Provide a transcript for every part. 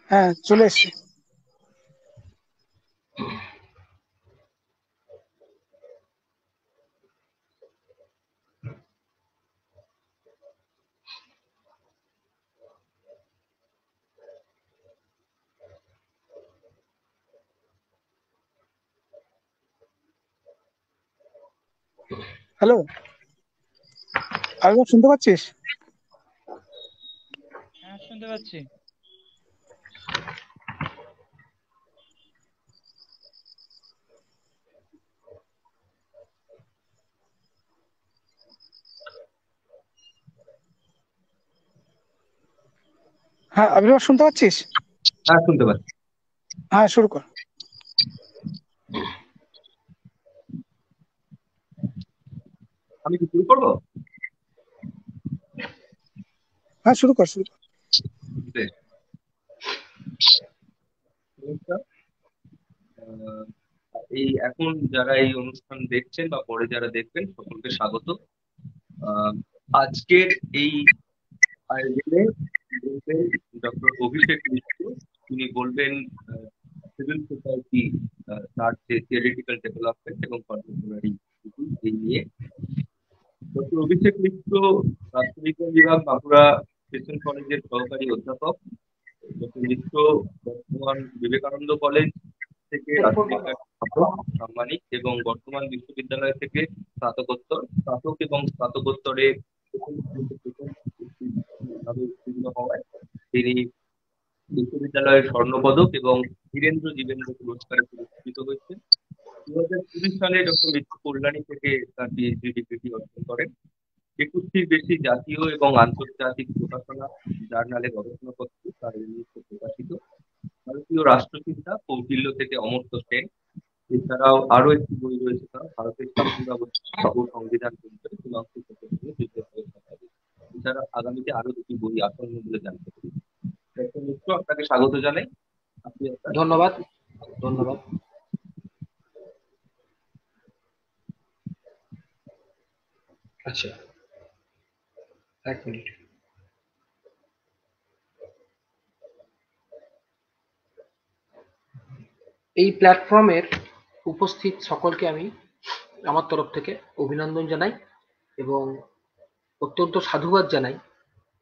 হ্যাঁ, চলে এসছি। হ্যালো, আরেকবার শুনতে পাচ্ছিস? হ্যাঁ, শুনতে পাচ্ছি। হ্যাঁ, আরেকবার শুনতে পাচ্ছিস? হ্যাঁ, শুনতে পাচ্ছি। হ্যাঁ, শুরু কর। আমি কি শুরু করবো? হ্যাঁ, শুরু কর, শুরু কর। বেশ। নমস্কার। আহ, এই এখন যারা এই অনুষ্ঠান দেখছেন বা পরে যারা দেখবেন সকলকে স্বাগত। আহ, আজকের এই আয়োজনে বলবেন ডক্টর অভিষেক মিশ্র। তিনি বলবেন সিভিল সোসাইটি, তার যে থিওরিটিক্যাল ডেভেলপমেন্ট এবং কন্টেম্পোরারি এই নিয়ে। ডক্টর অভিষেক মিশ্র রাষ্ট্রবিজ্ঞান বিভাগ, বাঁকুড়া ক্রিশ্চিয়ান কলেজের সহকারী অধ্যাপক। ডক্টর মিশ্র বর্তমান বিবেকানন্দ কলেজ থেকে রাষ্ট্রবিজ্ঞান স্নাতক সাম্মানিক এবং বর্তমান বিশ্ববিদ্যালয় থেকে স্নাতক এবং স্নাতকোত্তরে প্রথম শ্রেণীতে প্রথম ভাবে উত্তীর্ণ হওয়ায় তিনি বিশ্ববিদ্যালয়ের স্বর্ণপদক এবং ধীরেন্দ্র জীবেন্দ্র পুরস্কারে পুরস্কৃত হয়েছেন। 2020 সালে ডক্টর মিত্র কল্যাণী থেকে তার পিএইচডি ডিগ্রিটি অর্জন করেন। 21টির বেশি জাতীয় এবং আন্তর্জাতিক প্রকাশনা জার্নালে গবেষণাপত্র তার উন্মুক্ত প্রকাশিত। ভারতীয় রাষ্ট্রচিন্তা কৌটিল্য থেকে অমর্ত্য সেন। এছাড়াও আরো একটি বই রয়েছে তার, ভারতের শাসন ব্যবস্থা ও সংবিধান পরিচয় হিমাংশু চক্রবর্তী যুদ্ধের প্রস্তাব। এছাড়া আগামীতে আরো দুটি বই আসন্ন বলে জানতে পারি। ডক্টর মিত্র, আপনাকে স্বাগত জানাই। আপনি আপনার ধন্যবাদ। ধন্যবাদ। আচ্ছা, এক মিনিট। এই প্ল্যাটফর্মের উপস্থিত সকলকে আমি আমার তরফ থেকে অভিনন্দন জানাই এবং অত্যন্ত সাধুবাদ জানাই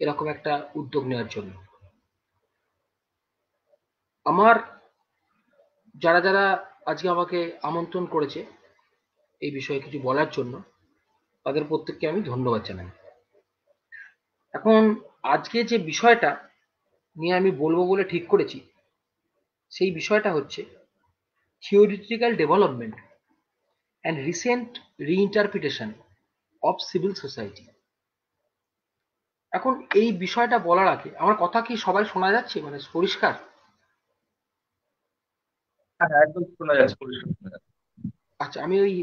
এরকম একটা উদ্যোগ নেওয়ার জন্য। আমার যারা যারা আজকে আমাকে আমন্ত্রণ করেছে এই বিষয়ে কিছু বলার জন্য, তাদের প্রত্যেককে আমি ধন্যবাদ জানাই। এখন আজকে যে বিষয়টা নিয়ে আমি বলবো বলে ঠিক করেছি, সেই বিষয়টা হচ্ছে theoretical development and recent reinterpretation of civil society. এখন এই বিষয়টা বলার আগে আমার কথা কি সবাই শোনা যাচ্ছে, মানে পরিষ্কার? হ্যাঁ, হ্যাঁ, একদম শোনা যাচ্ছে, পরিষ্কার শোনা যাচ্ছে। আচ্ছা, আমি ওই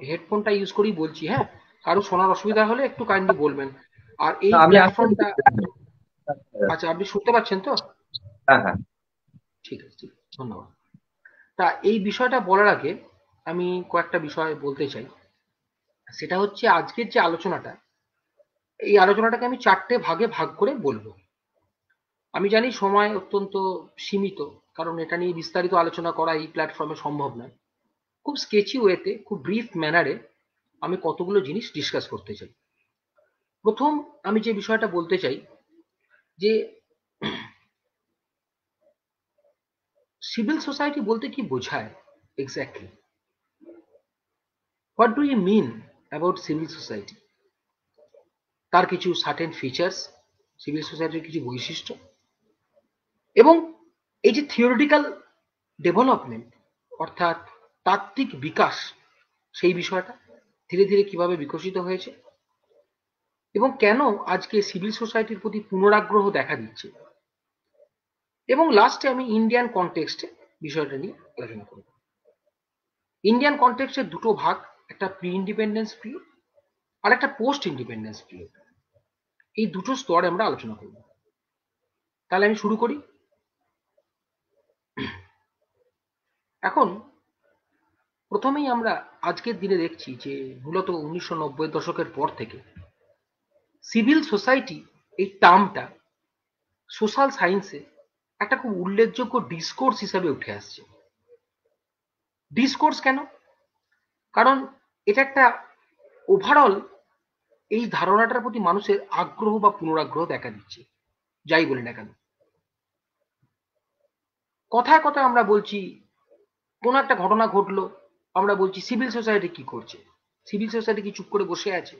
হেডফোনটা ইউজ করেই বলছি। হ্যাঁ, কারো শোনার অসুবিধা হলে একটু কাইন্ডলি বলবেন। আর এই না, আমি আসলে প্ল্যাটফর্মটা, আচ্ছা আপনি শুনতে পাচ্ছেন তো? হ্যাঁ, হ্যাঁ। ঠিক আছে, ঠিক আছে, ধন্যবাদ। তা এই বিষয়টা বলার আগে আমি কয়েকটা বিষয় বলতে চাই। সেটা হচ্ছে আজকের যে আলোচনাটা, এই আলোচনাটাকে আমি চারটে ভাগে ভাগ করে বলবো। আমি জানি সময় অত্যন্ত সীমিত, কারণ এটা নিয়ে বিস্তারিত আলোচনা করা এই প্ল্যাটফর্মে সম্ভব নয়। খুব স্কেচি ওয়েতে, খুব ব্রিফ ম্যানারে আমি কতগুলো জিনিস ডিসকাস করতে চাই। প্রথম আমি যে বিষয়টা বলতে চাই যে সিভিল সোসাইটি বলতে কি বোঝায় exactly, what do you mean about civil society, তার কিছু সার্টেন ফিচার্স, সিভিল সোসাইটির কিছু বৈশিষ্ট্য, এবং এই যে থিওরিটিক্যাল ডেভেলপমেন্ট অর্থাৎ তাত্ত্বিক বিকাশ, সেই বিষয়টা ধীরে ধীরে কিভাবে বিকশিত হয়েছে এবং কেন আজকে সিভিল সোসাইটির প্রতি পুনরাগ্রহ দেখা দিচ্ছে, এবং লাস্টে আমি ইন্ডিয়ান কনটেক্সটে বিষয়টা নিয়ে আলোচনা করব। ইন্ডিয়ান কনটেক্সটের দুটো ভাগ, একটা প্রি ইন্ডিপেন্ডেন্স পিরিয়ড আর একটা পোস্ট ইন্ডিপেন্ডেন্স পিরিয়ড। এই দুটো স্তরে আমরা আলোচনা করব। তাহলে আমি শুরু করি। এখন প্রথমেই আমরা আজকের দিনে দেখছি যে মূলত 1990 দশকের পর থেকে সিভিল সোসাইটি এই টার্মটা সোশ্যাল সায়েন্সে একটা খুব উল্লেখযোগ্য ডিসকোর্স হিসাবে উঠে আসছে। ডিসকোর্স কেন? কারণ এটা একটা ওভারঅল এই ধারণাটার প্রতি মানুষের আগ্রহ বা পুনরাগ্রহ দেখা দিচ্ছে, যাই বলি না কেন। কথায় কথায় আমরা বলছি কোনো একটা ঘটনা ঘটলো, আমরা বলছি সিভিল সোসাইটি কি করছে, সিভিল সোসাইটি কি চুপ করে বসে আছে।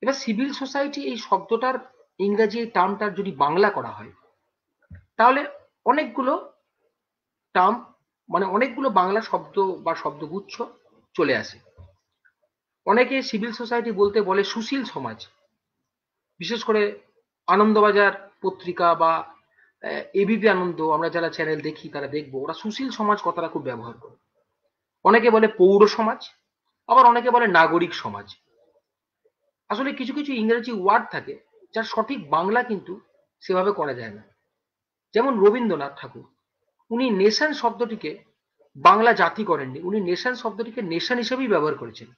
এবার সিভিল সোসাইটি এই শব্দটার ইংরেজি এই টার্মটার যদি বাংলা করা হয়, তাহলে অনেকগুলো টার্ম মানে অনেকগুলো বাংলা শব্দ বা শব্দগুচ্ছ চলে আসে। অনেকে সিভিল সোসাইটি বলতে বলে সুশীল সমাজ, বিশেষ করে আনন্দবাজার পত্রিকা বা এবিপি আনন্দ, আমরা যারা চ্যানেল দেখি তারা দেখবো ওরা সুশীল সমাজ কথাটা খুব ব্যবহার করে। অনেকে বলে পৌর সমাজ, আবার অনেকে বলে নাগরিক সমাজ। আসলে কিছু কিছু ইংরেজি ওয়ার্ড থাকে যার সঠিক বাংলা কিন্তু সেভাবে করা যায় না। যেমন রবীন্দ্রনাথ ঠাকুর, উনি নেশন শব্দটিকে বাংলা জাতি করেননি, উনি নেশন শব্দটিকে নেশন হিসেবেই ব্যবহার করেছেন।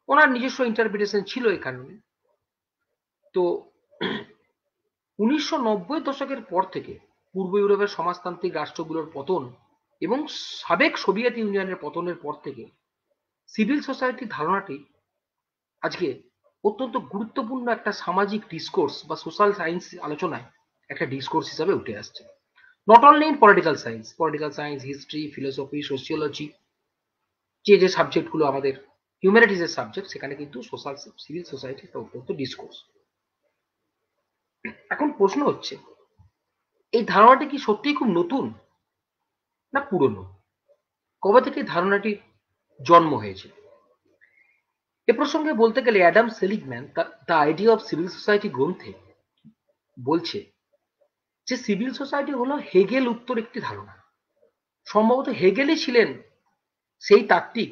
ওনার নিজস্ব ইন্টারপ্রিটেশন ছিল এই কারণে। তো 1990 দশকের পর থেকে পূর্ব ইউরোপের সমাজতান্ত্রিক রাষ্ট্রগুলোর পতন এবং সাবেক সোভিয়েত ইউনিয়নের পতনের পর থেকে সিভিল সোসাইটির ধারণাটি আজকে অত্যন্ত গুরুত্বপূর্ণ একটা সামাজিক ডিসকোর্স বা সোশ্যাল সায়েন্স আলোচনায় একটা ডিসকোর্স হিসাবে উঠে আসছে। Not only in political science, history, philosophy, sociology, যে সাবজেক্টগুলো আমাদের হিউম্যানিটিজের সাবজেক্ট, সেখানে কিন্তু সোশ্যাল সিভিল সোসাইটি একটা অত্যন্ত ডিসকোর্স। এখন প্রশ্ন হচ্ছে, এই ধারণাটি কি সত্যিই খুব নতুন না পুরনো? কবে থেকে ধারণাটির জন্ম হয়েছে? এ প্রসঙ্গে বলতে গেলে Adam Seligman the idea of civil society গ্রন্থে বলছে যে সিভিল সোসাইটি হলো হেগেল উত্তর একটি ধারণা। সম্ভবত হেগেলই ছিলেন সেই তাত্ত্বিক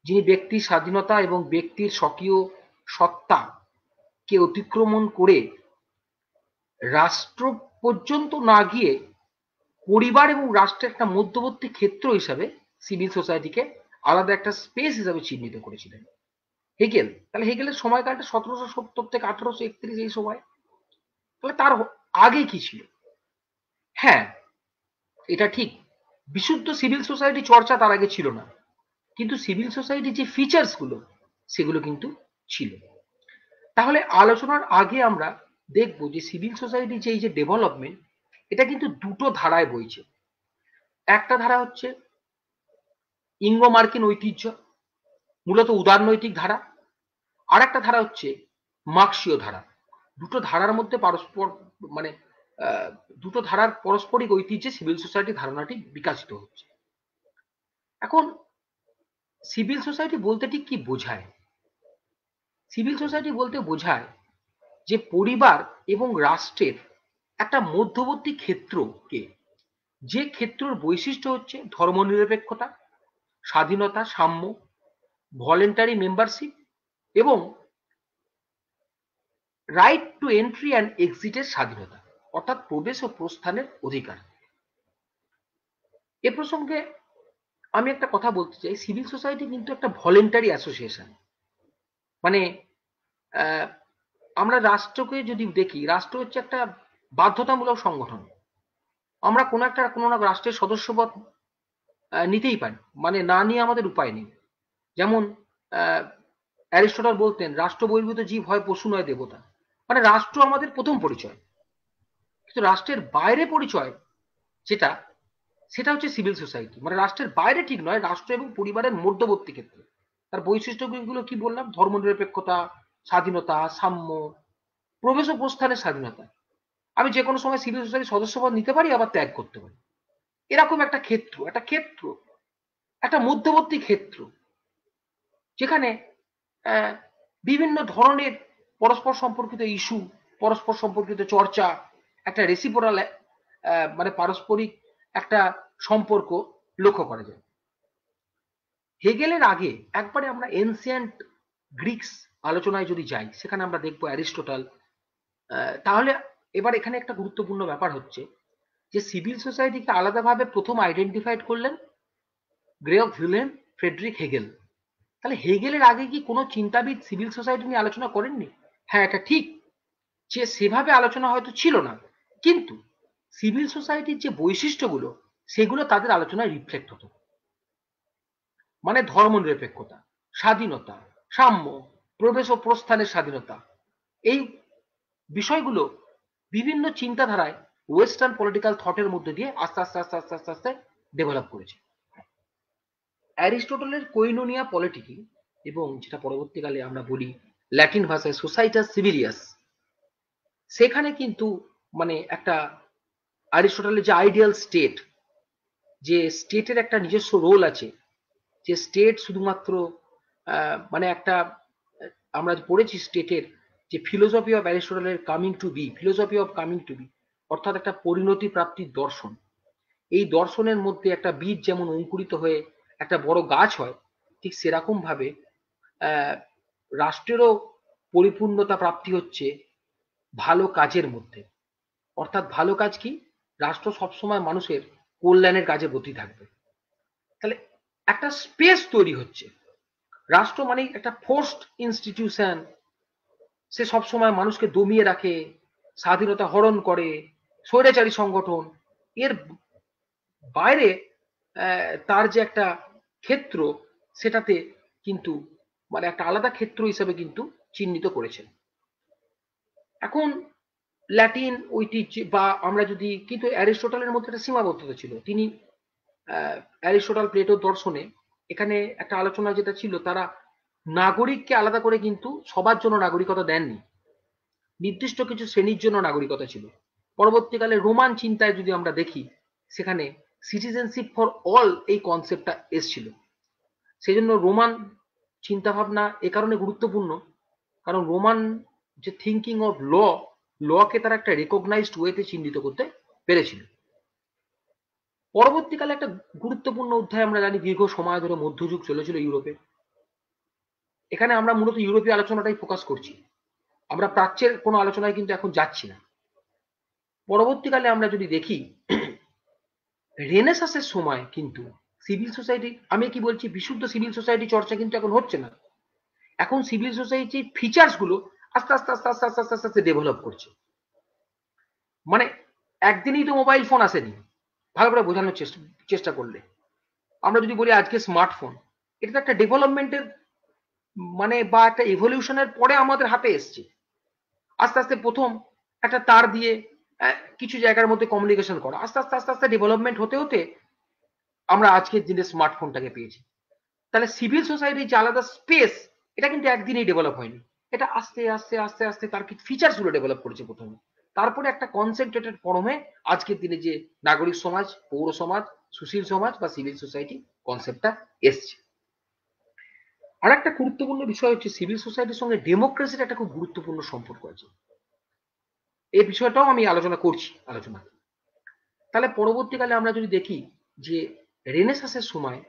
যিনি ব্যক্তির স্বাধীনতা এবং ব্যক্তির স্বকীয় সত্তাকে অতিক্রমণ করে রাষ্ট্র পর্যন্ত না গিয়ে পরিবার এবং রাষ্ট্রের একটা মধ্যবর্তী ক্ষেত্র হিসাবে সিভিল সোসাইটিকে আলাদা একটা স্পেস হিসাবে চিহ্নিত করেছিলেন। হেগেল, তাহলে হেগেলের সময়কালটা 1770 থেকে 1831 এই সময়। তাহলে তার আগে কি ছিল? হ্যাঁ, এটা ঠিক, বিশুদ্ধ সিভিল সোসাইটি চর্চা তার আগে ছিল না, কিন্তু সিভিল সোসাইটি যে ফিচার্স গুলো সেগুলো কিন্তু ছিল। তাহলে আলোচনার আগে আমরা দেখব যে সিভিল সোসাইটি যে এই যে ডেভেলপমেন্ট, এটা কিন্তু দুটো ধারায় বইছে। একটা ধারা হচ্ছে ইঙ্গো মার্কিন ঐতিহ্য, মূলত উদারনৈতিক ধারা। আর একটা ধারা হচ্ছে মার্ক্সীয় ধারা। দুটো ধারার মধ্যে পারস্পর মানে দুটো ধারার পারস্পরিক ঐতিহ্যে সিভিল সোসাইটি ধারণাটি বিকশিত হচ্ছে। এখন সিভিল সোসাইটি বলতে ঠিক কি বোঝায়? সিভিল সোসাইটি বলতে বোঝায় যে পরিবার এবং রাষ্ট্রের একটা মধ্যবর্তী ক্ষেত্রকে, যে ক্ষেত্রের বৈশিষ্ট্য হচ্ছে ধর্মনিরপেক্ষতা, স্বাধীনতা, সাম্য, ভলেন্টারি মেম্বারশিপ এবং রাইট টু এন্ট্রি অ্যান্ড এক্সিটের স্বাধীনতা, অর্থাৎ প্রবেশ ও প্রস্থানের অধিকার। এ প্রসঙ্গে আমি একটা কথা বলতে চাই, সিভিল সোসাইটি কিন্তু একটা ভলেন্টারি অ্যাসোসিয়েশন। মানে আমরা রাষ্ট্রকে যদি দেখি, রাষ্ট্র হচ্ছে একটা বাধ্যতামূলক সংগঠন। আমরা কোনো না রাষ্ট্রের সদস্যপদ নিতেই পারি, মানে না নিয়ে আমাদের উপায় নেই। যেমন অ্যারিস্টটল বলতেন রাষ্ট্র বহির্ভূত জীব হয় পশু নয় দেবতা। মানে রাষ্ট্র আমাদের প্রথম পরিচয়, কিন্তু রাষ্ট্রের বাইরে পরিচয় যেটা, সেটা হচ্ছে সিভিল সোসাইটি। মানে রাষ্ট্রের বাইরে ঠিক নয়, রাষ্ট্র এবং পরিবারের মধ্যবর্তী ক্ষেত্রে। তার বৈশিষ্ট্যগুলো কি বললাম? ধর্মনিরপেক্ষতা, স্বাধীনতা, সাম্য, প্রবেশ ও প্রস্থানের স্বাধীনতা। আমি যে কোনো সময় সিভিল সোসাইটির সদস্যপদ নিতে পারি, আবার ত্যাগ করতে পারি। এরকম একটা ক্ষেত্র, একটা মধ্যবর্তী ক্ষেত্র, যেখানে বিভিন্ন ধরনের পরস্পর সম্পর্কিত ইস্যু, পরস্পর সম্পর্কিত চর্চা, একটা রেসিপ্রোকাল মানে পারস্পরিক একটা সম্পর্ক লক্ষ্য করা যায়। হেগেলের আগে একবারে আমরা এনসিয়েন্ট গ্রিক্স আলোচনায় যদি যাই, সেখানে আমরা দেখবো অ্যারিস্টটল। তাহলে এবার এখানে একটা গুরুত্বপূর্ণ ব্যাপার হচ্ছে যে সিভিল সোসাইটিকে আলাদাভাবে প্রথম আইডেন্টিফাইড করলেন গ্রেগর ভিলেম ফ্রেডরিক হেগেল। তাহলে হেগেলের আগে কি কোনো চিন্তাবিদ সিভিল সোসাইটি নিয়ে আলোচনা করেননি? হ্যাঁ, এটা ঠিক যে সেভাবে আলোচনা হয়তো ছিল না, কিন্তু সিভিল সোসাইটির যে বৈশিষ্ট্যগুলো সেগুলো তাদের আলোচনায় রিফ্লেক্ট হতো। মানে ধর্মনিরপেক্ষতা, স্বাধীনতা, সাম্য, প্রবেশ ও প্রস্থানের স্বাধীনতা, এই বিষয়গুলো বিভিন্ন চিন্তাধারায় ওয়েস্টার্ন পলিটিক্যাল থটের মধ্যে দিয়ে আস্তে আস্তে আস্তে আস্তে আস্তে আস্তে ডেভেলপ করেছে। অ্যারিস্টটলের কোইনোনিয়া পলিটিকি এবং যেটা পরবর্তীকালে আমরা বলি ল্যাটিন ভাষায় সোসাইটাস সিভিলিয়াস, সেখানে কিন্তু মানে একটা অ্যারিস্টটলের যে আইডিয়াল স্টেট, যে স্টেটের একটা নিজস্ব রোল আছে, যে স্টেট শুধুমাত্র মানে একটা আমরা পড়েছি স্টেটের যে ফিলোসফি অফ অ্যারিস্টটলের coming to be, philosophy of coming to be, অর্থাৎ একটা পরিণতি প্রাপ্তির দর্শন। এই দর্শনের মধ্যে একটা বীজ যেমন অঙ্কুরিত হয়ে একটা বড় গাছ হয়, ঠিক সেরকম ভাবে রাষ্ট্রেরও পরিপূর্ণতা প্রাপ্তি হচ্ছে ভালো কাজের মধ্যে। অর্থাৎ ভালো কাজ কি? রাষ্ট্র সবসময় মানুষের কল্যাণের কাজে ব্রতী থাকবে। তাহলে একটা স্পেস তৈরি হচ্ছে। রাষ্ট্র মানে একটা ফোর্সড ইনস্টিটিউশন, সে সবসময় মানুষকে দমিয়ে রাখে, স্বাধীনতা হরণ করে, স্বৈরাচারী সংগঠন। এর বাইরে তার যে একটা ক্ষেত্র, সেটাতে কিন্তু মানে একটা আলাদা ক্ষেত্র হিসেবে কিন্তু চিহ্নিত করেছেন। এখন ল্যাটিন ঐতিহ্য বা আমরা যদি, কিন্তু অ্যারিস্টটলের মধ্যে একটা সীমাবদ্ধতা ছিল। তিনি অ্যারিস্টটল প্লেটোর দর্শনে এখানে একটা আলোচনা যেটা ছিল, তারা নাগরিককে আলাদা করে কিন্তু সবার জন্য নাগরিকতা দেননি, নির্দিষ্ট কিছু শ্রেণীর জন্য নাগরিকতা ছিল। পরবর্তীকালে রোমান চিন্তায় যদি আমরা দেখি, সেখানে সিটিজেনশিপ ফর অল এই কনসেপ্টটা এসছিল। সেই জন্য রোমান চিন্তাভাবনা এ কারণে গুরুত্বপূর্ণ, কারণ রোমান যে থিঙ্কিং অফ লকে তারা একটা রেকগনাইজড ওয়েতে চিহ্নিত করতে পেরেছিল। পরবর্তীকালে একটা গুরুত্বপূর্ণ অধ্যায় আমরা জানি, দীর্ঘ সময় ধরে মধ্যযুগ চলেছিল ইউরোপে। এখানে আমরা মূলত ইউরোপীয় আলোচনাটাই ফোকাস করছি, আমরা প্রাচ্যের কোনো আলোচনায় কিন্তু এখন যাচ্ছি না। পরবর্তীকালে আমরা যদি দেখি, রেনেসাসের সময় কিন্তু সিভিল সোসাইটি, আমি কি বলছি বিশুদ্ধ সিভিল সোসাইটি চর্চা কিন্তু এখন হচ্ছে না। এখন সিভিল সোসাইটির ফিচার্স গুলো আস্তে আস্তে আস্তে আস্তে আস্তে আস্তে আস্তে ডেভেলপ করছে। মানে একদিনই তো মোবাইল ফোন আসেনি, ভালো করে বোঝানোর চেষ্টা করলে আমরা যদি বলি আজকে স্মার্টফোন, এটা তো একটা ডেভেলপমেন্টের মানে বা একটা ইভলিউশনের পরে আমাদের হাতে এসছে। আস্তে আস্তে প্রথম একটা তার দিয়ে কিছু জায়গার মধ্যে কমিউনিকেশন করা, আস্তে আস্তে আস্তে আস্তে ডেভেলপমেন্ট হতে হতে আমরা আজকের দিনে স্মার্টফোনটাকে পেয়েছি। তাহলে সিভিল সোসাইটির যে আলাদা স্পেস, এটা কিন্তু একদিনেই ডেভেলপ হয়নি, এটা আস্তে আস্তে আস্তে আস্তে তার কিছু ফিচার্স গুলো ডেভেলপ করেছে প্রথমে, তারপরে একটা কনসেন্ট্রেটেড ফর্মে আজকের দিনে যে নাগরিক সমাজ, পৌর সমাজ, সুশীল সমাজ বা সিভিল সোসাইটি কনসেপ্টটা এসছে। আর একটা গুরুত্বপূর্ণ বিষয় হচ্ছে সিভিল সোসাইটির সঙ্গে ডেমোক্রেসির একটা খুব গুরুত্বপূর্ণ সম্পর্ক আছে। এই বিষয়টাও আমি আলোচনা করছি আলোচনা। তাহলে পরবর্তীকালে আমরা যদি দেখি যে রেনেসাসের সময়,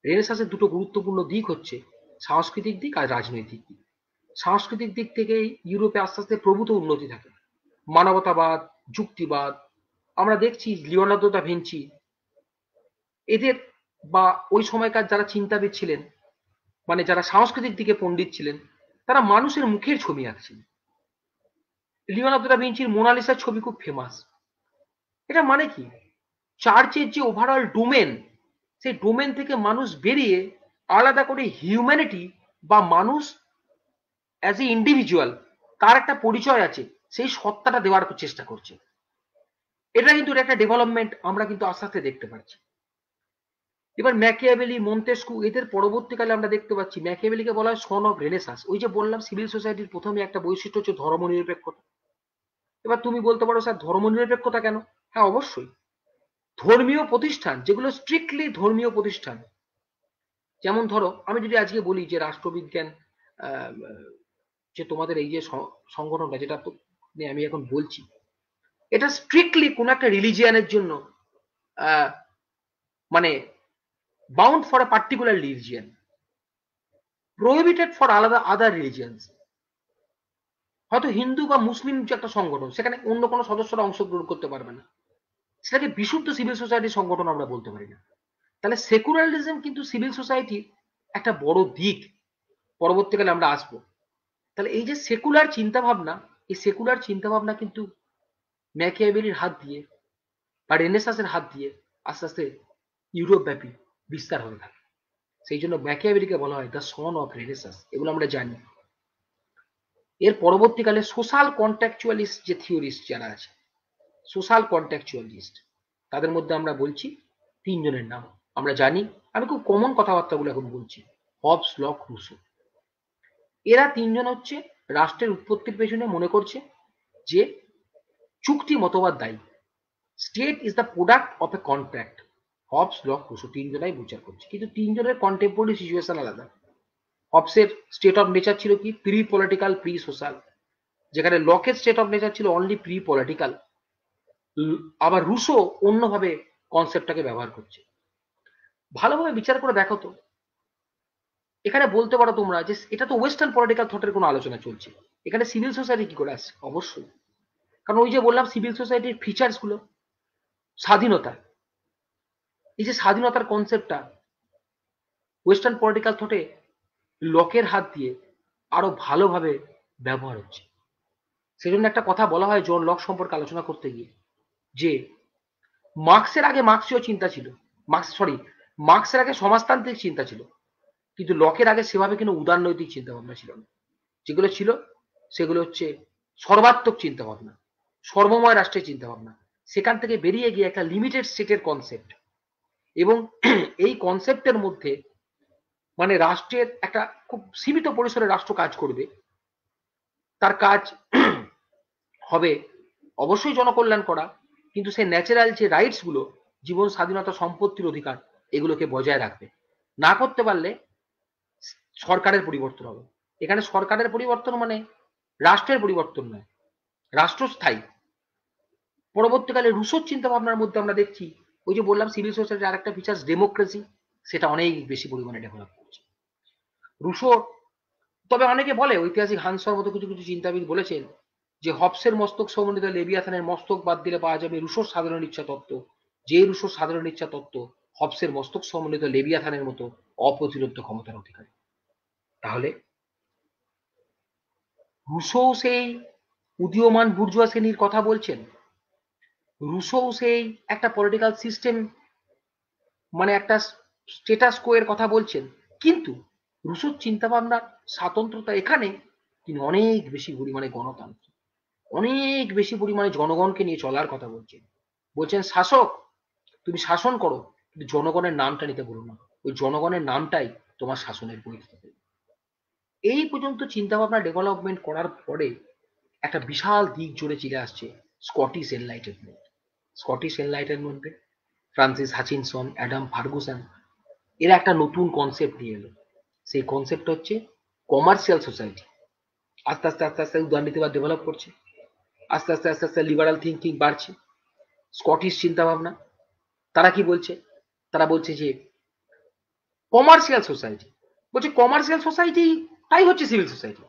রেনেসাসের দুটো গুরুত্বপূর্ণ দিক হচ্ছে সাংস্কৃতিক দিক আর রাজনৈতিক দিক। সাংস্কৃতিক দিক থেকে ইউরোপে আস্তে আস্তে প্রভূত উন্নতি থাকে, মানবতাবাদ, যুক্তিবাদ। আমরা দেখছি লিওনার্দো দা ভিঞ্চি, এদের বা ওই সময়কার যারা চিন্তাবিদ ছিলেন, মানে যারা সাংস্কৃতিক দিকে পণ্ডিত ছিলেন, তারা মানুষের মুখের ছবি আঁকছেন। লিওনার্দো দা ভিঞ্চির মোনালিসা ছবি খুব ফেমাস। এটা মানে কি, চার্চের যে ওভারঅল ডোমেন, সেই ডোমেন থেকে মানুষ বেরিয়ে আলাদা করে হিউম্যানিটি বা মানুষ অ্যাজ এ ইন্ডিভিজুয়াল, তার একটা পরিচয় আছে, সেই সত্তাটা দেওয়ার চেষ্টা করছে। এটা কিন্তু একটা ডেভেলপমেন্ট আমরা কিন্তু আস্তে আস্তে দেখতে পাচ্ছি। এবার ম্যাকিয়াভেলি, মন্তেস্কু, এদের পরবর্তীকালে আমরা দেখতে পাচ্ছি, ম্যাকিয়াভেলিকে বলা হয় সন অফ রেনেসাস। ওই যে বললাম সিভিল সোসাইটির প্রথমে একটা বৈশিষ্ট্য হচ্ছে ধর্মনিরপেক্ষতা। এবার তুমি বলতে পারো স্যার ধর্মনিরপেক্ষতা কেন? হ্যাঁ অবশ্যই, ধর্মীয় প্রতিষ্ঠান যেগুলো স্ট্রিক্টলি ধর্মীয় প্রতিষ্ঠান, যেমন ধরো আমি যদি আজকে বলি যে রাষ্ট্রবিজ্ঞান, যে তোমাদের এই যে সংগঠনটা যেটা নিয়ে আমি এখন বলছি, এটা স্ট্রিক্টলি কোন একটা রিলিজিয়ানের জন্য মানে bound for a particular religion, prohibited for আলাদা আদার রিলিজিয়ান্স। হয়তো হিন্দু বা মুসলিম যে একটা সংগঠন, সেখানে অন্য কোনো সদস্যরা অংশগ্রহণ করতে পারবে না, সেটাকে বিশুদ্ধ সিভিল সোসাইটির সংগঠন আমরা বলতে পারি না। তাহলে সেকুলারিজম কিন্তু সিভিল সোসাইটির একটা বড় দিক, পরবর্তীকালে আমরা আসবো। তাহলে এই যে সেকুলার চিন্তাভাবনা, এই সেকুলার চিন্তাভাবনা কিন্তু ম্যাকিয়াভেলির হাত দিয়ে বা রেনেসাসের হাত দিয়ে আস্তে আস্তে ইউরোপ ব্যাপী বিস্তার হতে থাকে। সেই জন্য ম্যাকিয়াভেলিকে বলা হয় দ্য সন অফ রেনেসাস, এগুলো আমরা জানি। এর পরবর্তীকালে সোশ্যাল কন্ট্যাকচুয়ালিস্ট যে থিওরিস্ট যারা আছে, সোশ্যাল কন্ট্যাকচুয়ালিস্ট, তাদের মধ্যে আমরা বলছি তিনজনের নাম আমরা জানি। আমি খুব কমন কথাবার্তাগুলো এখন বলছি। Hobbes, Locke, Rousseau. এরা তিনজন হচ্ছে রাষ্ট্রের উৎপত্তির পেছনে মনে করছে যে চুক্তি মতবাদ দায়ী। State is the product of a contract. Hobbes, Locke, Rousseau তিনজনাই বিচার করছে, কিন্তু তিনজনের কন্টেম্পোরারি সিচুয়েশন আলাদা। হবসের স্টেট অফ নেচার ছিল কি? প্রি পলিটিক্যাল, প্রি সোশ্যাল, যেখানে লকের স্টেট অফ নেচার ছিল অনলি প্রি পলিটিক্যাল। আবার রুসো অন্যভাবে কনসেপ্টটাকে ব্যবহার করছে। ভালোভাবে বিচার করে দেখো তো, এখানে বলতে পারো তোমরা যে এটা তো ওয়েস্টার্ন পলিটিক্যাল থটের কোনো আলোচনা চলছে, এখানে সিভিল সোসাইটি কি করে আসছে? অবশ্যই, কারণ ওই যে বললাম সিভিল সোসাইটির ফিচার্স গুলো, স্বাধীনতা, এই যে স্বাধীনতার কনসেপ্টটা ওয়েস্টার্ন পলিটিক্যাল থটে লকের হাত দিয়ে আরো ভালোভাবে ব্যবহার হচ্ছে। সেজন্য একটা কথা বলা হয় জন লক সম্পর্কে আলোচনা করতে গিয়ে, যে মার্কসের আগে মার্ক্সীয় চিন্তা ছিল, মার্কসের আগে সমাজতান্ত্রিক চিন্তা ছিল, কিন্তু লকের আগে সেভাবে কিন্তু উদারনৈতিক চিন্তা ভাবনা ছিল না। যেগুলো ছিল সেগুলো হচ্ছে সর্বাত্মক চিন্তা ভাবনা, সর্বময় রাষ্ট্রের চিন্তা ভাবনা। সেখান থেকে বেরিয়ে গিয়ে একটা লিমিটেড স্টেটের কনসেপ্ট, এবং এই কনসেপ্টের মধ্যে মানে রাষ্ট্রের একটা খুব সীমিত পরিসরে রাষ্ট্র কাজ করবে, তার কাজ হবে অবশ্যই জনকল্যাণ করা, কিন্তু সেই ন্যাচারাল যে রাইটস গুলো, জীবন, স্বাধীনতা, সম্পত্তির অধিকার, এগুলোকে বজায় রাখবে। না করতে পারলে সরকারের পরিবর্তন হবে। এখানে সরকারের পরিবর্তন মানে রাষ্ট্রের পরিবর্তন নয়, রাষ্ট্র স্থায়ী। পরবর্তীকালে রুশোর চিন্তা ভাবনার মধ্যে আমরা দেখছি, ওই যে বললাম সিভিল সোসাইটির আরেকটা ফিচার্স ডেমোক্রেসি, সেটা অনেক বেশি পরিমাণে ডেভেলপ করছে রুশো। তবে অনেকে বলে, ঐতিহাসিক হান্সর মতো কিছু কিছু চিন্তাবিদ বলেছেন যে হবসের মস্তক সমন্বিত লেবিয়াথানের মস্তক বাদ দিলে পাওয়া যাবে রুশোর সাধারণ ইচ্ছা তত্ত্ব, যে রুশোর সাধারণ ইচ্ছা তত্ত্ব হবসের মস্তক সমন্বিত লেবিয়াথানের মতো অপ্রতিরোধ্য ক্ষমতার অধিকারী। তাহলে রুশো সেই উদীয়মান বুর্জুয়া শ্রেণীর কথা বলছেন, রুশো সেই একটা পলিটিক্যাল সিস্টেম মানে একটা স্টেটাস কো এর কথা বলছেন, কিন্তু রুশোর চিন্তা ভাবনার স্বাতন্ত্রতা এখানে তিনি অনেক বেশি পরিমাণে গণতান্ত্রিক, অনেক বেশি পরিমাণে জনগণকে নিয়ে চলার কথা বলছেন। বলছেন শাসক তুমি শাসন করো, কিন্তু জনগণের নামটা নিতে বলো না, ওই জনগণের নামটাই তোমার শাসনের বৈধতা দেবে। এই পর্যন্ত চিন্তা ভাবনা ডেভেলপমেন্ট করার পরে একটা বিশাল দিক জুড়ে চলে আসছে স্কটিশ এনলাইটেনমেন্ট। স্কটিশ এনলাইটেনমেন্টে ফ্রান্সিস হাচিনসন, অ্যাডাম ফার্গুসন, এরা একটা নতুন কনসেপ্ট নিয়ে এলো। সেই কনসেপ্ট হচ্ছে কমার্শিয়াল সোসাইটি। আস্তে আস্তে আস্তে আস্তে উদারনীতিবাদ ডেভেলপ করছে, আস্তে আস্তে আস্তে আস্তে লিবারাল থিঙ্কিং বাড়ছে। স্কটিশ চিন্তা ভাবনা, তারা কি বলছে? তারা বলছে যে কমার্শিয়াল সোসাইটি, বলছে কমার্শিয়াল সোসাইটি তাই হচ্ছে সিভিল সোসাইটি।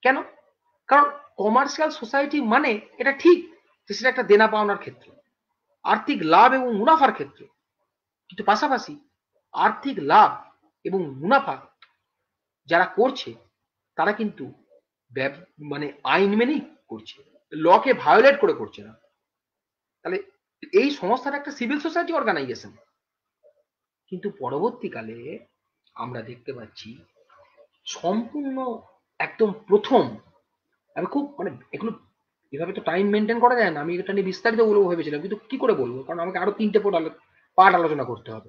কেন? কারণ কমার্শিয়াল সোসাইটি মানে এটা ঠিক যে সেটা একটা দেনা পাওনার ক্ষেত্রে, আর্থিক লাভ এবং মুনাফার ক্ষেত্রে, কিন্তু পাশাপাশি আর্থিক লাভ এবং মুনাফা যারা করছে তারা কিন্তু মানে আইন মেনেই করছে, লকে ভায়োলেট করে করছে না। তাহলে এই সংস্থাটা একটা সিভিল সোসাইটি অর্গানাইজেশন। কিন্তু পরবর্তীকালে আমরা দেখতে পাচ্ছি সম্পূর্ণ একদম প্রথম, আমি খুব মানে এগুলো এভাবে তো টাইম মেনটেন করা যায় না, আমি এটা নিয়ে বিস্তারিত বলবো ভেবেছিলাম, কিন্তু কি করে বলবো, কারণ আমাকে আরো 3টে পার্ট আলোচনা করতে হবে।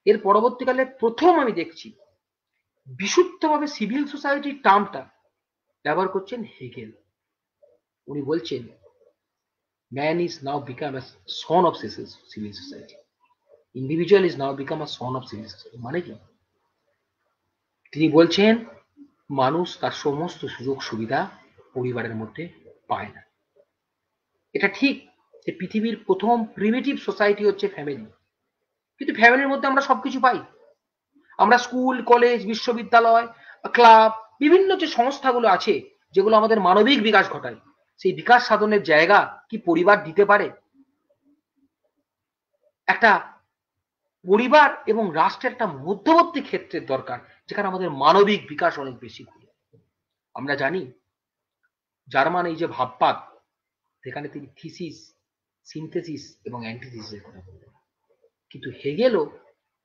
এর পরবর্তীকালে প্রথম আমি দেখছি বিশুদ্ধভাবে সিভিল সোসাইটির টার্মটা ব্যবহার করছেন হেগেল। উনি বলছেন man is now become a son of civil society, individual is now become a son of civil society. মানে কি? তিনি বলছেন মানুষ তার সমস্ত সুযোগ সুবিধা পরিবারের মধ্যে পায় না। এটা ঠিক যে পৃথিবীর প্রথম প্রিমিটিভ সোসাইটি হচ্ছে ফ্যামিলি, কিন্তু ফ্যামিলির মধ্যে আমরা সবকিছু পাই। আমরা স্কুল, কলেজ, বিশ্ববিদ্যালয়, ক্লাব, বিভিন্ন যে সংস্থাগুলো আছে যেগুলো আমাদের মানবিক বিকাশ ঘটায়, সেই বিকাশ সাধনের জায়গা কি পরিবার দিতে পারে? একটা পরিবার এবং রাষ্ট্রের একটা মধ্যবর্তী ক্ষেত্রের দরকার, যেখানে আমাদের মানবিক বিকাশ অনেক বেশি ঘটে। আমরা জানি জার্মান এই যে ভাববাদ, সেখানে তিনি থিসিস সিনথেসিস এবং অ্যান্টিথেসিসের কথা বললেন, কিন্তু হেগেলও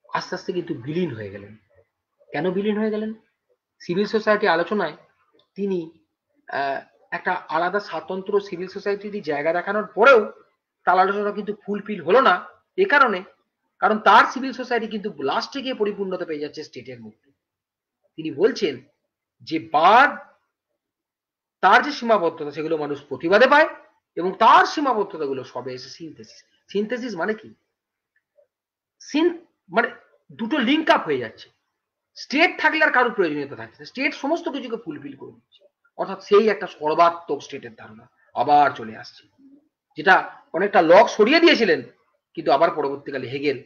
আস্তে আস্তে কিন্তু বিলীন হয়ে গেলেন। কেন বিলীন হয়ে গেলেন? সিভিল সোসাইটি আলোচনায় তিনি একটা আলাদা স্বাতন্ত্র সিভিল সোসাইটির জায়গা দেখানোর পরেও তার আলোচনা কিন্তু ফুলফিল হলো না। এ কারণে, কারণ তার সিভিল সোসাইটি কিন্তু লাস্টে গিয়ে পরিপূর্ণতা পেয়ে যাচ্ছে স্টেটের মধ্যে। তিনি বলছেন যে বাদ তার যে সীমাবদ্ধতা সেগুলো মানুষ প্রতিবাদে পায়, এবং তার সীমাবদ্ধতাগুলো সবে এসে সিনথেসিস। সিনথেসিস মানে কি? মানে দুটো লিঙ্ক আপ হয়ে যাচ্ছে। স্টেট থাকলে আর কারোর প্রয়োজনীয়তা থাকছে না, স্টেট সমস্ত কিছুকে ফুলফিল করে দিচ্ছে। অর্থাৎ সেই একটা সর্বাত্মক স্টেটের ধারণা আবার চলে আসছে, যেটা অনেকটা লক সরিয়ে দিয়েছিলেন, কিন্তু আবার পরবর্তীকালে হেগেল,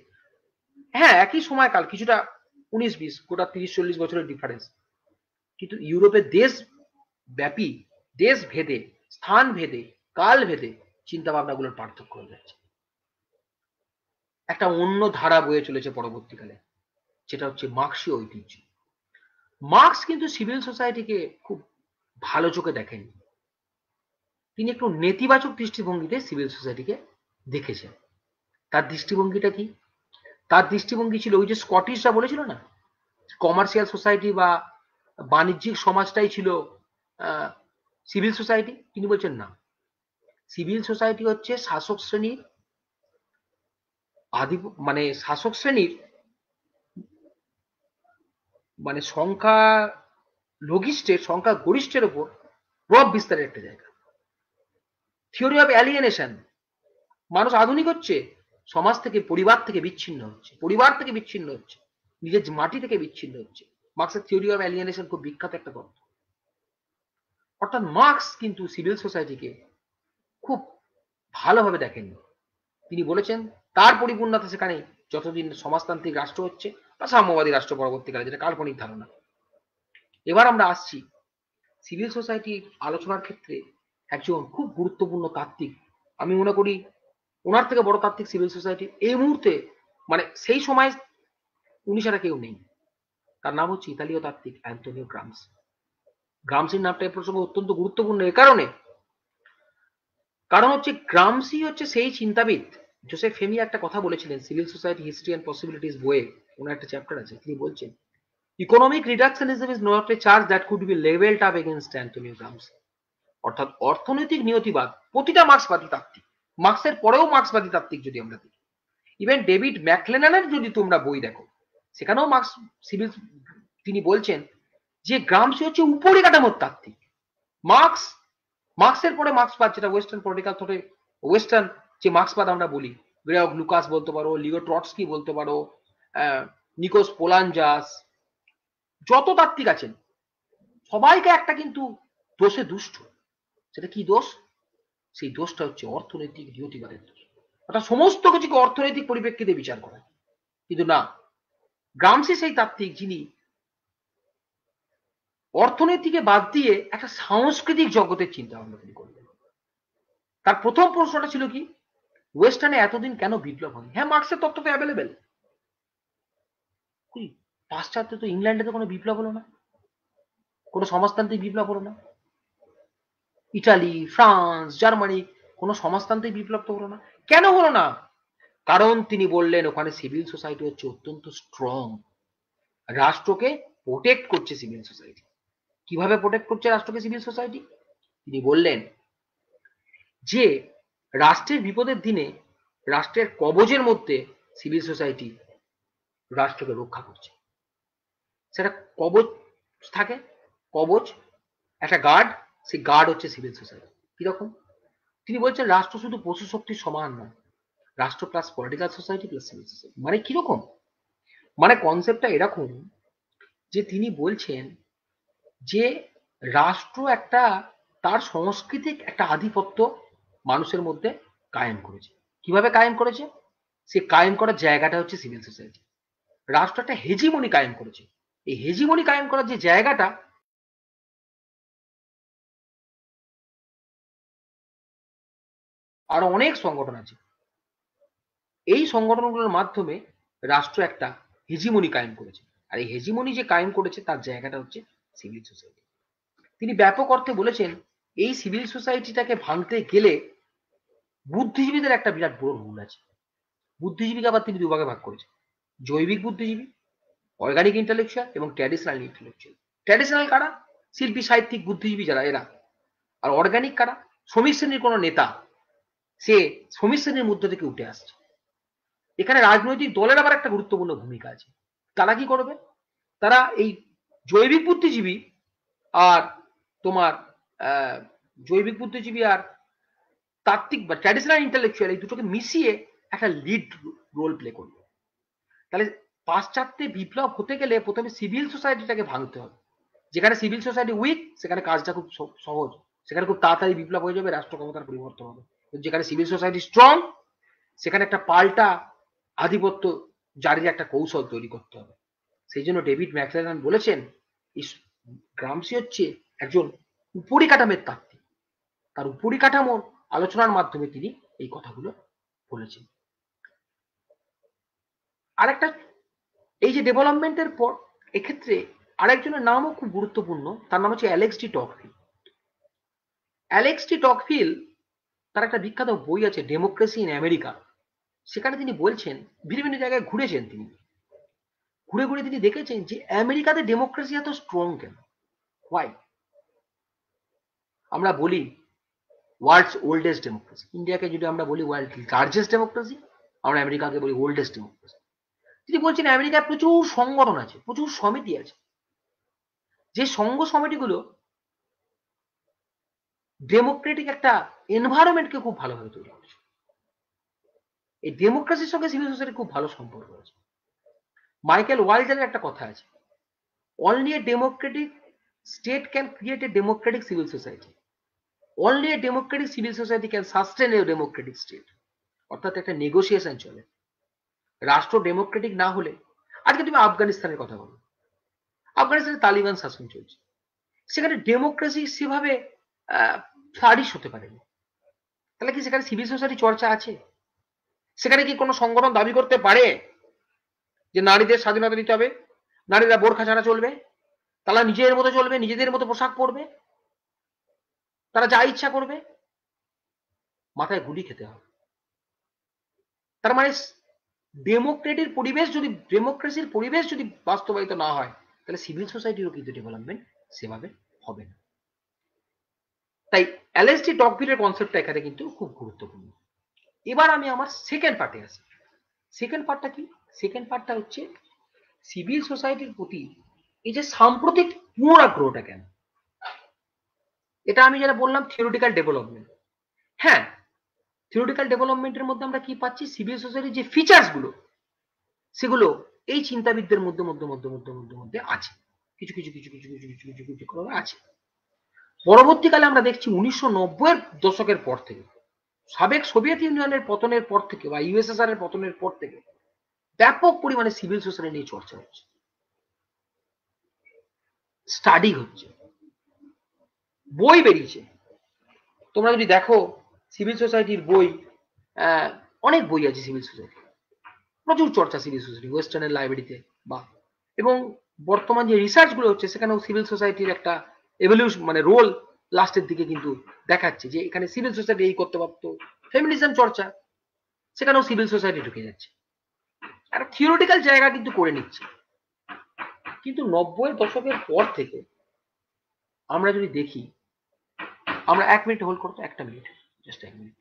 হ্যাঁ একই সময়কাল, কিছুটা 19-20, গোটা 30-40 বছরের ডিফারেন্স, কিন্তু ইউরোপের দেশ ব্যাপী, দেশ ভেদে, স্থান ভেদে, কাল ভেদে চিন্তা ভাবনাগুলোর পার্থক্য হয়ে যাচ্ছে। একটা অন্য ধারা বয়ে চলেছে পরবর্তীকালে, যেটা হচ্ছে মার্ক্সীয় ঐতিহ্য। মার্ক্স কিন্তু সিভিল সোসাইটিকে খুব ভালো চোখে দেখেন। তিনি একটু নেতিবাচক দৃষ্টিভঙ্গিতে সিভিল সোসাইটিকে দেখেছেন। তার দৃষ্টিভঙ্গিটা কি? তার দৃষ্টিভঙ্গি ছিল ওই যে স্কটিশরা বলেছিল না, কমার্শিয়াল সোসাইটি বা বাণিজ্যিক সমাজটাই ছিল সিভিল সোসাইটি। তিনি বলছেন না, সিভিল সোসাইটি হচ্ছে শাসক শ্রেণীর মানে শাসক শ্রেণীর মানে সংখ্যা লঘিষ্ঠের, সংখ্যা গরিষ্ঠের উপর প্রভাব বিস্তারের একটা জায়গা। থিওরি অফ অ্যালিয়েনেশন, মানুষ আধুনিক হচ্ছে, সমাজ থেকে, পরিবার থেকে বিচ্ছিন্ন হচ্ছে, পরিবার থেকে বিচ্ছিন্ন হচ্ছে, নিজের মাটি থেকে বিচ্ছিন্ন হচ্ছে। মার্ক্সের থিওরি অফ অ্যালিয়েনেশন খুব বিখ্যাত একটা গ্রন্থ। অর্থাৎ মার্ক্স কিন্তু সিভিল সোসাইটিকে খুব ভালোভাবে দেখেননি। তিনি বলেছেন তার পরিপূর্ণতা সেখানে যতদিন সমাজতান্ত্রিক রাষ্ট্র হচ্ছে বা সাম্যবাদী রাষ্ট্র পরবর্তীকালে, যেটা কাল্পনিক ধারণা। এবার আমরা আসছি সিভিল সোসাইটির আলোচনার ক্ষেত্রে একজন খুব গুরুত্বপূর্ণ তাত্ত্বিক, আমি মনে করি ওনার থেকে বড় তাত্ত্বিক সিভিল সোসাইটি এই মুহূর্তে, মানে সেই সময় উনি ছাড়া কেউ নেই। তার নাম হচ্ছে ইতালীয় তাত্ত্বিক অ্যান্তোনিও গ্রামসি। গ্রামসির নামটা এই প্রসঙ্গে অত্যন্ত গুরুত্বপূর্ণ এ কারণ হচ্ছে গ্রামসি হচ্ছে সেই চিন্তাবিদ। জোসেফ ফেমি একটা কথা বলেছিলেন civil society history and possibilities বইয়ে, ওনার একটা চ্যাপ্টার আছে, তিনি বলছেন economic reductionism is not a charge that could be levelled up against Antonio Gramsci. অর্থাৎ অর্থনৈতিক নিয়তিবাদ প্রতিটা মার্ক্সবাদী তাত্ত্বিক, মার্ক্সের পরেও মার্ক্সবাদী তাত্ত্বিক যদি আমরা দেখি, ইভেন ডেভিড ম্যাকলেনানের যদি তোমরা বই দেখো, সেখানেও মার্ক্স সিভিল, তিনি বলছেন যে গ্রামসি হচ্ছে উপরিকাঠামোর তাত্ত্বিক। মার্ক্সের পরে মার্ক্সবাদ, যেটা ওয়েস্টার্ন পলিটিক্যাল থটে, ওয়েস্টার্ন যে মার্ক্সবাদ আমরা বলি, গ্রেগর লুকাস বলতে পারো, লিও ট্রটস্কি বলতে পারো, নিকোস পোলানজাস, যত তাত্ত্বিক আছেন সবাইকে একটা কিন্তু দোষে দুষ্ট। সেটা কি দোষ? সেই দোষটা হচ্ছে অর্থনৈতিক নিয়তিবাদের দোষ, অর্থাৎ সমস্ত কিছুকে অর্থনৈতিক পরিপ্রেক্ষিতে বিচার করা। কিন্তু না, গ্রামসি সেই তাত্ত্বিক যিনি অর্থনীতিকে বাদ দিয়ে একটা সাংস্কৃতিক জগতের চিন্তা ভাবনা তিনি করলেন। তার প্রথম প্রশ্নটা ছিল কি, ওয়েস্টার্নে এতদিন কেন বিপ্লব হয়নি? হ্যাঁ, মার্ক্সের তত্ত্ব তো অ্যাভেলেবেল, পাশ্চাত্যে তো, ইংল্যান্ডে তো কোনো বিপ্লব হলো না, কোনো সমাজতান্ত্রিক বিপ্লব হলো না, ইটালি, ফ্রান্স, জার্মানি, কোনো সমাজতান্ত্রিক বিপ্লব তো হলো না। কেন হলো না? কারণ তিনি বললেন ওখানে সিভিল সোসাইটি হচ্ছে অত্যন্ত স্ট্রং, রাষ্ট্রকে প্রোটেক্ট করছে সিভিল সোসাইটি। কিভাবে প্রোটেক্ট করছে রাষ্ট্রকে সিভিল সোসাইটি? তিনি বললেন যে রাষ্ট্রের বিপদের দিনে রাষ্ট্রের কবজের মধ্যে সিভিল সোসাইটি রাষ্ট্রকে রক্ষা করছে। সেটা কবচ থাকে, কবচ, একটা গার্ড, সেই গার্ড হচ্ছে সিভিল সোসাইটি। কিরকম? তিনি বলছেন রাষ্ট্র শুধু পশু শক্তির সমান নয়, রাষ্ট্র plus political society plus civil society. মানে কিরকম? মানে কনসেপ্টটা এরকম যে তিনি বলছেন যে রাষ্ট্র একটা তার সাংস্কৃতিক একটা আধিপত্য মানুষের মধ্যে কায়েম করেছে। কিভাবে কায়েম করেছে? সে কায়েম করার জায়গাটা হচ্ছে সিভিল সোসাইটি। রাষ্ট্র একটা হেজিমনি কায়েম করেছে। এই হেজিমনি কায়েম করার যে জায়গাটা, আরো অনেক সংগঠন আছে, এই সংগঠনগুলোর মাধ্যমে রাষ্ট্র একটা হেজিমনি কায়েম করেছে। আর এই হেজিমনি যে কায়েম করেছে তার জায়গাটা হচ্ছে সিভিল সোসাইটি। তিনি ব্যাপক অর্থে বলেছেন এই সিভিল সোসাইটিটাকে ভাঙতে গেলে বুদ্ধিজীবীদের একটা বিরাট বড় রুল আছে। বুদ্ধিজীবীকে আবার তিনি দুভাগে ভাগ করেছেন, জৈবিক বুদ্ধিজীবী, অর্গানিক ইন্টেলেকচুয়াল এবং ট্র্যাডিশনাল ইন্টেলেকচুয়াল। ট্র্যাডিশনাল কারা? শিল্পী, সাহিত্যিক, বুদ্ধিজীবী যারা এরা। আর অর্গানিক কারা? শ্রমিক শ্রেণীর কোনো নেতা, সে শ্রমিক শ্রেণীর মধ্য থেকে উঠে আসছে। এখানে রাজনৈতিক দলের আবার একটা গুরুত্বপূর্ণ ভূমিকা আছে। তারা কি করবে? তারা এই জৈবিক বুদ্ধিজীবী আর তোমার জৈবিক বুদ্ধিজীবী আর তাত্ত্বিক বা ট্র্যাডিশনাল ইন্টেলেকচুয়াল এই দুটোকে মিশিয়ে একটা লিড রোল প্লে করবে। তাহলে পাশ্চাত্যে বিপ্লব হতে গেলে প্রথমে সিভিল সোসাইটিটাকে ভাঙতে হবে। যেখানে সিভিল সোসাইটি উইক সেখানে কাজটা খুব সহজ, সেখানে খুব তাড়াতাড়ি বিপ্লব হয়ে যাবে, রাষ্ট্র ক্ষমতার পরিবর্তন হবে। যেখানে সিভিল সোসাইটি স্ট্রং সেখানে একটা পাল্টা আধিপত্য জারির একটা কৌশল তৈরি করতে হবে। সেই জন্য ডেভিড ম্যাকক্লেলান বলেছেন গ্রামসি হচ্ছে একজন উপরিকাঠামোর তাত্ত্বিক, তার উপরিকাঠামোর আলোচনার মাধ্যমে তিনি এই কথাগুলো বলেছেন। আরেকটা, এই যে ডেভেলপমেন্টের পর এক্ষেত্রে আরেকজনের নামও খুব গুরুত্বপূর্ণ, তার নাম হচ্ছে Alex D Tocqueville. Alex D Tocqueville, তার একটা বিখ্যাত বই আছে ডেমোক্রেসি ইন আমেরিকা। সেখানে তিনি বলছেন, বিভিন্ন জায়গায় ঘুরেছেন তিনি, ঘুরে ঘুরে তিনি দেখেছেন যে আমেরিকাতে ডেমোক্রেসি এত স্ট্রং কেন, হোয়াই? আমরা বলি ওয়ার্ল্ডস ওল্ডেস্ট ডেমোক্রেসি, ইন্ডিয়াকে যদি আমরা বলি ওয়ার্ল্ড লার্জেস্ট ডেমোক্রেসি, আমরা আমেরিকাকে বলি ওল্ডেস্ট ডেমোক্রেসি। তিনি বলছেন আমেরিকায় প্রচুর সংগঠন আছে, প্রচুর সমিতি আছে, যে সংঘ সমিতিগুলো ডেমোক্রেটিক একটা এনভায়রনমেন্টকে খুব ভালোভাবে তৈরি করছে। এই ডেমোক্রেসির সঙ্গে সিভিল সোসাইটির খুব ভালো সম্পর্ক আছে। মাইকেল ওয়ালজারের একটা কথা আছে, only a democratic state can create a democratic civil society, only a democratic civil society can sustain a democratic state. অর্থাৎ একটা নেগোসিয়েশন চলে। রাষ্ট্র ডেমোক্রেটিক না হলে, আজকে তুমি আফগানিস্তানের কথা বলো, আফগানিস্তানে তালিবান শাসন চলছে, সেখানে ডেমোক্রেসি সেভাবে ফ্লারিশ হতে পারেনি। তাহলে কি সেখানে সিভিল সোসাইটি চর্চা আছে? সেখানে কি কোনো সংগঠন দাবি করতে পারে যে নারীদের স্বাধীনতা দিতে হবে, নারীরা বোরখা ছাড়া চলবে, তারা নিজের মতো চলবে, নিজেদের মতো পোশাক পরবে, তারা যা ইচ্ছা করবে? মাথায় গুলি খেতে হবে। তার মানে ডেমোক্রেটির পরিবেশ যদি, ডেমোক্রেসির পরিবেশ যদি বাস্তবায়িত না হয়, তাহলে সিভিল সোসাইটিরও কিন্তু ডেভেলপমেন্ট সেভাবে হবে না। তাই অ্যালেক্স ডি টকভিলের কনসেপ্টটা এখানে কিন্তু খুব গুরুত্বপূর্ণ। এবার আমি আমার সেকেন্ড পার্টে আসি। সেকেন্ড পার্টটা কি? সেকেন্ড পার্টটা হচ্ছে সিভিল সোসাইটির প্রতি এই যে সাম্প্রতিক পুনরাগ্রহটা কেন। এটা আমি যেটা বললাম থিওরিটিক্যাল ডেভেলপমেন্ট। হ্যাঁ, থিওরিটিক্যাল ডেভেলপমেন্টের মধ্যে আমরা কি পাচ্ছি? সিভিল সোসাইটির যে ফিচার্স গুলো, সেগুলো এই চিন্তাবিদদের মধ্যে মধ্যে মধ্যে মধ্যে মধ্যে মধ্যে আছে, কিছু কিছু কিছু কিছু কিছু কিছু কিছু কিছু করে আছে। পরবর্তীকালে আমরা দেখছি 1990-এর দশকের পর থেকে, সাবেক সোভিয়েত ইউনিয়নের পতনের পর থেকে বা ইউএসএসআর এর পতনের পর থেকে ব্যাপক পরিমাণে সিভিল সোসাইটি নিয়ে চর্চা হচ্ছে, স্টাডি হচ্ছে, বই বেরিয়েছে। তোমরা যদি দেখো সিভিল সোসাইটির বই, অনেক বই আছে সিভিল সোসাইটি, প্রচুর চর্চা সিভিল সোসাইটি ওয়েস্টার্নের লাইব্রেরিতে বা, এবং বর্তমান যে রিসার্চ গুলো হচ্ছে সেখানেও সিভিল সোসাইটির একটা এভলিউশন মানে রোল লাস্টের দিকে কিন্তু দেখাচ্ছে যে এখানে সিভিল সোসাইটি এই করতে পারতো। ফেমিনিজম চর্চা, সেখানেও সিভিল সোসাইটি ঢুকে যাচ্ছে, একটা থিওরিটিক্যাল জায়গা কিন্তু করে নিচ্ছে। কিন্তু 90-এর দশকের পর থেকে আমরা যদি দেখি, আমরা 1 মিনিট হোল্ড করতো, 1 minute, just 1 minute.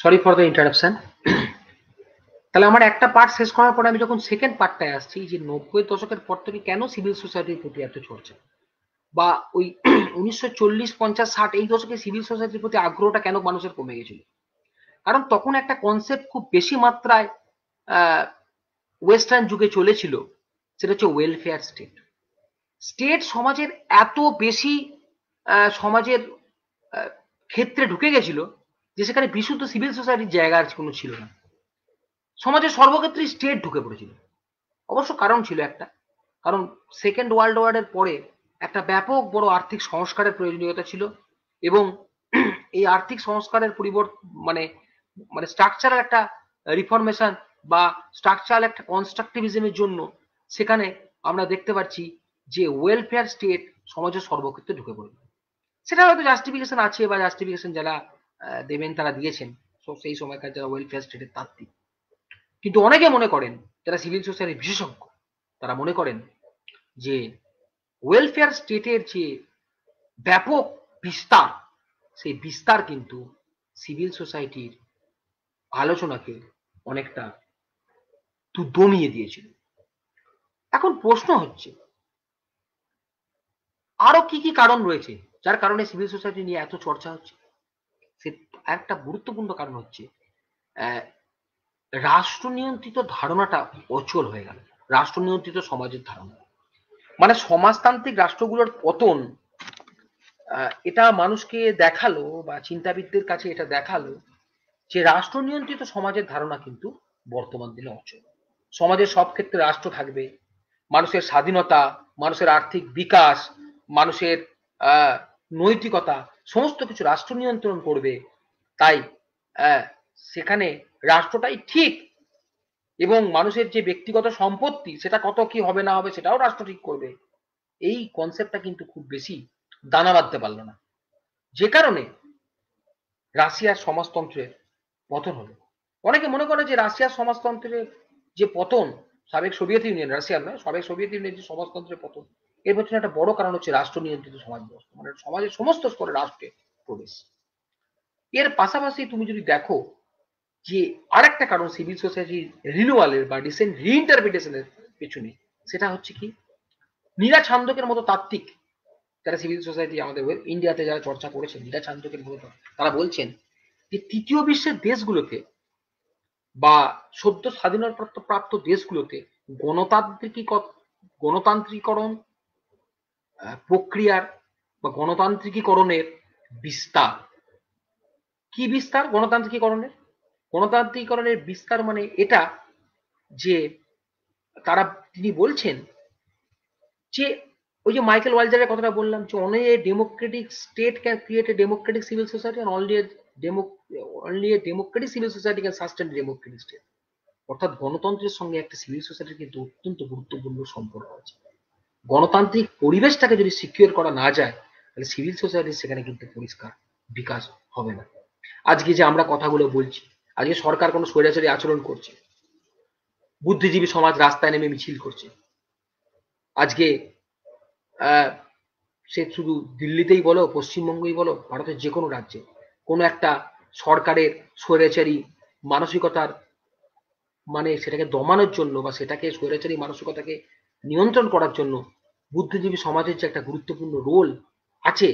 Sorry for the interruption. তাহলে আমার একটা পার্ট শেষ করার পরে আমি যখন সেকেন্ড পার্টটায় আসছি, যে 90-এর দশকের পর থেকে কেন সিভিল সোসাইটির প্রতি এত চর্চা, বা ওই 1940, 50, 60 এই দশকে সিভিল সোসাইটির প্রতি আগ্রহটা কেন মানুষের কমে গেছিল। কারণ তখন একটা কনসেপ্ট খুব বেশি মাত্রায় ওয়েস্টার্ন যুগে চলেছিল, সেটা হচ্ছে ওয়েলফেয়ার স্টেট। স্টেট সমাজের এত বেশি সমাজের ক্ষেত্রে ঢুকে গেছিল যে সেখানে বিশুদ্ধ সিভিল সোসাইটির জায়গা আর কোনো ছিল না। সমাজের সর্বক্ষেত্রে স্টেট ঢুকে পড়েছিল। অবশ্য কারণ ছিল একটা, কারণ সেকেন্ড ওয়ার্ল্ড ওয়ারের পরে একটা ব্যাপক বড় আর্থিক সংস্কারের প্রয়োজনীয়তা ছিল, এবং এই আর্থিক সংস্কারের মানে মানে স্ট্রাকচারাল একটা রিফরমেশন বা স্ট্রাকচারাল একটা কনস্ট্রাকটিভিজমের জন্য সেখানে আমরা দেখতে পাচ্ছি যে ওয়েলফেয়ার স্টেট সমাজের সর্বক্ষেত্রে ঢুকে পড়বে। সেটা হয়তো জাস্টিফিকেশন আছে, বা জাস্টিফিকেশন যারা দেবেন তারা দিয়েছেন, সেই সময়কার যারা ওয়েলফেয়ার স্টেটের তাত্ত্বিক। কিন্তু অনেকে মনে করেন, যারা সিভিল সোসাইটির বিশেষজ্ঞ, তারা মনে করেন যে ওয়েলফেয়ার স্টেটের যে ব্যাপক বিস্তার, সেই বিস্তার কিন্তু সিভিল সোসাইটির আলোচনাকে অনেকটা দমিয়ে দিয়েছিল। এখন প্রশ্ন হচ্ছে, আরো কি কি কারণ রয়েছে যার কারণে সিভিল সোসাইটি নিয়ে এত চর্চা হচ্ছে? সে একটা গুরুত্বপূর্ণ কারণ হচ্ছে রাষ্ট্র নিয়ন্ত্রিত ধারণাটা অচল হয়ে গেল। রাষ্ট্র নিয়ন্ত্রিত সমাজের ধারণা মানে সমাজতান্ত্রিক রাষ্ট্রগুলোর পতন, এটা মানুষকে দেখালো বা চিন্তাবিদদের কাছে এটা দেখালো যে রাষ্ট্র নিয়ন্ত্রিত সমাজের ধারণা কিন্তু বর্তমান দিনে অচল। সমাজের সব ক্ষেত্রে রাষ্ট্র থাকবে, মানুষের স্বাধীনতা, মানুষের আর্থিক বিকাশ, মানুষের নৈতিকতা সমস্ত কিছু রাষ্ট্র নিয়ন্ত্রণ করবে। তাই সেখানে রাষ্ট্রটাই ঠিক, এবং মানুষের যে ব্যক্তিগত সম্পত্তি সেটা কত কি হবে না হবে সেটাও রাষ্ট্র ঠিক করবে। এই কনসেপ্টটা কিন্তু খুব বেশি দানা বাঁধতে পারলো না, যে কারণে রাশিয়ার সমাজতন্ত্রের পতন হলো। অনেকে মনে করে যে রাশিয়ার সমাজতন্ত্রের যে পতন, সাবেক সোভিয়েত ইউনিয়ন, রাশিয়ার নয়, সাবেক সোভিয়েত ইউনিয়নের যে সমাজতন্ত্রের পতন, এর পেছনে একটা বড় কারণ হচ্ছে রাষ্ট্র নিয়ন্ত্রিত সমাজ ব্যবস্থা, মানে সমাজের সমস্ত স্তরে রাষ্ট্রের প্রবেশ। এর পাশাপাশি তুমি যদি দেখো যে আরেকটা কারণ সিভিল সোসাইটির রিনুয়ালের বা রিসেন্ট রিইন্টারপ্রিটেশনের পেছনে, সেটা হচ্ছে কি, নীরা ছান্দকের মতো তাত্ত্বিক যারা সিভিল সোসাইটি আমাদের ইন্ডিয়াতে যারা চর্চা করেছেন, নীরা ছান্দকের মতো তারা বলছেন যে তৃতীয় বিশ্বের দেশগুলোতে বা সদ্য স্বাধীনতা প্রাপ্ত দেশগুলোতে গণতান্ত্রিকরণ প্রক্রিয়ার বা গণতান্ত্রিকীকরণের বিস্তার। কি বিস্তার গণতান্ত্রিকীকরণের? গণতান্ত্রিকীকরণের বিস্তার মানে এটা যে তিনি বলছেন যে ওই যে মাইকেল ওয়ালজারের কথাটা বললাম, যে only a democratic state can create a democratic civil society, and only a democratic civil society can sustain a democratic state। অর্থাৎ গণতন্ত্রের সঙ্গে একটা সিভিল সোসাইটির কিন্তু অত্যন্ত গুরুত্বপূর্ণ সম্পর্ক আছে। গণতান্ত্রিক পরিবেশটাকে যদি সিকিউর করা না যায়, তাহলে সিভিল সোসাইটির সেখানে কিন্তু পরিষ্কার বিকাশ হবে না। আজকে যে আমরা কথাগুলো বলছি, আজকে সরকার কোনো স্বৈরাচারী আচরণ করছে, বুদ্ধিজীবী সমাজ রাস্তায় নেমে মিছিল করছে, আজকে সে শুধু দিল্লিতেই বলো, পশ্চিমবঙ্গেই বলো, ভারতের যে কোনো রাজ্যে কোনো একটা সরকারের স্বৈরাচারী মানসিকতার মানে সেটাকে দমানোর জন্য বা সেটাকে স্বৈরাচারী মানসিকতাকে নিয়ন্ত্রণ করার জন্য বুদ্ধিজীবী সমাজের যে একটা গুরুত্বপূর্ণ রোল আছে,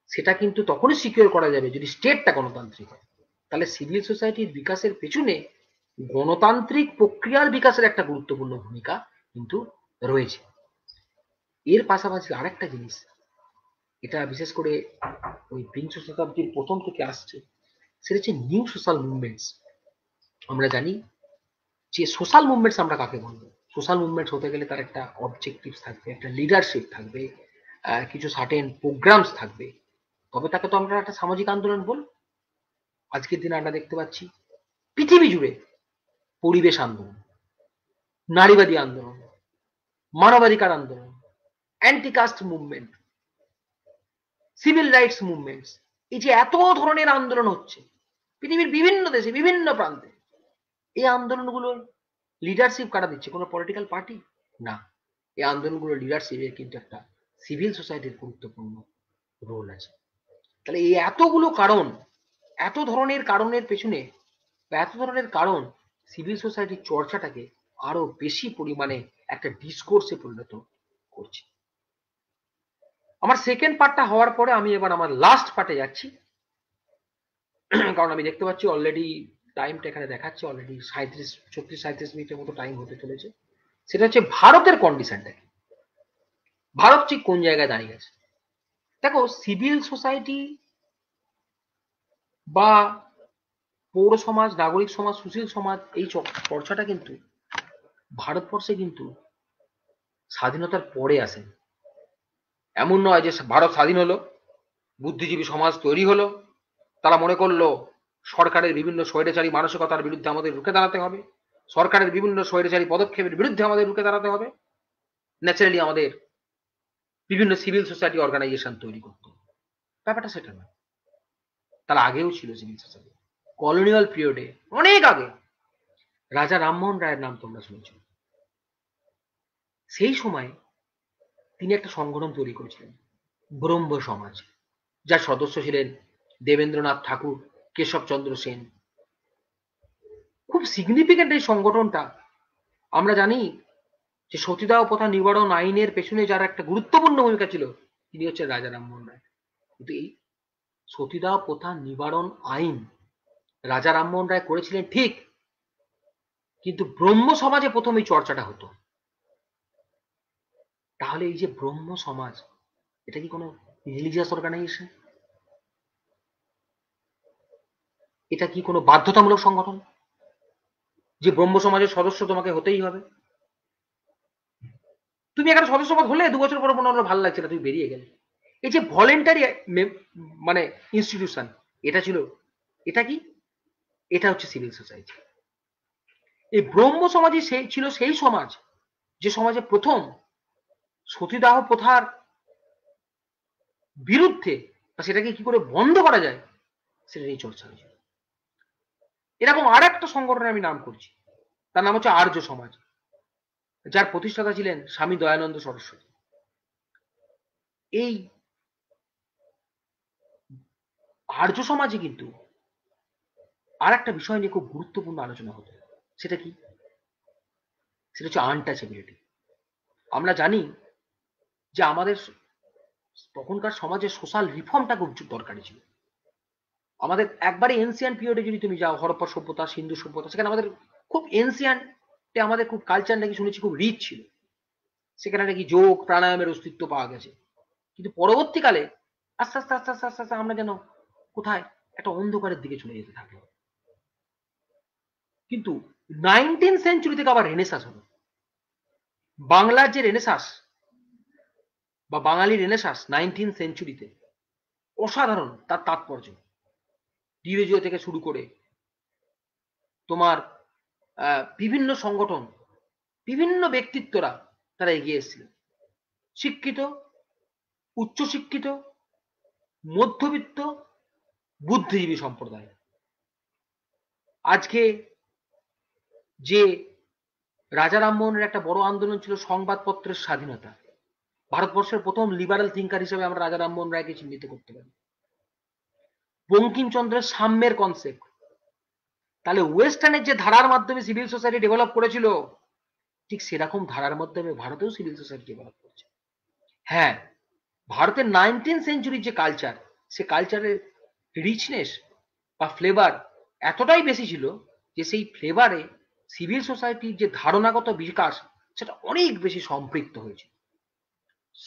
সেটা কিন্তু তখনই সিকিউর করা যাবে যদি স্টেটটা গণতান্ত্রিক হয়। তাহলে সিভিল সোসাইটির বিকাশের পেছনে গণতান্ত্রিক প্রক্রিয়ার বিকাশের একটা গুরুত্বপূর্ণ ভূমিকা কিন্তু রয়েছে। এর পাশাপাশি আরেকটা জিনিস, এটা বিশেষ করে ওই বিংশ শতাব্দীর প্রথম থেকে আসছে, সেটা হচ্ছে নিউ সোশ্যাল মুভমেন্টস। আমরা জানি যে সোশ্যাল মুভমেন্টস আমরা কাকে বলবো। সোশ্যাল মুভমেন্টস হতে গেলে তার একটা অবজেক্টিভ থাকবে, একটা লিডারশিপ থাকবে, কিছু সার্টেন প্রোগ্রামস থাকবে, তবে তাকে তো আমরা একটা সামাজিক আন্দোলন বল। আজকের দিনে আমরা দেখতে পাচ্ছি পৃথিবী জুড়ে পরিবেশ আন্দোলন, নারীবাদী আন্দোলন, মানবাধিকার আন্দোলন, anti caste movement, civil rights movements, এই যে এত ধরনের আন্দোলন হচ্ছে পৃথিবীর বিভিন্ন দেশে বিভিন্ন প্রান্তে, এই আন্দোলনগুলোর লিডারশিপ কারা দিচ্ছে? কোনো পলিটিক্যাল পার্টি না। এই আন্দোলনগুলোর লিডারশিপে কিন্তু একটা সিভিল সোসাইটির গুরুত্বপূর্ণ রোল আছে। তাহলে এই এতগুলো কারণ এত ধরনের কারণের পেছনে বা এত ধরনের কারণ সিভিল সোসাইটির চর্চাটাকে আরো বেশি পরিমাণে একটা ডিসকোর্সে পরিণত করছে। আমার সেকেন্ড পার্টটা হওয়ার পরে আমি এবার আমার লাস্ট পার্টে যাচ্ছি, কারণ আমি দেখতে পাচ্ছি অলরেডি টাইমটা এখানে দেখাচ্ছে অলরেডি 36 মিনিটের মতো টাইম হতে চলেছে। সেটা হচ্ছে ভারতের কন্ডিশনটা কি, ভারত ঠিক কোন জায়গায় দাঁড়িয়ে গেছে। দেখো, সিভিল সোসাইটি বা পৌর সমাজ, নাগরিক সমাজ, সুশীল সমাজ, এই চর্চাটা কিন্তু ভারতবর্ষে কিন্তু স্বাধীনতার পরে আসেন। এমন নয় যে ভারত স্বাধীন হলো, বুদ্ধিজীবী সমাজ তৈরি হলো, তারা মনে করলো সরকারের বিভিন্ন স্বৈরাচারী মানসিকতার বিরুদ্ধে আমাদের রুখে দাঁড়াতে হবে, সরকারের বিভিন্ন স্বৈরাচারী পদক্ষেপের বিরুদ্ধে আমাদের রুখে দাঁড়াতে হবে, ন্যাচারালি আমাদের বিভিন্ন সিভিল সোসাইটি অর্গানাইজেশন তৈরি করতে হবে। ব্যাপারটা সেটা নয়, তার আগেও ছিল সিভিল সোসাইটি, কলোনিয়াল পিরিয়ডে অনেক আগে। রাজা রামমোহন রায়ের নাম তোমরা শুনেছ। সেই সময় তিনি একটা সংগঠন তৈরি করেছিলেন, ব্রহ্ম সমাজ, যার সদস্য ছিলেন দেবেন্দ্রনাথ ঠাকুর, কেশবচন্দ্র সেন। খুব সিগনিফিক্যান্ট এই সংগঠনটা। আমরা জানি যে সতীদাহ প্রথা নিবারণ আইনের পেছনে যার একটা গুরুত্বপূর্ণ ভূমিকা ছিল তিনি হচ্ছেন রাজা রামমোহন রায়। কিন্তু এই সতীদাহ প্রথা নিবারণ আইন রাজা রামমোহন রায় করেছিলেন ঠিক, কিন্তু ব্রহ্ম সমাজে প্রথম এই চর্চাটা হতো। তাহলে এই যে ব্রহ্ম সমাজ, এটা কি কোনো রিলিজিয়াস অর্গানাইজেশন? এটা কি কোনো বাধ্যতামূলক সংগঠন যে ব্রহ্ম সমাজের সদস্য তোমাকে হতেই হবে? তুমি এখানে সদস্যপদ হলে 2 বছর পরে মনে হলো ভালো লাগছে না, তুমি বেরিয়ে গেলে। এই যে ভলেন্টারি মানে ইনস্টিটিউশন, এটা ছিল, এটা কি? এটা হচ্ছে সিভিল সোসাইটি। এই ব্রহ্ম সমাজই ছিল সেই সমাজ যে সমাজে প্রথম সতীদাহ প্রথার বিরুদ্ধে বা সেটাকে কি করে বন্ধ করা যায় সেটা নিয়ে চর্চা হয়েছে। এরকম আর একটা সংগঠনের আমি নাম করছি, তার নাম হচ্ছে আর্য সমাজ, যার প্রতিষ্ঠাতা ছিলেন স্বামী দয়ানন্দ সরস্বতী। এই আর্য সমাজে কিন্তু আর একটা বিষয় নিয়ে খুব গুরুত্বপূর্ণ আলোচনা হতো। সেটা কি? সেটা হচ্ছে আনটাচেবিলিটি। আমরা জানি যে আমাদের তখনকার সমাজে সোশ্যাল রিফর্মটা খুব দরকারি ছিল। আমাদের একবারে এনসিয়ান্ট পিরিয়ডে যদি তুমি যাও, হরপ্পা সভ্যতা, সিন্ধু সভ্যতা, সেখানে আমাদের খুব এনসিয়ান্টে আমাদের খুব কালচার নাকি শুনেছি খুব রিচ ছিল, সেখানে নাকি যোগ প্রাণায়ামের অস্তিত্ব পাওয়া গেছে। কিন্তু পরবর্তীকালে আস্তে আস্তে আস্তে আস্তে আস্তে আস্তে আমরা যেন কোথায় একটা অন্ধকারের দিকে চলে যেতে থাকলো। কিন্তু 19th সেঞ্চুরি থেকে আবার রেনেসাস হলো। বাংলার যে রেনেসাস বা বাঙালি রেনেসাস 19th সেঞ্চুরিতে অসাধারণ তার তাৎপর্য। ডিভিজিও থেকে শুরু করে তোমার বিভিন্ন সংগঠন, বিভিন্ন ব্যক্তিত্বরা তারা এগিয়ে এসেছিল। শিক্ষিত, উচ্চশিক্ষিত, মধ্যবিত্ত, বুদ্ধিজীবী সম্প্রদায়। আজকে যে রাজা রামমোহনের একটা বড় আন্দোলন ছিল সংবাদপত্রের স্বাধীনতা, ভারতবর্ষের প্রথম লিবারাল থিঙ্কার হিসেবে আমরা রাজা রামমোহন রায়কে চিহ্নিত করতে পারি। বঙ্কিমচন্দ্রের সাম্যের কনসেপ্ট, তাহলে ওয়েস্টার্নের যে ধারার মাধ্যমে সিভিল সোসাইটি ডেভেলপ করেছিল, ঠিক সেরকম ধারার মাধ্যমে ভারতেও সিভিল সোসাইটি ডেভেলপ করছে। হ্যাঁ, ভারতের 19th সেঞ্চুরির যে কালচার, সে কালচারের রিচনেস বা ফ্লেভার এতটাই বেশি ছিল যে সেই ফ্লেভারে সিভিল সোসাইটির যে ধারণাগত বিকাশ সেটা অনেক বেশি সম্পৃক্ত হয়েছে।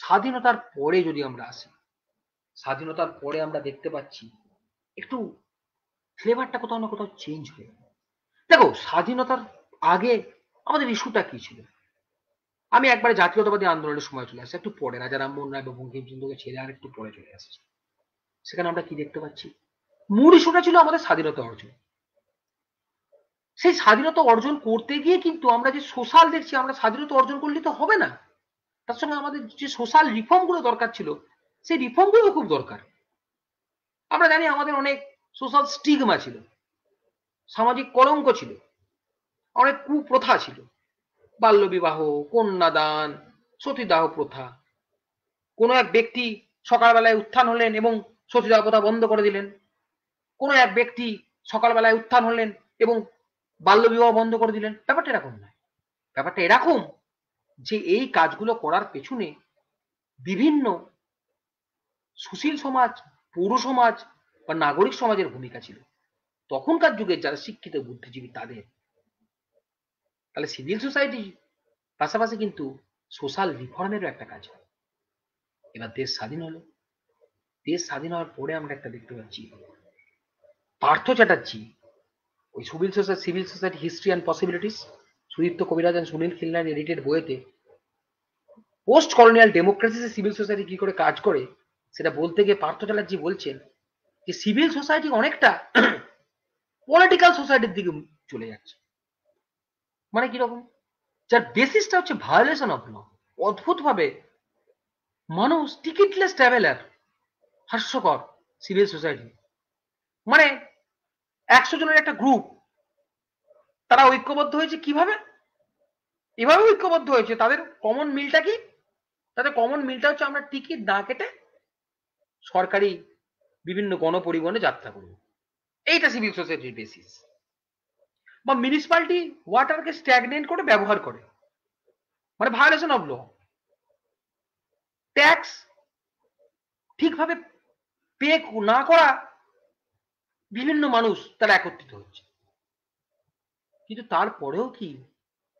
স্বাধীনতার পরে যদি আমরা আসি, স্বাধীনতার পরে আমরা দেখতে পাচ্ছি একটু ফ্লেভারটা কোথাও না কোথাও চেঞ্জ হয়ে গেল। দেখো, স্বাধীনতার আগে আমাদের ইস্যুটা কি ছিল? আমি একবারে জাতীয়তাবাদী আন্দোলনের সময় চলে আসছি, একটু পরে রাজা রামমোহন রায় বা বঙ্কিমচন্দ্রকে ছেড়ে আর একটু পরে চলে আসছি। সেখানে আমরা কি দেখতে পাচ্ছি? মূল ইস্যুটা ছিল আমাদের স্বাধীনতা অর্জন। সেই স্বাধীনতা অর্জন করতে গিয়ে কিন্তু আমরা যে সোশ্যাল দেখছি, আমরা স্বাধীনতা অর্জন করলে তো হবে না, তার সঙ্গে আমাদের যে সোশ্যাল রিফর্ম গুলো দরকার ছিল সেই রিফর্ম গুলো খুব দরকার। আমরা জানি আমাদের অনেক সোশ্যাল স্টিগমা ছিল, সামাজিক কলঙ্ক ছিল, অনেক কুপ্রথা ছিল, বাল্যবিবাহ, কন্যাদান, সতীদাহ প্রথা। কোনো এক ব্যক্তি সকালবেলায় উত্থান হলেন এবং সতীদাহ প্রথা বন্ধ করে দিলেন। কোনো এক ব্যক্তি সকালবেলায় উত্থান হলেন এবং বাল্যবিবাহ বন্ধ করে দিলেন। ব্যাপারটা এরকম নয়। ব্যাপারটা এরকম যে এই কাজগুলো করার পেছনে বিভিন্ন সুশীল সমাজ, পৌর সমাজ বা নাগরিক সমাজের ভূমিকা ছিল। তখনকার যুগে যারা শিক্ষিত বুদ্ধিজীবী তাদের। তাহলে সিভিল সোসাইটি পাশাপাশি কিন্তু সোশ্যাল রিফর্মেরও একটা কাজ হয়। এবার দেশ স্বাধীন হলো। দেশ স্বাধীন হওয়ার পরে আমরা একটা দেখতে পাচ্ছি পার্থ চ্যাটার্জি ওই civil society history and possibilities, Sudipta Kaviraj and Sunil খিলনার এডিটেড বইয়েতে পোস্ট কলোনিয়াল ডেমোক্রেসিতে সিভিল সোসাইটি কি করে কাজ করে সেটা বলতে গিয়ে পার্থ চ্যাটার্জি বলছেন যে সিভিল সোসাইটি অনেকটা পলিটিক্যাল সোসাইটির দিকে চলে যাচ্ছে। মানে কিরকম? যার বেসিসটা হচ্ছে ভায়োলেশন অফ ল। অদ্ভুত ভাবে মানুষ টিকিটলেস ট্রাভেলার। হাস্যকর সিভিল সোসাইটি মানে 100 জনের একটা গ্রুপ, তারা ঐক্যবদ্ধ হয়েছে কিভাবে? এভাবে ঐক্যবদ্ধ হয়েছে। তাদের কমন মিলটা কি? তাদের কমন মিলটা হচ্ছে আমরা টিকিট না কেটে সরকারি বিভিন্ন গণপরিবহনে যাত্রা করব। এইটা সিভিল সোসাইটির বেসিস। বা মিউনিসিপালিটি ওয়াটারকে স্ট্যাগনেন্ট করে ব্যবহার করে, মানে ভায়োলেশন অফ ল। ট্যাক্স ঠিকভাবে পে না করা বিভিন্ন মানুষ তারা একত্রিত হচ্ছে। কিন্তু তারপরেও কি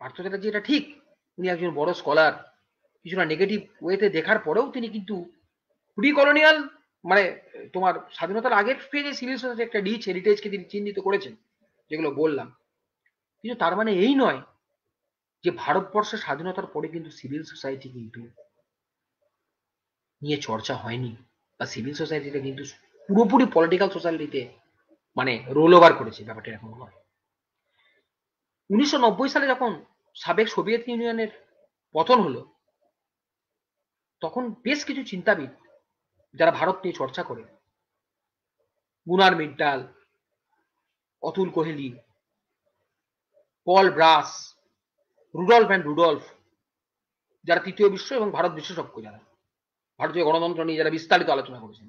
পার্থ চ্যাটার্জি এটা ঠিক, উনি একজন বড় স্কলার, কিছুটা নেগেটিভ ওয়েতে দেখার পরেও তিনি কিন্তু প্রি কলোনিয়াল মানে তোমার স্বাধীনতার আগের ফেজে সিভিল সোসাইটি একটা রিচ হেরিটেজকে তিনি চিহ্নিত করেছেন, যেগুলো বললাম। কিন্তু তার মানে এই নয় যে ভারতবর্ষের স্বাধীনতার পরে কিন্তু সিভিল সোসাইটি কিন্তু নিয়ে চর্চা হয়নি, বা সিভিল সোসাইটিটা কিন্তু পুরোপুরি পলিটিক্যাল সোসাইটিতে মানে রোল ওভার করেছে। ব্যাপারটা এরকম নয়। 1990 সালে যখন সাবেক সোভিয়েত ইউনিয়নের পতন হলো, তখন বেশ কিছু চিন্তাবিদ যারা ভারত নিয়ে চর্চা করে, গুনার মিডডাল, অতুল কোহেলি, পল ব্রাস, রুডলফ অ্যান্ড রুডলফ, যারা তৃতীয় বিশ্ব এবং ভারত বিশেষজ্ঞ, যারা ভারতীয় গণতন্ত্র নিয়ে যারা বিস্তারিত আলোচনা করেছেন,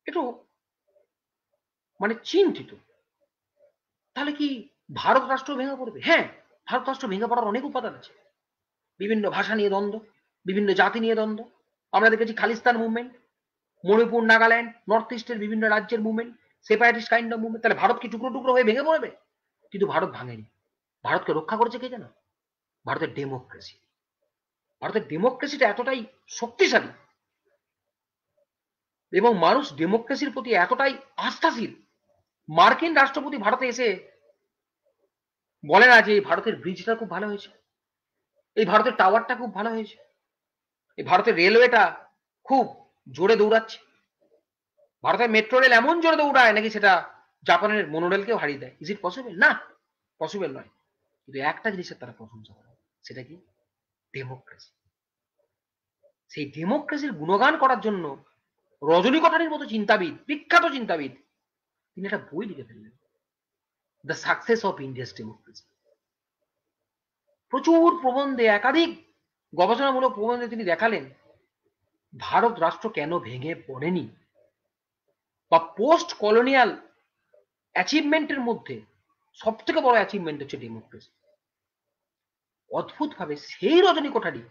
একটু মানে চিন্তিত। তাহলে কি ভারত রাষ্ট্র ভেঙে পড়বে? হ্যাঁ, ভারত রাষ্ট্র ভেঙে পড়ার অনেক উপাদান আছে। বিভিন্ন ভাষা নিয়ে দ্বন্দ্ব, বিভিন্ন জাতি নিয়ে দ্বন্দ্ব। আমরা দেখেছি খালিস্তান মুভমেন্ট, মণিপুর, নাগাল্যান্ড, নর্থ ইস্টের বিভিন্ন রাজ্যের movement, separatist kind of movement. তাহলে ভারত কি টুকরো টুকরো হয়ে ভেঙে পড়বে? কিন্তু ভারত ভাঙেনি। ভারতকে রক্ষা করেছে কে জানো? ভারতের ডেমোক্রেসি। ভারতের ডেমোক্রেসিটা এতটাই শক্তিশালী এবং মানুষ ডেমোক্রেসির প্রতি এতটাই আস্থাশীল, মার্কিন রাষ্ট্রপতি ভারতে এসে বলে না যে ভারতের ব্রিজটা খুব ভালো হয়েছে, এই ভারতের টাওয়ারটা খুব ভালো হয়েছে, এই ভারতের রেলওয়েটা খুব জোরে দৌড়াচ্ছে, ভারতের মেট্রো রেল এমন জোরে দৌড়ায় নাকি সেটা জাপানের মনোরেলকেও হারিয়ে দেয়। Is it possible? না, পসিবল নয়। কিন্তু একটা জিনিসের তারা প্রশংসা করে, সেটা কি? ডেমোক্রেসি। সেই ডেমোক্রেসির গুণগান করার জন্য রজনী কোঠারির মতো চিন্তাবিদ, বিখ্যাত চিন্তাবিদ, তিনি একটা বই লিখে ফেললেন, the success of India's democracy. প্রচুর প্রবন্ধে, একাধিক গবেষণামূলক প্রবন্ধে তিনি দেখালেন ভারত রাষ্ট্র কেন ভেঙে পড়েনি, বা পোস্ট কলোনিয়াল অ্যাচিভমেন্টের মধ্যে সব থেকে বড় অ্যাচিভমেন্ট হচ্ছে ডেমোক্রেসি। অদ্ভুত ভাবে সেই রজনী কোঠারি,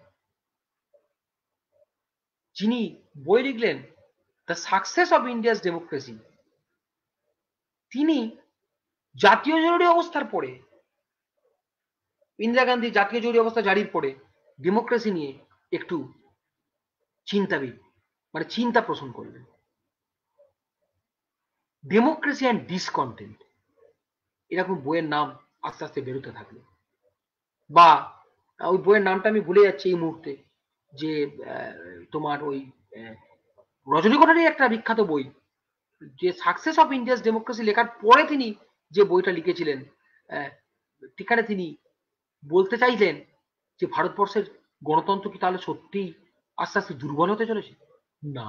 যিনি বই লিখলেন the success of India's democracy, তিনি জাতীয় জরুরি অবস্থার পরে, ইন্দিরা গান্ধী জাতীয় জরুরি অবস্থা জারির পরে ডেমোক্রেসি নিয়ে একটু চিন্তাবিদ মানে চিন্তা পোষণ করলেন। ডেমোক্রেসি অ্যান্ড ডিসকন্টেন্ট, এরকম বইয়ের নাম আস্তে আস্তে বেরোতে থাকলো। বা ওই বইয়ের নামটা আমি ভুলে যাচ্ছি এই মুহূর্তে, যে তোমার ওই রজনী কোঠারির একটা বিখ্যাত বই, যে সাকসেস অফ ইন্ডিয়াস ডেমোক্রেসি লেখার পরে তিনি যে বইটা লিখেছিলেন, সেখানে তিনি বলতে চাইলেন যে ভারতবর্ষের গণতন্ত্র কি তাহলে সত্যিই আস্তে আস্তে দুর্বল হতে চলেছে? না,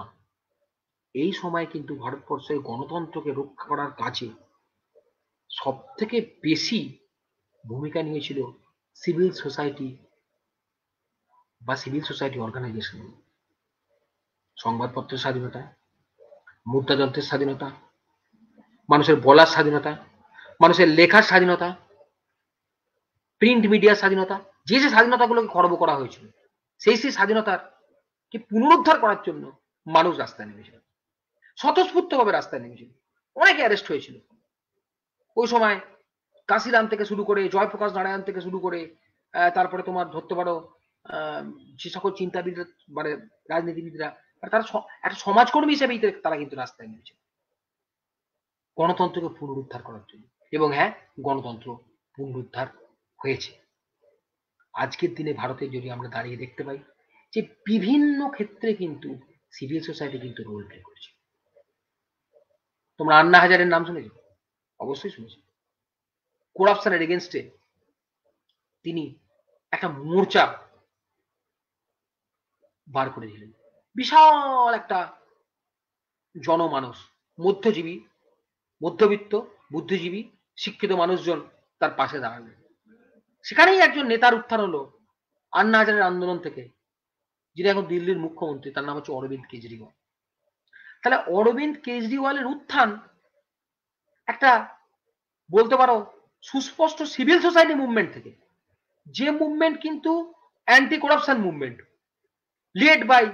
এই সময় কিন্তু ভারতবর্ষের গণতন্ত্রকে রক্ষা করার কাজে সব থেকে বেশি ভূমিকা নিয়েছিল সিভিল সোসাইটি বা সিভিল সোসাইটি অর্গানাইজেশন। সংবাদপত্রের স্বাধীনতা, মুদ্রাযন্ত্রের স্বাধীনতা, মানুষের বলার স্বাধীনতা, মানুষের লেখার স্বাধীনতা, প্রিন্ট মিডিয়ার স্বাধীনতা, যে যে স্বাধীনতাগুলোকে খর্ব করা হয়েছিল, সেই সেই স্বাধীনতার কে পুনরুদ্ধার করার জন্য মানুষ রাস্তায় নেমেছিল, স্বতঃস্ফূর্তভাবে রাস্তায় নেমেছিল। অনেকে অ্যারেস্ট হয়েছিল ওই সময়, কাশিরাম থেকে শুরু করে, জয়প্রকাশ নারায়ণ থেকে শুরু করে, তারপরে তোমার ধরতে পারো যে সকল চিন্তাবিদ মানে রাজনীতিবিদরা, তারা একটা সমাজকর্মী হিসেবেই তারা কিন্তু রাস্তায় নেমেছে গণতন্ত্রকে পুনরুদ্ধার করার জন্য। এবং হ্যাঁ, গণতন্ত্র পুনরুদ্ধার হয়েছে। আজকের দিনে ভারতে যদি আমরা দাঁড়িয়ে দেখতে পাই যে বিভিন্ন ক্ষেত্রে কিন্তু সিভিল সোসাইটি কিন্তু রোল প্লে করছে। তোমরা আন্না হাজারের নাম শুনেছ? অবশ্যই শুনেছ। করাপশনের এগেনস্টে তিনি একটা মোর্চা বার করে দিলেন। বিশাল একটা জনমানস, মধ্যজীবী, মধ্যবিত্ত, বুদ্ধিজীবী, শিক্ষিত মানুষজন তার পাশে দাঁড়ালেন। সেখানেই একজন নেতার উত্থান হলো আন্না হাজারের আন্দোলন থেকে, যিনি এখন দিল্লির মুখ্যমন্ত্রী, তার নাম হচ্ছে অরবিন্দ কেজরিওয়াল। তাহলে অরবিন্দ কেজরিওয়ালের উত্থান একটা বলতে পারো সুস্পষ্ট সিভিল সোসাইটি মুভমেন্ট থেকে, যে মুভমেন্ট কিন্তু anti corruption movement, led by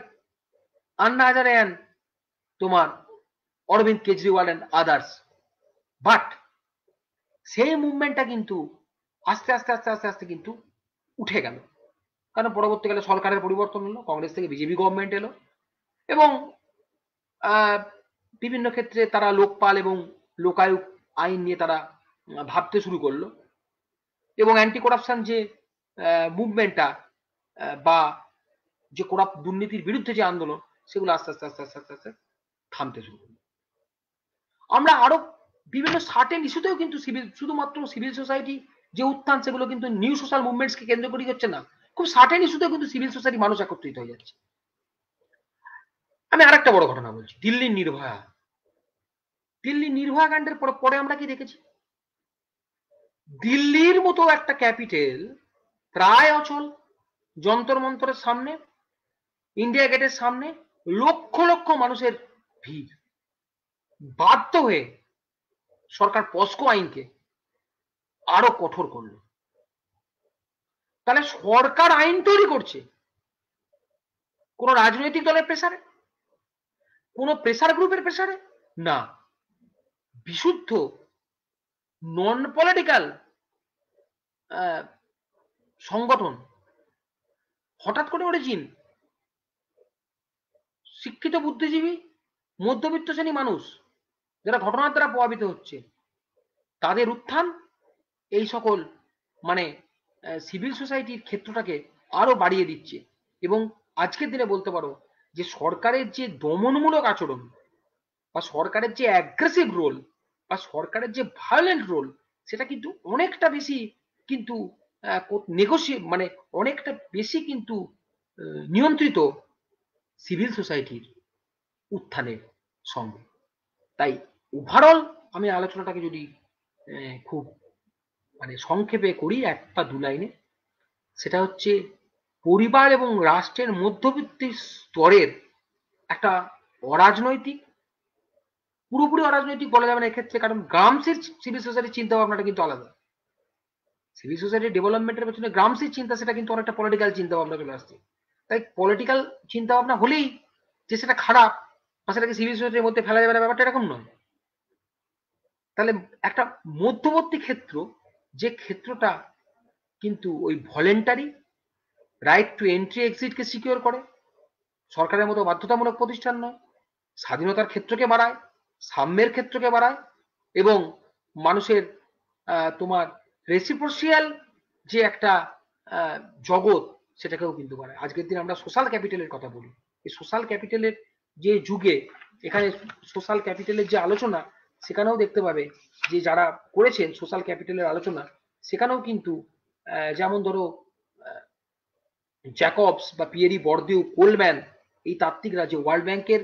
Anna Hazare and তোমার Arvind Kejriwal and others. But সেই মুভমেন্টটা কিন্তু আস্তে আস্তে আস্তে আস্তে আস্তে কিন্তু উঠে গেল, কারণ পরবর্তীকালে সরকারের পরিবর্তন হলো, কংগ্রেস থেকে বিজেপি গভর্নমেন্ট এলো, এবং বিভিন্ন ক্ষেত্রে তারা লোকপাল এবং লোকায়ুক্ত আইন নিয়ে তারা ভাবতে শুরু করলো, এবং অ্যান্টি করাপশন যে মুভমেন্টটা বা যে দুর্নীতির বিরুদ্ধে যে আন্দোলন, সেগুলো আস্তে আস্তে আস্তে আস্তে আস্তে আস্তে থামতে শুরু করলো। আমরা আরো বিভিন্ন সার্টেন ইস্যুতেও কিন্তু শুধুমাত্র সিভিল সোসাইটি যে উত্থান, সেগুলো কিন্তু নিউ সোশ্যাল মুভমেন্টসকে কেন্দ্র করে হচ্ছে না, খুব সার্টেন ইস্যুতেও কিন্তু সিভিল সোসাইটি মানুষ একত্রিত হয়ে যাচ্ছে। আমি আরেকটা বড় ঘটনা বলছি, দিল্লির নির্ভয়া। দিল্লির নির্ভয়া কাণ্ডের পরে আমরা কি দেখেছি? দিল্লির মতো একটা ক্যাপিটাল প্রায় অচল, যন্তর মন্তরের সামনে, ইন্ডিয়া গেটের সামনে লক্ষ লক্ষ মানুষের ভিড়। বাধ্য হয়ে সরকার পস্কো আইনকে আরো কঠোর করলো। তাহলে সরকার আইন তৈরি করছে কোন রাজনৈতিক দলের প্রেসারে, কোন প্রেসার গ্রুপের প্রেসারে না, বিশুদ্ধ নন পলিটিক্যাল সংগঠন, হঠাৎ করে অরিজিন শিক্ষিত বুদ্ধিজীবী মধ্যবিত্ত শ্রেণী মানুষ যারা ঘটনার দ্বারা প্রভাবিত হচ্ছে, তাদের উত্থান এই সকল মানে সিভিল সোসাইটির ক্ষেত্রটাকে আরো বাড়িয়ে দিচ্ছে। এবং আজকের দিনে বলতে পারো যে সরকারের যে দমনমূলক আচরণ বা সরকারের যে অ্যাগ্রেসিভ রোল বা সরকারের যে ভায়োলেন্ট রোল, সেটা কিন্তু অনেকটা বেশি কিন্তু মানে অনেকটা বেশি কিন্তু নিয়ন্ত্রিত সিভিল সোসাইটির উত্থানের সঙ্গে। তাই ওভারঅল আমি আলোচনাটাকে যদি খুব মানে সংক্ষেপে করি একটা দু লাইনে, সেটা হচ্ছে পরিবার এবং রাষ্ট্রের মধ্যবর্তী স্তরের একটা অরাজনৈতিক, পুরোপুরি অরাজনৈতিক বলা যাবে না এক্ষেত্রে, কারণ গ্রামসির সিভিল সোসাইটির চিন্তা ভাবনাটা কিন্তু আলাদা। সিভিল সোসাইটির ডেভেলপমেন্টের পেছনে গ্রামসির চিন্তা, সেটা কিন্তু অনেকটা পলিটিক্যাল চিন্তা ভাবনা চলে আসছে। তাই পলিটিক্যাল চিন্তা ভাবনা হলেই যে সেটা খারাপ বা সেটাকে সিভিল সোসাইটির মধ্যে ফেলা যাবে না, ব্যাপারটা এরকম নয়। তাহলে একটা মধ্যবর্তী ক্ষেত্র, যে ক্ষেত্রটা কিন্তু ওই ভলেন্টারি রাইট টু এন্ট্রি এক্সিটকে সিকিউর করে, সরকারের মতো বাধ্যতামূলক প্রতিষ্ঠান নয়, স্বাধীনতার ক্ষেত্রকে বাড়ায়, সাম্যের ক্ষেত্রকে বাড়ায়, এবং মানুষের তোমার রেসিপ্রোসিয়াল যে একটা জগৎ, সেটাকেও কিন্তু বাড়ায়। আজকের দিন আমরা সোশ্যাল ক্যাপিটালের কথা বলি, এই সোশ্যাল ক্যাপিটালের যে যুগে এখানে সোশ্যাল ক্যাপিটালের যে আলোচনা, সেখানেও দেখতে পাবে যে যারা করেছেন সোশ্যাল ক্যাপিটালের আলোচনা, সেখানেও কিন্তু যেমন ধরো জ্যাকবস বা পিয়েরি বর্দিউ, কোলম্যান, এই তাত্ত্বিকরা, যে ওয়ার্ল্ড ব্যাংকের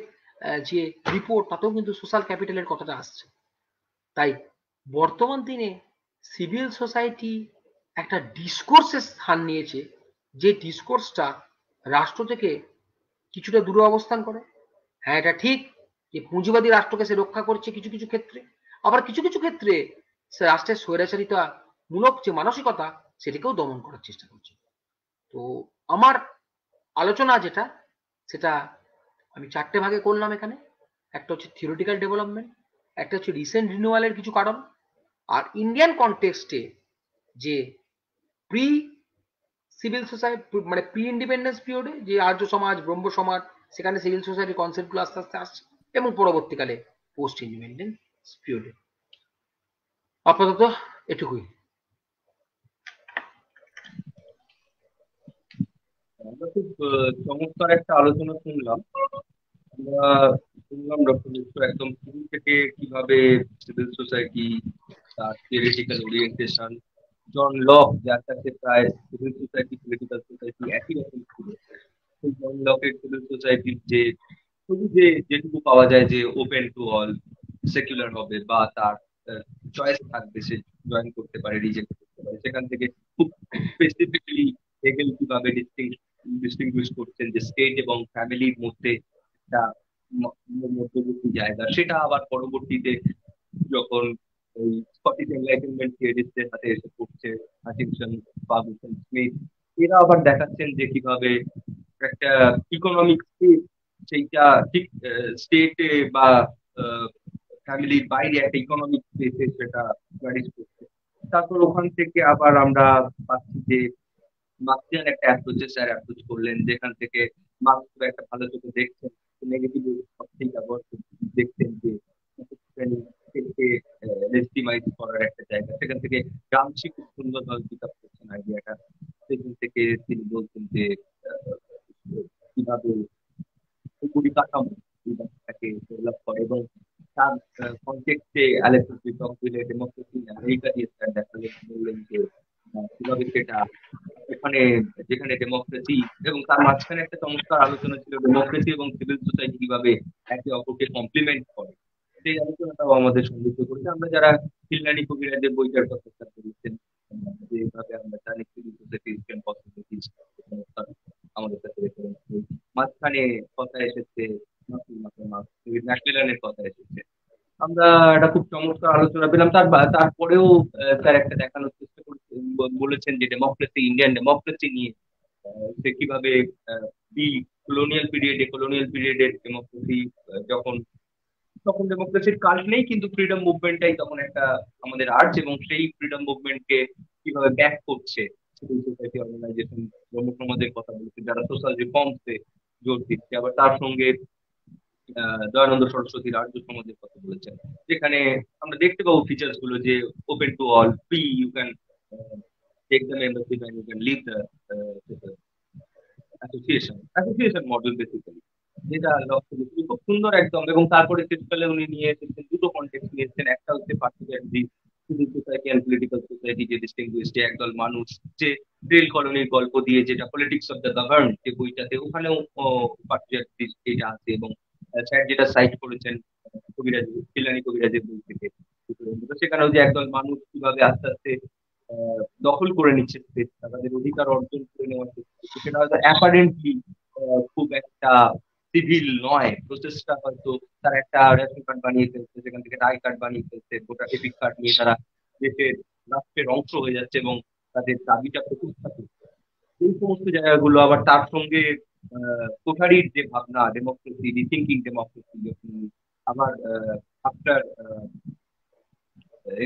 যে রিপোর্ট, তাতেও কিন্তু সোশ্যাল ক্যাপিটালের কথাটা আসছে। তাই বর্তমান দিনে সিভিল সোসাইটি একটা ডিসকোর্সের স্থান নিয়েছে, যে ডিসকোর্সটা রাষ্ট্র থেকে কিছুটা দূরে অবস্থান করে। হ্যাঁ, এটা ঠিক যে পুঁজিবাদী রাষ্ট্রকে সে রক্ষা করছে কিছু কিছু ক্ষেত্রে, আবার কিছু কিছু ক্ষেত্রে রাষ্ট্রের স্বৈরাচারিতা মূলক যে মানসিকতা সেটিকেও দমন করার চেষ্টা করছে। তো আমার আলোচনা যেটা সেটা আমি 4টে ভাগে করলাম এখানে। একটা হচ্ছে থিওরিটিক্যাল ডেভেলপমেন্ট, একটা হচ্ছে রিসেন্ট রিনিউয়ালের কিছু কারণ, আর ইন্ডিয়ান কনটেক্সটে যে প্রি সিভিল সোসাইটি মানে প্রি ইন্ডিপেন্ডেন্স পিরিয়ডে যে আর্য সমাজ, ব্রহ্ম সমাজ, সেখানে সিভিল সোসাইটির কনসেপ্টগুলো আস্তে আস্তে আসছে, এবং পরবর্তীকালে পোস্ট ইন্ডিপেন্ডেন্স পিরিয়ডে। আপাতত এটুকুই। আমরা খুব চমৎকার একটা আলোচনা শুনলাম। আমরা শুনলাম ডক্টর মিশ্র একদম শুরু থেকে কিভাবে সিভিল সোসাইটি, তার থিওরিটিক্যাল ওরিয়েন্টেশন, জন লক যার কাছে প্রায় সিভিল সোসাইটি পলিটিক্যাল সোসাইটি একই রকম ছিল, সেই জন লকের সিভিল সোসাইটির যে শুধু যেটুকু পাওয়া যায় যে ওপেন টু অল, সেকুলার হবে বা তার চয়েস থাকবে, সে জয়েন করতে পারে, রিজেক্ট করতে পারে, সেখান থেকে খুব স্পেসিফিকলি হেগেল কিভাবে ডিস্টিংগুইশ করছেন যে স্টেট এবং ফ্যামিলির মধ্যে একটা মধ্যবর্তী জায়গা, সেটা আবার পরবর্তীতে যখন ওই স্কটিশ এনলাইটেনমেন্ট থিওরিস্টদের হাতে এসে পড়ছে, হাচিনসন, ফার্গুসন, স্মিথ, এরা আবার দেখাচ্ছেন যে কিভাবে একটা ইকোনমিক স্টেট, সেইটা ঠিক স্টেটে বা ফ্যামিলির বাইরে একটা ইকোনমিক স্পেসে সেটা ফ্লারিশ করছে। তারপর ওখান থেকে আবার আমরা পাচ্ছি যে মার্কসিয়ান একটা অ্যাপ্রোচে স্যার অ্যাপ্রোচ করলেন, যেখান থেকে মার্কস একটা ভালো চোখে দেখছেন, নেগেটিভ অর্থেই ব্যবহার দেখছেন যে লেজিটিমাইজ করার একটা জায়গা, সেখান থেকে গ্রামসি খুব সুন্দরভাবে পিক আপ করছেন আইডিয়াটা। সেখান থেকে তিনি বলছেন যে আহ, কিভাবে পরিকাঠামো এই ব্যাপারটাকে ডেভেলপ করে, এবং তার কনটেক্সটে অ্যালেক্সিস টকভিলে ডেমোক্রেসি ইন আমেরিকা দিয়ে স্যার দেখালেন, বললেন যে কিভাবে সেটা ওখানে, যেখানে ডেমোক্রেসি এবং তার মাঝখানে একটা চমৎকার আলোচনা ছিল ডেমোক্রেসি এবং সিভিল সোসাইটি কিভাবে একে অপরকে কমপ্লিমেন্ট করে, সেই আলোচনাটাও আমাদের সমৃদ্ধ করেছে। আমরা যারা কল্যাণী কবিরাজের বইটার কথা স্যার বলেছেন, যেভাবে আমরা জানি সিভিল সোসাইটি ক্যান পসিবিলিটিস, আমাদের কাছে রেফারেন্স নেই। মাঝখানে কথা এসেছে ম্যাকমিলানের কথা এসেছে। আমরা একটা খুব চমৎকার আলোচনা পেলাম। তারপরেও স্যার একটা দেখানোর চেষ্টা করছেন, বলেছেন যে ডেমোক্রেসি, ইন্ডিয়ান ডেমোক্রেসি নিয়ে সে কিভাবে দি কলোনিয়াল পিরিয়ডের ডেমোক্রেসি, যখন তখন ডেমোক্রেসির কাজ নেই, কিন্তু ফ্রিডম মুভমেন্টটাই তখন একটা আমাদের আর্জ, এবং সেই ফ্রিডম মুভমেন্টকে কিভাবে ব্যাক করছে সিভিল সোসাইটি অর্গানাইজেশন, জনসমাজের কথা বলছে, যারা সোশ্যাল রিফর্মসে জোর দিচ্ছে। আবার তার সঙ্গে দয়ানন্দ সরস্বতীর আর্য সমাজের কথা বলেছেন, যেখানে আমরা দেখতে পাবো ফিচার্স গুলো যে open to all, free, you can take the membership and you can leave the association model basically, যেটা লক্ষ্য করছি খুব সুন্দর একদম। এবং তারপরে শেষকালে উনি নিয়ে এসেছেন দুটো কন্টেক্সট নিয়েছেন, একটা হচ্ছে particularly civil society and political society, যে ডিস্টিংগুইশ, যে একদল মানুষ, যে রেল কলোনির গল্প দিয়ে, যেটা পলিটিক্স অফ দ্য গভর্ন যে বইটাতে, ওখানেও পার্টিকুলার এটা আছে। এবং স্যার যেটা সাইট করেছেন কবিরাজ, কল্যাণী কবিরাজের বই থেকে, তো সেখানেও যে একদল মানুষ কিভাবে আস্তে আস্তে দখল করে নিচ্ছে স্পেস, তাদের অধিকার অর্জন করে নেওয়ার চেষ্টা করছে, সেটা হয়তো অ্যাপারেন্টলি খুব একটা সিভিল নয় প্রসেসটা, হয়তো তারা একটা রেশন কার্ড বানিয়ে ফেলছে, সেখান থেকে আই কার্ড বানিয়ে ফেলছে, গোটা এপিক কার্ড নিয়ে তারা দেশের রাষ্ট্রের অংশ হয়ে যাচ্ছে এবং তাদের দাবিটা প্রতিষ্ঠা করছে। এই সমস্ত জায়গাগুলো আবার তার সঙ্গে কোঠারির যে ভাবনা, ডেমোক্রেসি, রিথিঙ্কিং ডেমোক্রেসি, যখন আবার আফটার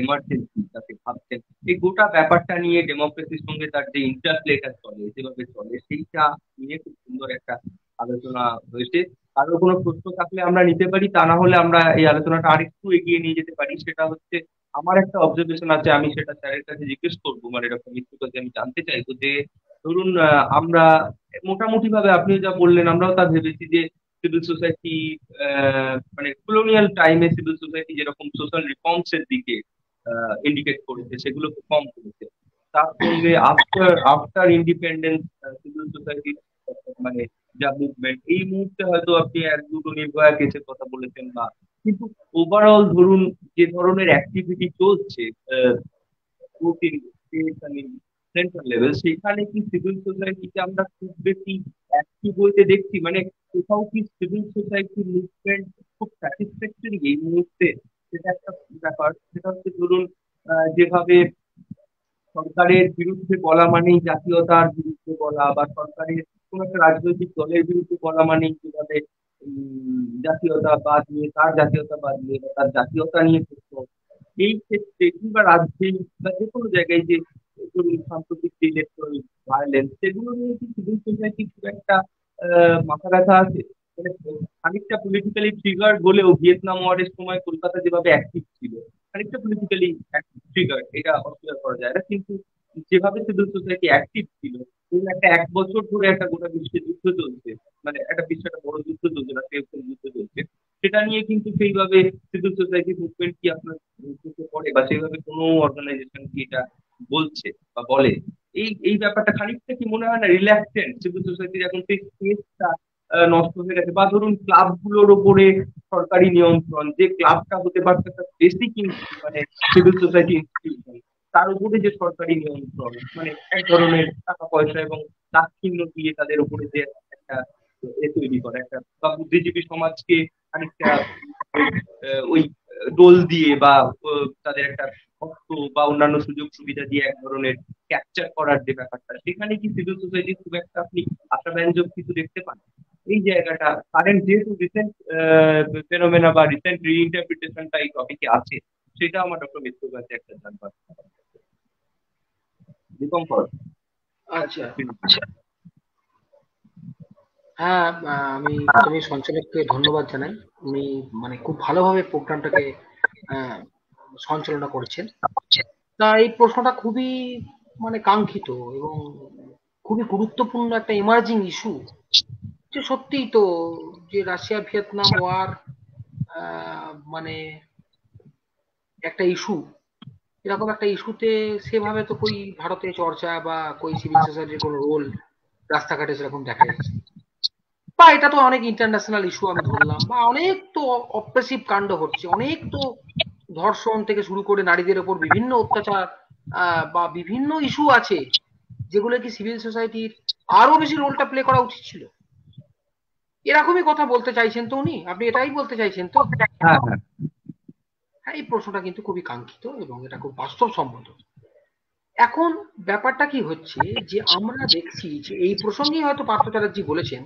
এমার্জেন্সি তাকে ভাবছেন, এই গোটা ব্যাপারটা নিয়ে ডেমোক্রেসির সঙ্গে তার যে ইন্টারপ্লেটা চলে, যেভাবে চলে, সেইটা নিয়ে খুব সুন্দর একটা আলোচনা হয়েছে। কারো কোনো প্রশ্ন থাকলে আমরা নিতে পারি, তা না হলে আমরা এই আলোচনাটা আরেকটু এগিয়ে নিয়ে যেতে পারি। সেটা হচ্ছে, আমার একটা অবজারভেশন আছে, আমি সেটা স্যারের কাছে জিজ্ঞেস করবো, মানে এরকম মৃত্যুর কাছে আমি জানতে চাইবো যে ধরুন আমরা মোটামুটি ভাবে আপনিও যা বললেন আমরাও তা ভেবেছি যে সিভিল সোসাইটি, মানে কলোনিয়াল টাইমে সিভিল সোসাইটি যেরকম সোশ্যাল রিফর্মস এর দিকে ইন্ডিকেট করেছে, সেগুলো খুব কম করেছে। তার সঙ্গে after after independence civil society মানে যা মুভমেন্ট, এই মুহূর্তে হয়তো আপনি এক দুটো নির্ভয়া কেসের কথা বলেছেন, বা কিন্তু ওভারঅল ধরুন যে ধরনের অ্যাক্টিভিটি চলছে সেন্ট্রাল লেভেল, সেখানে কি সিভিল সোসাইটিকে আমরা খুব বেশি অ্যাক্টিভ হইতে দেখছি? মানে কোথাও কি সিভিল সোসাইটি মুভমেন্ট খুব স্যাটিসফ্যাক্টরি এই মুহূর্তে? সেটা একটা ব্যাপার। সেটা হচ্ছে ধরুন যেভাবে সরকারের বিরুদ্ধে বলা মানেই জাতীয়তার বিরুদ্ধে বলা, বা সরকারের কোন একটা রাজনৈতিক দলের বিরুদ্ধে বলা মানেই যেভাবে জাতীয়তাবাদ নিয়ে, তার জাতীয়তাবাদ নিয়ে বা তার জাতীয়তা নিয়ে প্রশ্ন। এই ক্ষেত্রে কিংবা রাজ্যে বা যে কোনো জায়গায় যে ধরুন সাম্প্রতিক যে ইলেকট্রাল ভায়োলেন্স, সেগুলো নিয়ে কি সিভিল সোসাইটি খুব একটা মাথা ব্যথা আছে? মানে খানিকটা পলিটিক্যালি ট্রিগার হলেও ভিয়েতনাম ওয়ারের সময় কলকাতা যেভাবে অ্যাক্টিভ ছিল, খানিকটা পলিটিক্যালি ট্রিগার, এটা অস্বীকার করা যায় না। কিন্তু যেভাবে সিভিল সোসাইটি অ্যাক্টিভ ছিল, ধরুন একটা 1 বছর ধরে একটা গোটা বিশ্বে যুদ্ধ চলছে, মানে একটা বিশ্বে একটা বড় যুদ্ধ চলছে, না যুদ্ধ চলছে, সেটা নিয়ে কিন্তু সেইভাবে সিভিল সোসাইটি মুভমেন্ট কি আপনার চোখে পড়ে, বা সেইভাবে কোনো অর্গানাইজেশন কি এটা বলছে বা বলে? এই ব্যাপারটা খানিকটা কি মনে হয় না রিল্যাক্সেন্ট সিভিল সোসাইটির এখন সেই স্পেসটা নষ্ট হয়ে গেছে? বা ধরুন ক্লাবগুলোর ওপরে সরকারি নিয়ন্ত্রণ, যে ক্লাবটা হতে পারছে একটা বেসিক মানে সিভিল সোসাইটি ইনস্টিটিউশন, তার উপরে যে সরকারি নিয়ন্ত্রণ, মানে এক ধরনের টাকা পয়সা এবং দাক্ষিণ্য দিয়ে তাদের উপরে যে একটা তৈরি করা একটা, বা বুদ্ধিজীবী সমাজকে খানিকটা ওই দোল দিয়ে বা তাদের একটা অর্থ বা অন্যান্য সুযোগ সুবিধা দিয়ে এক ধরনের ক্যাপচার করার যে ব্যাপারটা, সেখানে কি সিভিল সোসাইটি খুব একটা আপনি আশাব্যঞ্জক কিছু দেখতে পান? এই জায়গাটা কারেন্ট যেহেতু রিসেন্ট ফেনোমেনা বা রিসেন্ট রিইন্টারপ্রিটেশনটা এই টপিকে আছে, সেটা আমার ডক্টর মিত্রের কাছে একটা জানবার। দীপঙ্কর। আচ্ছা, হ্যাঁ, আমি প্রথমে সঞ্চালককে ধন্যবাদ জানাই। উনি মানে খুব ভালোভাবে প্রোগ্রামটাকে আহ, সঞ্চালনা করছেন। তা এই প্রশ্নটা খুবই মানে কাঙ্ক্ষিত এবং খুবই গুরুত্বপূর্ণ একটা এমার্জিং ইস্যু। যে সত্যিই তো, যে রাশিয়া ভিয়েতনাম ওয়ার মানে একটা ইস্যু, এরকম একটা ইস্যুতে সেভাবে তো কই ভারতে চর্চা বা কই সিভিল সোসাইটির কোনো রোল রাস্তাঘাটে সেরকম দেখা যাচ্ছে না। বা এটা তো অনেক ইন্টারন্যাশনাল ইস্যু আমি ধরলাম, বা অনেক তো অপ্রেসিভ কাণ্ড হচ্ছে, অনেক তো ধর্ষণ থেকে শুরু করে নারীদের ওপর বিভিন্ন অত্যাচার বা বিভিন্ন ইস্যু আছে, যেগুলো কি সিভিল সোসাইটির আরো বেশি রোলটা প্লে করা উচিত ছিল। এরকমই কথা বলতে চাইছেন তো উনি, আপনি এটাই বলতে চাইছেন তো? হ্যাঁ, হ্যাঁ। হ্যাঁ, এই প্রশ্নটা কিন্তু খুবই কাঙ্ক্ষিত এবং এটা খুব বাস্তবসম্মত। এখন ব্যাপারটা কি হচ্ছে, যে আমরা দেখছি যে এই প্রসঙ্গেই হয়তো পার্থ চ্যাটার্জি বলেছেন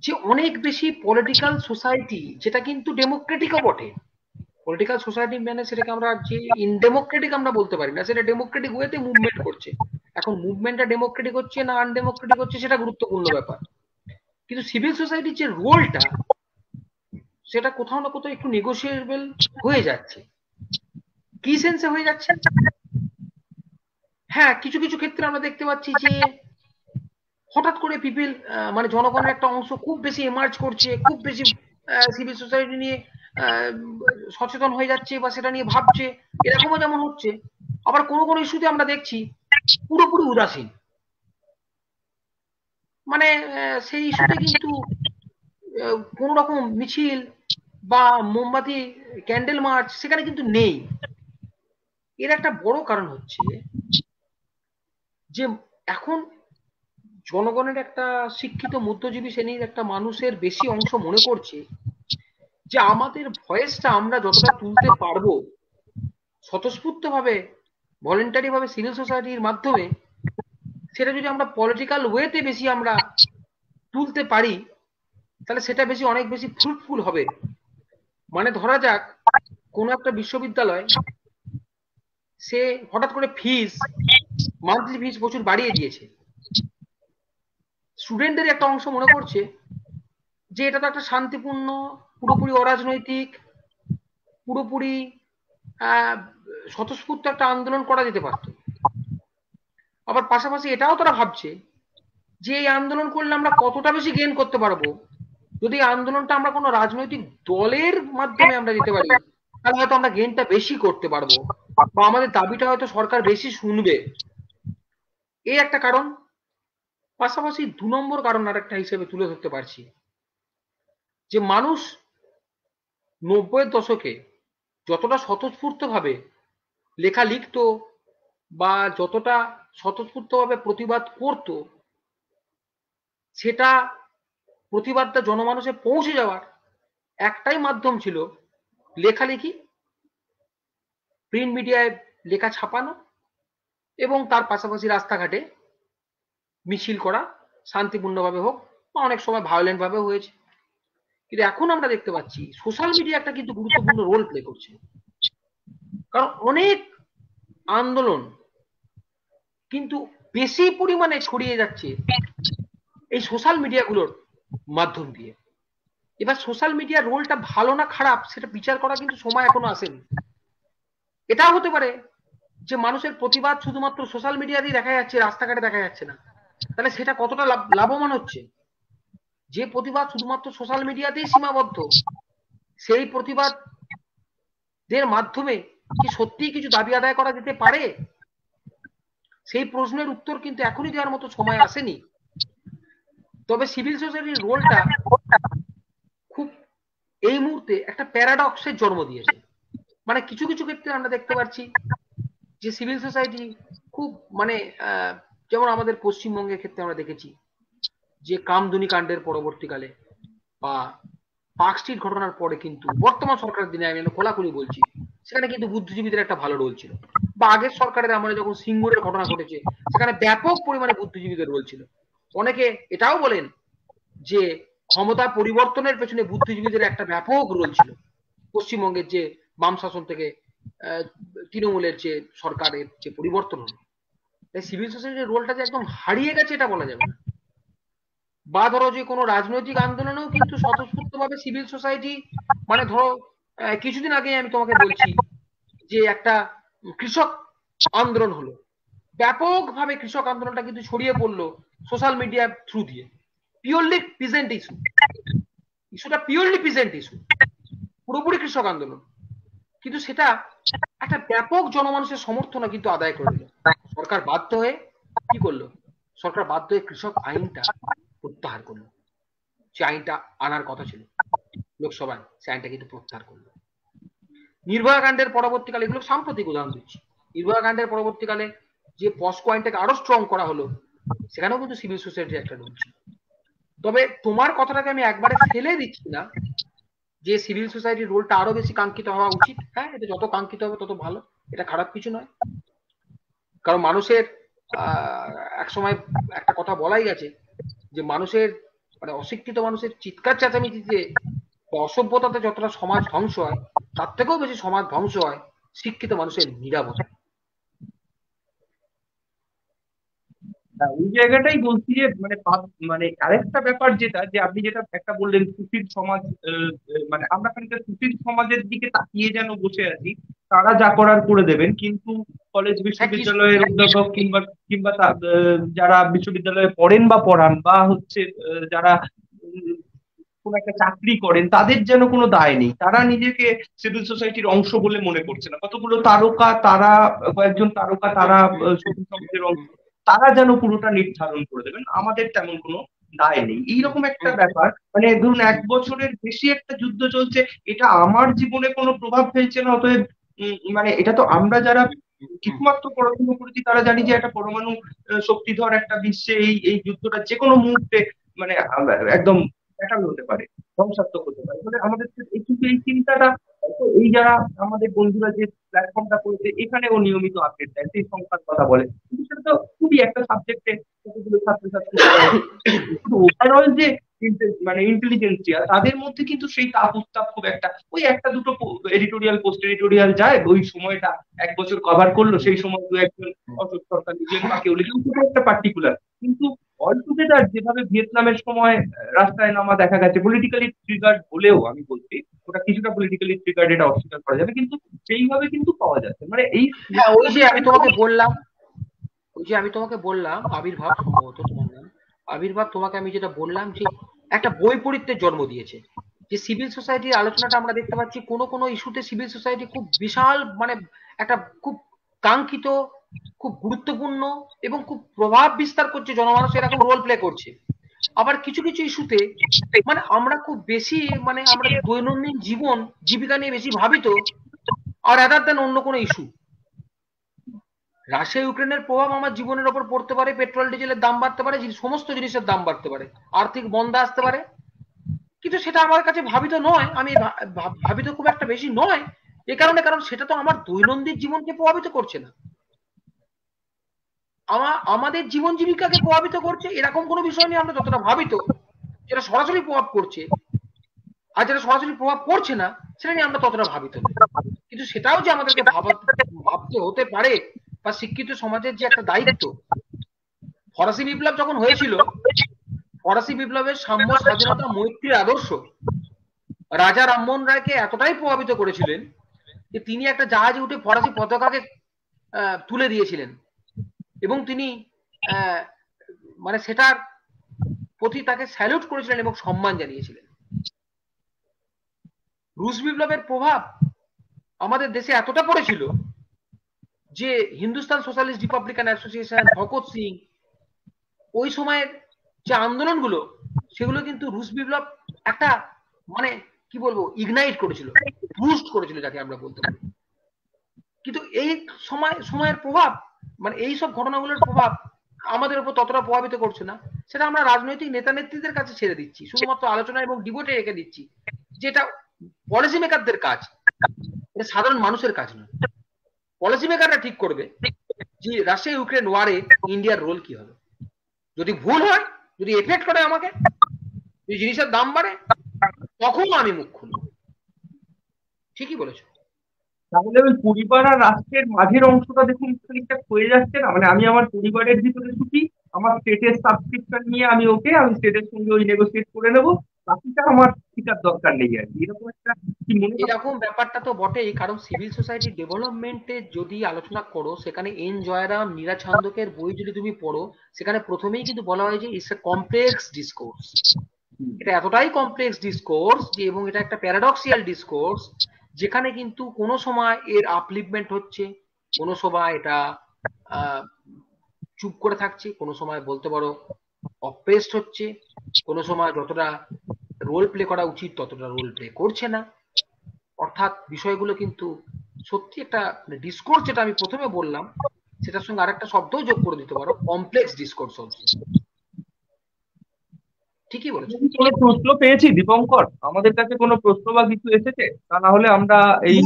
যে অনেক বেশি পলিটিক্যাল সোসাইটি, যেটা কিন্তু ডেমোক্রেটিকও বটে, পলিটিক্যাল সোসাইটি মানে সেটাকে আমরা যে ইনডেমোক্রেটিক আমরা বলতে পারি না, সেটা ডেমোক্রেটিক ওয়েতে মুভমেন্ট করছে। এখন মুভমেন্টটা ডেমোক্রেটিক হচ্ছে না আনডেমোক্রেটিক হচ্ছে সেটা গুরুত্বপূর্ণ ব্যাপার, কিন্তু সিভিল সোসাইটির যে রোলটা, সেটা কোথাও না কোথাও একটু নেগোসিয়েবল হয়ে যাচ্ছে। কি সেন্সে হয়ে যাচ্ছে? হ্যাঁ, কিছু কিছু ক্ষেত্রে আমরা দেখতে পাচ্ছি যে হঠাৎ করে পিপল, মানে জনগণের একটা অংশ খুব বেশি এমার্জ করছে, খুব বেশি সিভিল সোসাইটি নিয়ে আহ, সচেতন হয়ে যাচ্ছে বা সেটা নিয়ে ভাবছে, এরকমও যেমন হচ্ছে। আবার কোনো কোনো ইস্যুতে আমরা দেখছি পুরোপুরি উদাসীন, মানে সেই ইস্যুতে কিন্তু কোন রকম মিছিল বা মোমবাতি ক্যান্ডেল মার্চ সেখানে কিন্তু নেই। এর একটা বড় কারণ হচ্ছে যে এখন জনগণের একটা শিক্ষিত মধ্যজীবী শ্রেণীর একটা মানুষের বেশি অংশ মনে করছে যে আমাদের ভয়েসটা আমরা যতটা তুলতে পারবো স্বতঃস্ফূর্ত ভাবে, ভলেন্টারি ভাবে সিভিল সোসাইটির মাধ্যমে, সেটা যদি আমরা পলিটিক্যাল ওয়েতে বেশি আমরা তুলতে পারি, তাহলে সেটা বেশি অনেক বেশি ফ্রুটফুল হবে। মানে ধরা যাক কোনো একটা বিশ্ববিদ্যালয়, সে হঠাৎ করে ফিস, মান্থলি ফিস প্রচুর বাড়িয়ে দিয়েছে, স্টুডেন্টদের একটা অংশ মনে করছে যে এটা তো একটা শান্তিপূর্ণ, পুরোপুরি অরাজনৈতিক, পুরোপুরি আহ, স্বতঃস্ফূর্ত একটা আন্দোলন করা যেতে পারত। আবার পাশাপাশি এটাও তারা ভাবছে যে এই আন্দোলন করলে আমরা কতটা বেশি গেইন করতে পারবো, যদি এই আন্দোলনটা আমরা কোনো রাজনৈতিক দলের মাধ্যমে আমরা দিতে পারি, তাহলে হয়তো আমরা গেইনটা বেশি করতে পারবো, বা আমাদের দাবিটা হয়তো সরকার বেশি শুনবে। এই একটা কারণ। পাশাপাশি 2 নম্বর কারণ আরেকটা হিসেবে তুলে ধরতে পারছি, যে মানুষ 90-এর দশকে যতটা স্বতঃস্ফূর্তভাবে লেখা লিখতো বা যতটা স্বতঃস্ফূর্তভাবে প্রতিবাদ করত, সেটা প্রতিবাদটা জনমানুষে পৌঁছে যাওয়ার একটাই মাধ্যম ছিল লেখালেখি প্রিন্ট মিডিয়ায় লেখা ছাপানো এবং তার পাশাপাশি রাস্তাঘাটে মিছিল করা, শান্তিপূর্ণভাবে হোক বা অনেক সময় ভায়োলেন্ট ভাবেও হয়েছে। কিন্তু এখন আমরা দেখতে পাচ্ছি সোশ্যাল মিডিয়া একটা কিন্তু গুরুত্বপূর্ণ রোল প্লে করছে, কারণ অনেক আন্দোলন কিন্তু বেশি পরিমাণে ছড়িয়ে যাচ্ছে এই সোশ্যাল মিডিয়াগুলোর মাধ্যম দিয়ে। এবার সোশ্যাল মিডিয়ার রোলটা ভালো না খারাপ সেটা বিচার করা কিন্তু সময় এখনো আসেনি। এটাও হতে পারে যে মানুষের প্রতিবাদ শুধুমাত্র সোশ্যাল মিডিয়াতেই দেখা যাচ্ছে, রাস্তাঘাটে দেখা যাচ্ছে না, তাহলে সেটা কতটা লাভবান হচ্ছে। যে প্রতিবাদ শুধুমাত্র সোশ্যাল মিডিয়াতেই সীমাবদ্ধ, সেই প্রতিবাদের মাধ্যমে কি সত্যিই কিছু দাবি আদায় করা যেতে পারে? সেই প্রশ্নের উত্তর কিন্তু এখনই দেওয়ার মতো সময় আসেনি। তবে সিভিল সোসাইটির রোলটা খুব এই মুহূর্তে একটা প্যারাডক্সের জন্ম দিয়েছে। মানে কিছু কিছু ক্ষেত্রে আমরা দেখতে পাচ্ছি যে সিভিল সোসাইটি খুব মানে যেমন আমাদের পশ্চিমবঙ্গের ক্ষেত্রে আমরা দেখেছি যে কামদুনি কাণ্ডের পরবর্তীকালে বা পার্ক স্ট্রিট ঘটনার পরে কিন্তু বর্তমান সরকারের দিনে আমি খোলাখুলি বলছি, সেখানে কিন্তু বুদ্ধিজীবীদের একটা ভালো রোল ছিল। বা আগের সরকারের আমলে যখন সিঙ্গুরের ঘটনা ঘটেছে সেখানে ব্যাপক পরিমাণে বুদ্ধিজীবীদের রোল ছিল। অনেকে এটাও বলেন যে ক্ষমতা পরিবর্তনের পেছনে বুদ্ধিজীবীদের একটা ব্যাপক রোল ছিল। পশ্চিমবঙ্গের যে বাম শাসন থেকে তৃণমূলের যে সরকারের যে পরিবর্তন হলো, তাই সিভিল সোসাইটির রোলটা যে একদম হারিয়ে গেছে এটা বলা যাবে না। বা ধরো যে কোনো রাজনৈতিক আন্দোলনেও কিন্তু স্বতঃস্ফূর্তভাবে সিভিল সোসাইটি, মানে ধরো কিছুদিন আগে আমি তোমাকে বলছি যে একটা কৃষক আন্দোলন হলো, ব্যাপকভাবে কৃষক আন্দোলনটা কিন্তু ছড়িয়ে পড়লো সোশ্যাল মিডিয়া থ্রু দিয়ে। পিওরলি পিজেন্ট ইস্যু, ইস্যুটা পিওরলি পিজেন্ট ইস্যু, পুরোপুরি কৃষক আন্দোলন, কিন্তু সেটা একটা ব্যাপক জনমানুষের সমর্থন কিন্তু আদায় করে দিল। সরকার বাধ্য হয়ে কি করলো? সরকার বাধ্য হয়ে কৃষক আইনটা প্রত্যাহার করলো। সে আইনটা আনার কথা ছিল লোকসভায়, সে আইনটা কিন্তু প্রত্যাহার করলো। নির্ভয়া কাণ্ডের পরবর্তীকালে, এগুলো সাম্প্রতিক উদাহরণ দিচ্ছি, নির্ভয়া কাণ্ডের পরবর্তীকালে যে পস্কো আইনটাকে আরো স্ট্রং করা হলো, সেখানেও কিন্তু সিভিল সোসাইটির একটা রোল ছিল। তবে তোমার কথাটাকে আমি একবারে ফেলে দিচ্ছি না যে সিভিল সোসাইটির রোলটা আরো বেশি কাঙ্ক্ষিত হওয়া উচিত। হ্যাঁ, এটা যত কাঙ্ক্ষিত হবে তত ভালো, এটা খারাপ কিছু নয়। কারণ মানুষের এক সময় একটা কথা বলাই গেছে যে মানুষের মানে অশিক্ষিত মানুষের চিৎকার চেঁচামেচিতে বা অসভ্যতাতে যতটা সমাজ ধ্বংস হয়, তার থেকেও বেশি সমাজ ধ্বংস হয় শিক্ষিত মানুষের নীরবতা। ওই জায়গাটাই বলছি যে মানে মানে আরেকটা ব্যাপার যেটা, যে আপনি যেটা একটা বললেন সুশীল সমাজ, মানে আমরা খানিকটা সুশীল সমাজের দিকে তাকিয়ে যেন বসে আছি, তারা যা করার করে দেবেন, কিন্তু কলেজ বিশ্ববিদ্যালয়ের অধ্যাপক কিংবা কিংবা যারা বিশ্ববিদ্যালয়ে পড়েন বা পড়ান বা হচ্ছে যারা কোন একটা চাকরি করেন, তাদের যেন কোনো দায় নেই, তারা নিজেকে সিভিল সোসাইটির অংশ বলে মনে করছে না। কতগুলো তারকা, তারা কয়েকজন তারকা, তারা সিভিল সমাজের অংশ, তারা যেন পুরোটা নির্ধারণ করে দেবেন, আমাদের তেমন কোনো দায় নেই, এইরকম একটা ব্যাপার। মানে ধরুন 1 বছরের বেশি একটা যুদ্ধ চলছে, এটা আমার জীবনে কোনো প্রভাব ফেলছে না, অতএব মানে এটা তো আমরা যারা কিছুমাত্র পড়াশোনা করেছি তারা জানি যে একটা পরমাণু শক্তিধর একটা বিশ্বে এই এই যুদ্ধটা যে কোনো মুহূর্তে মানে একদম প্যাটার্ন হতে পারে, ধ্বংসাত্মক হতে পারে। ফলে আমাদের কিন্তু এই চিন্তাটা, এই যারা আমাদের বন্ধুরা যে প্ল্যাটফর্মটা করেছে এখানেও নিয়মিত আপডেট দেয়, সেই সংখ্যার কথা বলে, কিন্তু সেটা তো খুবই একটা সাবজেক্টে কতগুলো ছাত্রছাত্রী ওভারঅল যে মানে ইন্টেলিজেন্সিয়া, তাদের মধ্যে কিন্তু সেই তাপ উত্তাপ খুব একটা, ওই একটা দুটো এডিটোরিয়াল পোস্ট এডিটোরিয়াল যায়, ওই সময়টা 1 বছর কভার করলো, সেই সময় দু একজন অশোক সরকার লিখলেন বা কেউ লিখলেন, সেটা একটা পার্টিকুলার। কিন্তু অল টুগেদার যেভাবে ভিয়েতনামের সময় রাস্তায় নামা দেখা গেছে, পলিটিক্যালি ট্রিগার্ড হলেও, আমি বলছি ওটা কিছুটা পলিটিক্যালি ট্রিগার্ড, এটা অস্বীকার করা যাবে, কিন্তু সেইভাবে কিন্তু পাওয়া যাচ্ছে। মানে এই ওই যে আমি তোমাকে বললাম আবির্ভাব, সম্ভবত তোমার নাম আবির্ভাব, তোমাকে আমি যেটা বললাম যে একটা বৈপরীত্যের জন্ম দিয়েছে। যে সিভিল সোসাইটির আলোচনাটা আমরা দেখতে পাচ্ছি কোনো কোনো ইস্যুতে সিভিল সোসাইটি খুব বিশাল মানে একটা খুব কাঙ্ক্ষিত, খুব গুরুত্বপূর্ণ এবং খুব প্রভাব বিস্তার করছে, জনমানুষ এরকম রোল প্লে করছে। আবার কিছু কিছু ইস্যুতে মানে আমরা খুব বেশি মানে আমরা দৈনন্দিন জীবন জীবিকা নিয়ে বেশি ভাবিত, আর রাদার দেন অন্য কোনো ইস্যু। রাশিয়া ইউক্রেনের প্রভাব আমার জীবনের উপর পড়তে পারে, পেট্রোল ডিজেলের দাম বাড়তে পারে, সমস্ত জিনিসের দাম বাড়তে পারে, আর্থিক মন্দা আসতে পারে, কিন্তু সেটা আমার কাছে ভাবিত নয়, আমি ভাবিত খুব একটা বেশি নয়, এই কারণে, কারণ সেটা তো আমার দৈনন্দিন জীবনকে প্রভাবিত করছে না, আমাদের জীবন জীবিকাকে প্রভাবিত করছে, এরকম কোনো বিষয় নিয়ে আমরা যতটা ভাবিত যেটা সরাসরি প্রভাব করছে, আর যেটা সরাসরি প্রভাব পড়ছে না সেটা নিয়ে আমরা ততটা ভাবিত না। কিন্তু সেটাও যে আমাদেরকে ভাবতে হতে পারে, বা শিক্ষিত সমাজের যে একটা দায়িত্ব। ফরাসি বিপ্লব যখন হয়েছিল, ফরাসি বিপ্লবের সাম্য, স্বাধীনতা, মৈত্রীর আদর্শ রাজা রামমোহন রায়কে এতটাই প্রভাবিত করেছিলেন যে তিনি একটা জাহাজে উঠে ফরাসি পতাকাকে তুলে দিয়েছিলেন, এবং তিনি মানে সেটার প্রতি তাকে স্যালুট করেছিলেন এবং সম্মান জানিয়েছিলেন। রুশ বিপ্লবের প্রভাব আমাদের দেশে এতটা পড়েছিল যে Hindustan socialist Republican association, Bhagat Singh, ওই সময়ের যে আন্দোলনগুলো সেগুলো কিন্তু রুশ বিপ্লব একটা মানে কি বলবো ইগনাইট করেছিল, বুস্ট করেছিল যাকে আমরা বলতে পারি। কিন্তু এই সময়ের প্রভাব, মানে এই সব ঘটনাগুলোর প্রভাব আমাদের উপর ততটা প্রভাবিত করছে না। সেটা আমরা রাজনৈতিক নেতা নেত্রীদের কাছে ছেড়ে দিচ্ছি, শুধুমাত্র আলোচনা এবং ডিবেটে রেখে দিচ্ছি, যেটা পলিসি মেকারদের কাজ, এটা সাধারণ মানুষের কাজ নয়। পলিসি মেকাররা ঠিক করবে যে রাশিয়া ইউক্রেন ওয়ারে ইন্ডিয়ার রোল কি হবে। যদি ভুল হয়, যদি এফেক্ট করে আমাকে, যদি জিনিসের দাম বাড়ে, তখন আমি মুখ খুলব। ঠিকই বলেছো। তাহলে ওই পরিবার আর রাষ্ট্রের মাঝের অংশটা দেখুন খানিকটা হয়ে যাচ্ছে না। মানে আমি আমার পরিবারের ভিতরে সুখী, আমার স্টেটের সাবস্ক্রিপশন নিয়ে আমি ওকে, আমি স্টেটের সঙ্গে ওই নেগোসিয়েট করে নেবো, বাকিটা আমার ঠিকার দরকার নেই আর কি, এরকম একটা কি মনে হয়? এরকম ব্যাপারটা তো বটেই, কারণ সিভিল সোসাইটি ডেভেলপমেন্টে যদি আলোচনা করো, সেখানে এন জয়রাম, নীরা ছান্দকের বই যদি তুমি পড়ো, সেখানে প্রথমেই কিন্তু বলা হয় যে ইটস এ কমপ্লেক্স ডিসকোর্স। এটা এতটাই কমপ্লেক্স ডিসকোর্স যে, এবং এটা একটা প্যারাডক্সিয়াল ডিসকোর্স, যেখানে কিন্তু কোনো সময় এর আপলিফমেন্ট হচ্ছে, কোনো সময় এটা চুপ করে থাকছে, কোনো সময় বলতে পারো অপ্রেসড হচ্ছে, কোনো সময় যতটা রোল প্লে করা উচিত ততটা রোল প্লে করছে না। অর্থাৎ বিষয়গুলো কিন্তু সত্যি একটা ডিসকোর্স, যেটা আমি প্রথমে বললাম সেটার সঙ্গে আরেকটা শব্দও যোগ করে দিতে পারো, কমপ্লেক্স ডিসকোর্স অলসো। ঠিকই বলেছো। কোনো প্রশ্ন পেয়েছি দীপঙ্কর? আমাদের কাছে কোনো প্রশ্ন বা কিছু এসেছে? তা না হলে আমরা এই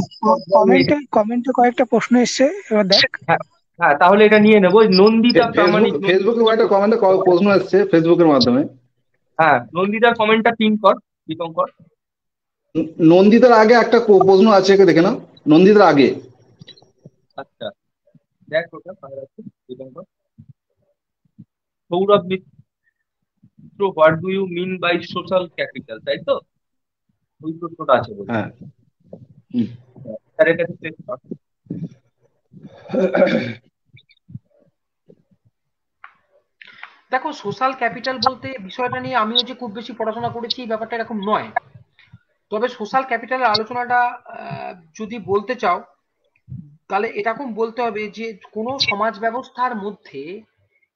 কমেন্টে কয়েকটা প্রশ্ন এসছে, এবার দেখ। হ্যাঁ, হ্যাঁ, তাহলে এটা নিয়ে নেবো। নন্দিতা প্রামাণিক, ফেসবুকে একটা কমেন্টে প্রশ্ন এসছে ফেসবুকের মাধ্যমে। হ্যাঁ, নন্দিতার কমেন্টটা পিন কর দীপঙ্কর। নন্দিতার আগে একটা প্রশ্ন আছে, একে দেখে নাও। নন্দিতার আগে আচ্ছা, দেখ ওটা কার আছে Dipankar. Sourav Mitra, what do you mean by social capital, তাই তো? ওই প্রশ্নটা আছে বলছি। হ্যাঁ। স্যারের কাছে চেক কর। দেখো, সোশ্যাল ক্যাপিটাল বলতে বিষয়টা নিয়ে আমিও যে খুব বেশি পড়াশোনা করেছি এই ব্যাপারটা এরকম নয়। তবে সোশ্যাল ক্যাপিটালের আলোচনাটা যদি বলতে চাও, তাহলে এরকম বলতে হবে যে কোনো সমাজ ব্যবস্থার মধ্যে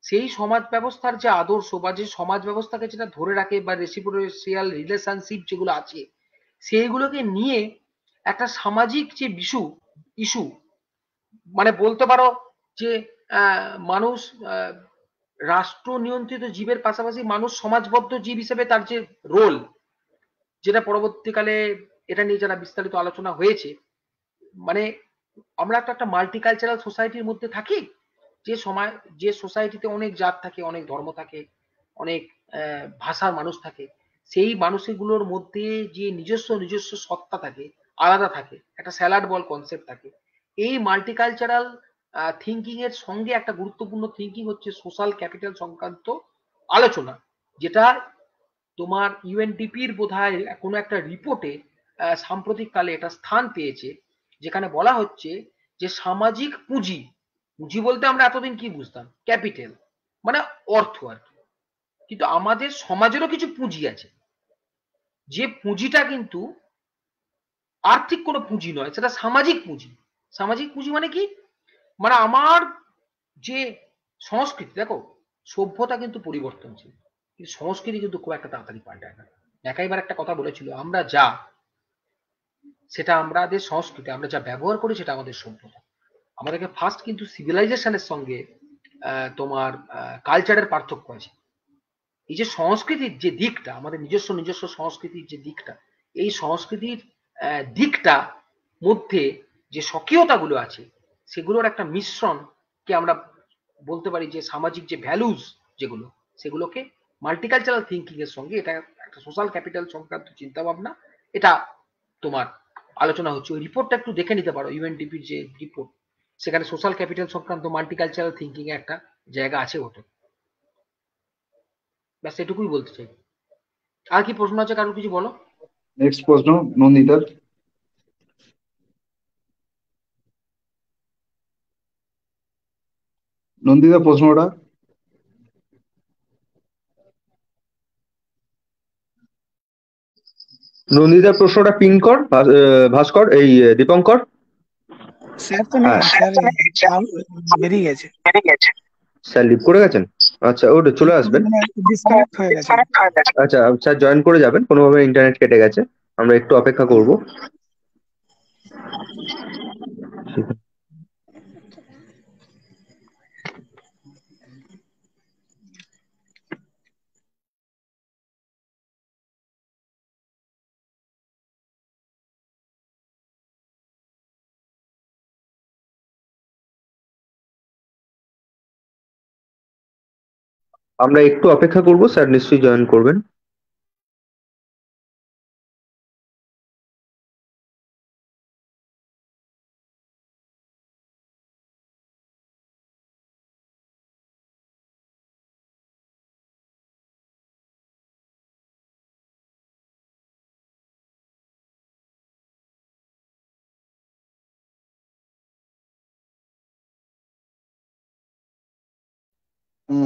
সেই সমাজ ব্যবস্থার যে আদর্শ, বা যে সমাজ ব্যবস্থাকে যেটা ধরে রাখে, বা রেসিপ্রোসিয়াল রিলেশনশিপ যেগুলো আছে, সেইগুলোকে নিয়ে একটা সামাজিক যে ইস্যু, মানে বলতে পারো যে মানুষ রাষ্ট্র নিয়ন্ত্রিত জীবের পাশাপাশি মানুষ সমাজবদ্ধ জীব হিসেবে তার যে রোল, যেটা পরবর্তীকালে এটা নিয়ে যারা বিস্তারিত আলোচনা হয়েছে, মানে আমরা তো একটা মাল্টিকালচারাল সোসাইটির মধ্যে থাকি, যে সোসাইটিতে অনেক জাত থাকে, অনেক ধর্ম থাকে, অনেক ভাষার মানুষ থাকে। সেই মানুষগুলোর মধ্যে যে নিজস্ব সত্তা থাকে, আলাদা থাকে, একটা স্যালাড বল কনসেপ্ট থাকে। এই মাল্টিকালচারাল থিঙ্কিং এর সঙ্গে একটা গুরুত্বপূর্ণ থিঙ্কিং হচ্ছে সোশ্যাল ক্যাপিটাল সংক্রান্ত আলোচনা, যেটা তোমার ইউএনডিপির বোধহয় কোনো একটা রিপোর্টে সাম্প্রতিককালে এটা স্থান পেয়েছে, যেখানে বলা হচ্ছে যে সামাজিক পুঁজি, পুঁজি বলতে আমরা এতদিন কি বুঝতাম, ক্যাপিটাল মানে অর্থ আর কি, কিন্তু আমাদের সমাজেরও কিছু পুঁজি আছে, যে পুঁজিটা কিন্তু আর্থিক কোনো পুঁজি নয়, সেটা সামাজিক পুঁজি। সামাজিক পুঁজি মানে কি, মানে আমার যে সংস্কৃতি, দেখো সভ্যতা কিন্তু পরিবর্তনশীল, কিন্তু সংস্কৃতি কিন্তু খুব একটা তাড়াতাড়ি পাল্টায় না। একাইবার একটা কথা বলেছিল, আমরা যা, সেটা আমাদের সংস্কৃতি, আমরা যা ব্যবহার করি সেটা আমাদের সভ্যতা। আমাদেরকে ফার্স্ট কিন্তু সিভিলাইজেশনের সঙ্গে তোমার কালচারের পার্থক্য আছে। এই যে সংস্কৃতির যে দিকটা, আমাদের নিজস্ব সংস্কৃতির যে দিকটা, এই সংস্কৃতির দিকটা মধ্যে যে স্বকীয়তাগুলো আছে সেগুলোর একটা মিশ্রণকে আমরা বলতে পারি যে সামাজিক যে ভ্যালুজ যেগুলো সেগুলোকে মাল্টিকালচারাল থিঙ্কিং এর সঙ্গে এটা একটা সোশ্যাল ক্যাপিটাল সংক্রান্ত চিন্তা ভাবনা এটা তোমার আলোচনা হচ্ছে। ওই রিপোর্টটা একটু দেখে নিতে পারো, ইউএনডিপির যে রিপোর্ট, সেখানে সোশ্যাল ক্যাপিটাল সংক্রান্ত মাল্টিকালচারাল থিঙ্কিং এ একটা জায়গা আছে ওটা। ব্যাস এটুকুই বলতে চাই। আর কি প্রশ্ন আছে কারোর, কিছু বলো। নেক্সট প্রশ্ন নন্দিতার। নন্দিতা প্রশ্নটা। নন্দিতার প্রশ্নটা পিন কর ভাস্কর, এই দীপঙ্কর। স্যার তো নেই, স্যার বেরিয়ে গেছে, স্যার লিভ করে গেছেন? আচ্ছা, ওটা চলে আসবেন। ডিসকানেক্ট হয়ে গেছে। আচ্ছা স্যার জয়েন করে যাবেন, কোনোভাবে ইন্টারনেট কেটে গেছে, আমরা একটু অপেক্ষা করব। আমরা একটু অপেক্ষা করব, স্যার নিশ্চয়ই জয়েন করবেন।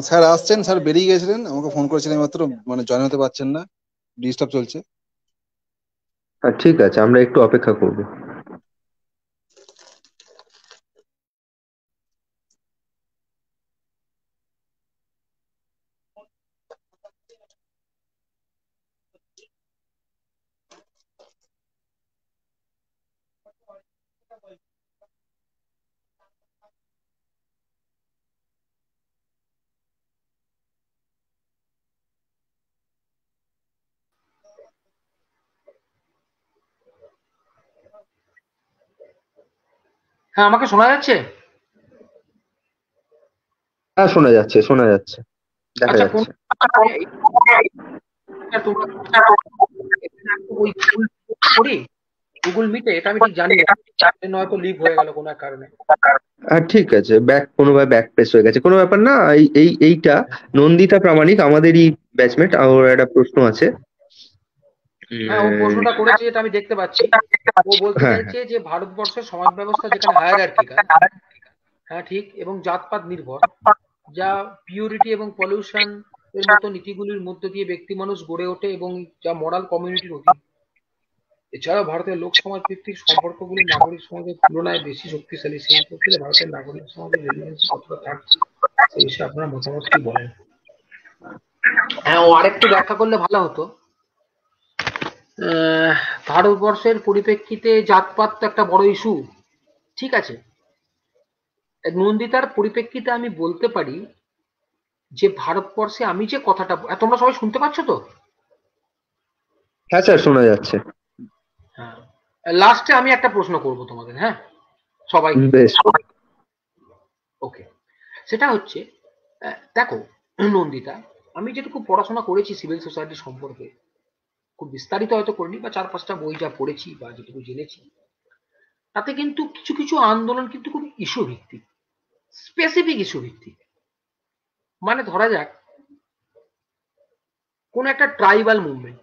স্যার আসছেন, স্যার বেরিয়ে গেছিলেন, আমাকে ফোন করেছিলেন মাত্র, মানে জয়েন হতে পারছেন না, ডিস্টার্ব চলছে। হ্যাঁ ঠিক আছে, আমরা একটু অপেক্ষা করব। হ্যাঁ, আমাকে শোনা যাচ্ছে? হ্যাঁ শোনা যাচ্ছে, শোনা যাচ্ছে, দেখা আচ্ছা, যাচ্ছে। তোমরা ওই করি গুগল মিটে, এটা আমি ঠিক জানি না, হয়তো লিভ হয়ে গেল কোনো এক কারণে। হ্যাঁ ঠিক আছে, কোনোভাবে ব্যাক প্রেস হয়ে গেছে, কোনো ব্যাপার না। এইটা নন্দিতা প্রামাণিক, আমাদেরই ব্যাচমেট, ওর একটা প্রশ্ন আছে। হ্যাঁ, ও প্রশ্নটা করেছে, এটা আমি দেখতে পাচ্ছি। ও বলতে হ্যাঁ চাইছে যে ভারতবর্ষের সমাজ ব্যবস্থা যেখানে হায়ারার্কিক্যাল, হ্যাঁ ঠিক, এবং জাতপাত নির্ভর, যা পিউরিটি এবং পলিউশন এর মতো নীতিগুলির মধ্য দিয়ে ব্যক্তি মানুষ গড়ে ওঠে এবং যা মরাল কমিউনিটির অধীন। এছাড়াও ভারতের লোক সমাজ ভিত্তিক সম্পর্কগুলি নাগরিক সমাজের তুলনায় বেশি শক্তিশালী। সেই ক্ষেত্রে ভারতের নাগরিক সমাজের রেলিভেন্স কতটা থাকছে সেই বিষয়ে আপনার মতামত কি বলেন? হ্যাঁ, ও আরেকটু ব্যাখ্যা করলে ভালো হতো। ভারতবর্ষের পরিপ্রেক্ষিতে জাতপাত তো একটা বড় ইস্যু, ঠিক আছে। নন্দিতার পরিপ্রেক্ষিতে আমি বলতে পারি যে ভারতবর্ষে আমি যে কথাটা, তোমরা সবাই শুনতে পাচ্ছ তো? হ্যাঁ স্যার শোনা যাচ্ছে। হ্যাঁ, লাস্টে আমি একটা প্রশ্ন করব তোমাদের, হ্যাঁ সবাই। বেশ। ওকে, সেটা হচ্ছে, দেখো নন্দিতা, আমি যেটুকু পড়াশোনা করেছি সিভিল সোসাইটি সম্পর্কে, খুব বিস্তারিত হয়তো করিনি, বা 4-5টা বই যা পড়েছি বা যেটুকু জেনেছি, তাতে কিন্তু কিছু কিছু আন্দোলন কিন্তু খুব ইস্যু ভিত্তিক, স্পেসিফিক ইস্যু ভিত্তিক। মানে ধরা যাক কোন একটা tribal movement,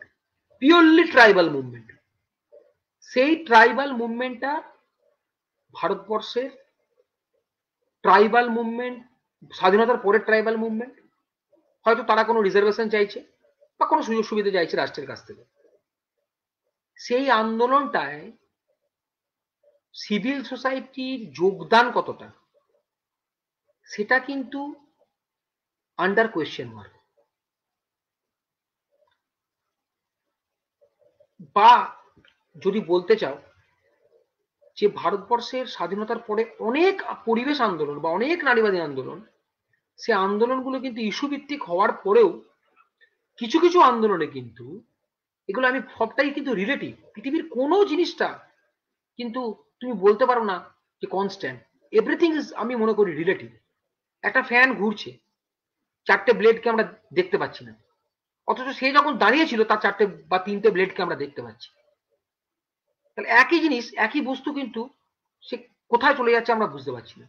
purely tribal movement, সেই ট্রাইবাল মুভমেন্টটা ভারতবর্ষের ট্রাইবাল মুভমেন্ট, স্বাধীনতার পরের ট্রাইবাল মুভমেন্ট, হয়তো তারা কোনো রিজার্ভেশন চাইছে বা কোনো সুযোগ সুবিধা চাইছে রাষ্ট্রের কাছ থেকে। সেই আন্দোলনটায় সিভিল সোসাইটির যোগদান কতটা, সেটা কিন্তু আন্ডার কোয়েশ্চেন মার্ক। বা যদি বলতে চাও যে ভারতবর্ষের স্বাধীনতার পরে অনেক পরিবেশ আন্দোলন বা অনেক নারীবাদী আন্দোলন, সে আন্দোলনগুলো কিন্তু ইস্যু ভিত্তিক হওয়ার পরেও কিছু কিছু আন্দোলনে কিন্তু, এগুলো আমি সবটাই কিন্তু রিলেটিভ, পৃথিবীর কোনো জিনিসটা কিন্তু তুমি বলতে পারো না যে কনস্ট্যান্ট। এভরিথিং ইজ, আমি মনে করি, রিলেটিভ। একটা ফ্যান ঘুরছে, চারটে ব্লেডকে আমরা দেখতে পাচ্ছি না, অথচ সে যখন দাঁড়িয়েছিল তার চারটে বা তিনটে ব্লেডকে আমরা দেখতে পাচ্ছি। তাহলে একই জিনিস, একই বস্তু, কিন্তু সে কোথায় চলে যাচ্ছে আমরা বুঝতে পারছি না।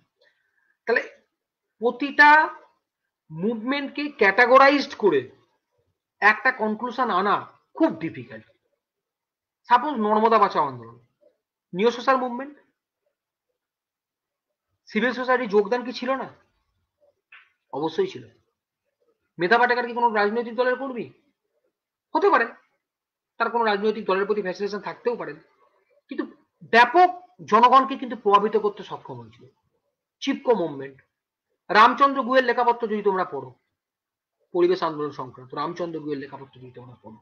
তাহলে প্রতিটা মুভমেন্টকে ক্যাটাগরাইজড করে একটা কনক্লুশন আনা খুব ডিফিকাল্ট। সাপোজ নর্মদা বাঁচাও আন্দোলন, নিও সোশ্যাল মুভমেন্ট, সিভিল সোসাইটি যোগদান কি ছিল না? অবশ্যই ছিল। মেধা পাটেকার কি কোনো রাজনৈতিক দলের কর্মী? হতে পারে, তার কোনো রাজনৈতিক দলের প্রতি ফ্যাসিনেশন থাকতেও পারে, কিন্তু ব্যাপক জনগণকে কিন্তু প্রভাবিত করতে সক্ষম হয়েছিল। চিপকো মুভমেন্ট, রামচন্দ্র গুহের লেখাপত্র যদি তোমরা পড়ো, পরিবেশ আন্দোলন সংক্রান্ত রামচন্দ্র গুহের লেখাপত্র যদি তোমরা পড়ো,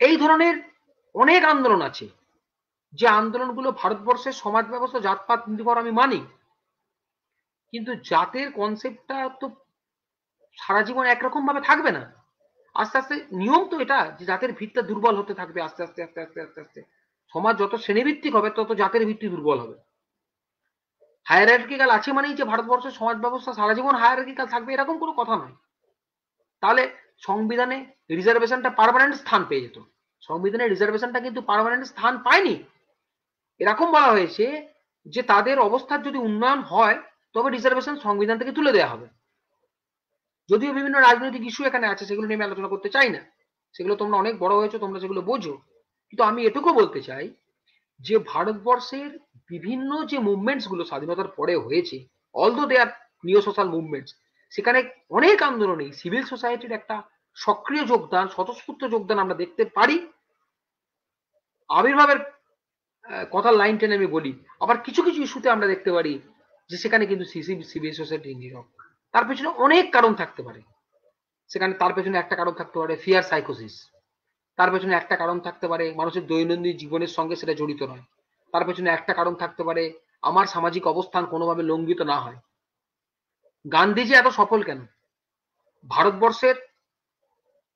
এই ধরনের অনেক আন্দোলন আছে যে আন্দোলনগুলো ভারতবর্ষের সমাজ ব্যবস্থা জাতপাত নির্ভর আমি মানি, কিন্তু জাতের কনসেপ্টটা তো সারা জীবন একরকম ভাবে থাকবে না। আস্তে আস্তে নিয়ম তো এটা যে জাতের ভিতটা দুর্বল হতে থাকবে, আস্তে আস্তে আস্তে আস্তে আস্তে আস্তে সমাজ যত শ্রেণীভিত্তিক হবে তত জাতের ভিত্তি দুর্বল হবে। হায়ারার্কিক্যাল আছে মানেই যে ভারতবর্ষের সমাজ ব্যবস্থা সারা জীবন হায়ারার্কিক্যাল থাকবে এরকম কোনো কথা নয়। তাহলে সংবিধানে রিজার্ভেশনটা পার্মানেন্ট স্থান পেয়ে যেত। সংবিধানে রিজার্ভেশনটা কিন্তু পার্মানেন্ট স্থান পায়নি। এরকম বলা হয়েছে যে তাদের অবস্থার যদি উন্নয়ন হয় তবে রিজার্ভেশন সংবিধান থেকে তুলে দেওয়া হবে। যদিও বিভিন্ন রাজনৈতিক ইস্যু এখানে আছে, সেগুলো নিয়ে আমি আলোচনা করতে চাই না, সেগুলো তোমরা অনেক বড় হয়েছো, তোমরা সেগুলো বোঝো। কিন্তু আমি এটুকু বলতে চাই যে ভারতবর্ষের বিভিন্ন যে মুভমেন্টস গুলো স্বাধীনতার পরে হয়েছে, অলদো দে আর নিও সোশ্যাল মুভমেন্টস, সেখানে অনেক আন্দোলনে সিভিল সোসাইটির একটা সক্রিয় যোগদান, স্বতঃস্ফূর্ত যোগদান আমরা দেখতে পারি। আবির্ভাবের কথার লাইন টেনে আমি বলি, আবার কিছু কিছু ইস্যুতে আমরা দেখতে পারি যে সেখানে কিন্তু সিভিল সোসাইটি নীরব। তার পেছনে অনেক কারণ থাকতে পারে। সেখানে তার পেছনে একটা কারণ থাকতে পারে ফিয়ার সাইকোসিস, তার পেছনে একটা কারণ থাকতে পারে মানুষের দৈনন্দিন জীবনের সঙ্গে সেটা জড়িত নয়, তার পেছনে একটা কারণ থাকতে পারে আমার সামাজিক অবস্থান কোনোভাবে লঙ্ঘিত না হয়। গান্ধীজি এত সফল কেন? ভারতবর্ষের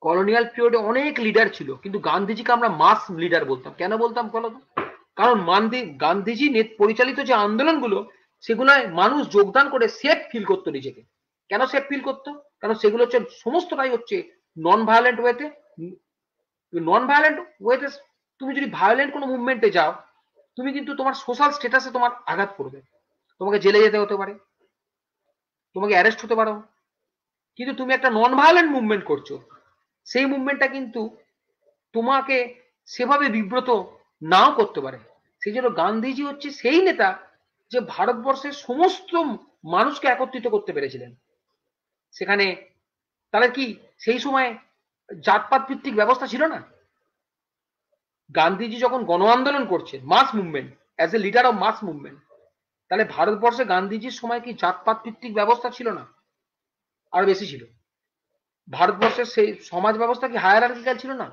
কলোনিয়াল পিরিয়ডে অনেক লিডার ছিল, কিন্তু গান্ধীজিকে আমরা মাস লিডার বলতাম। কেন বলতাম বলো তো? কারণ গান্ধীজি পরিচালিত যে আন্দোলনগুলো সেগুলোয় মানুষ যোগদান করে সেফ ফিল করতো নিজেকে। কেন সেফ ফিল করতো? কারণ সেগুলো হচ্ছে সমস্তটাই হচ্ছে নন ভায়োলেন্ট ওয়েতে। নন ভায়োলেন্ট ওয়েতে তুমি যদি ভায়োলেন্ট কোনো মুভমেন্টে যাও, তুমি কিন্তু তোমার সোশ্যাল স্ট্যাটাসে তোমার আঘাত পড়বে, তোমাকে জেলে যেতে হতে পারে, তোমাকে অ্যারেস্ট হতে পারো। কিন্তু তুমি একটা নন ভায়োলেন্ট মুভমেন্ট করছো, সেই মুভমেন্টটা কিন্তু তোমাকে সেভাবে বিব্রত নাও করতে পারে। সেই জন্য গান্ধীজি হচ্ছে সেই নেতা যে ভারতবর্ষের সমস্ত মানুষকে একত্রিত করতে পেরেছিলেন। সেখানে তাহলে কি সেই সময় জাতপাত ভিত্তিক ব্যবস্থা ছিল না? গান্ধীজি যখন গণ আন্দোলন করছেন, mass movement, as a leader of mass movement, তাহলে ভারতবর্ষে গান্ধীজির সময় কি জাতপাত ভিত্তিক ব্যবস্থা ছিল না? আর বেশি ছিল। ভারতবর্ষের সেই সমাজ ব্যবস্থা কি হায়ারার্কিক্যাল ছিল না?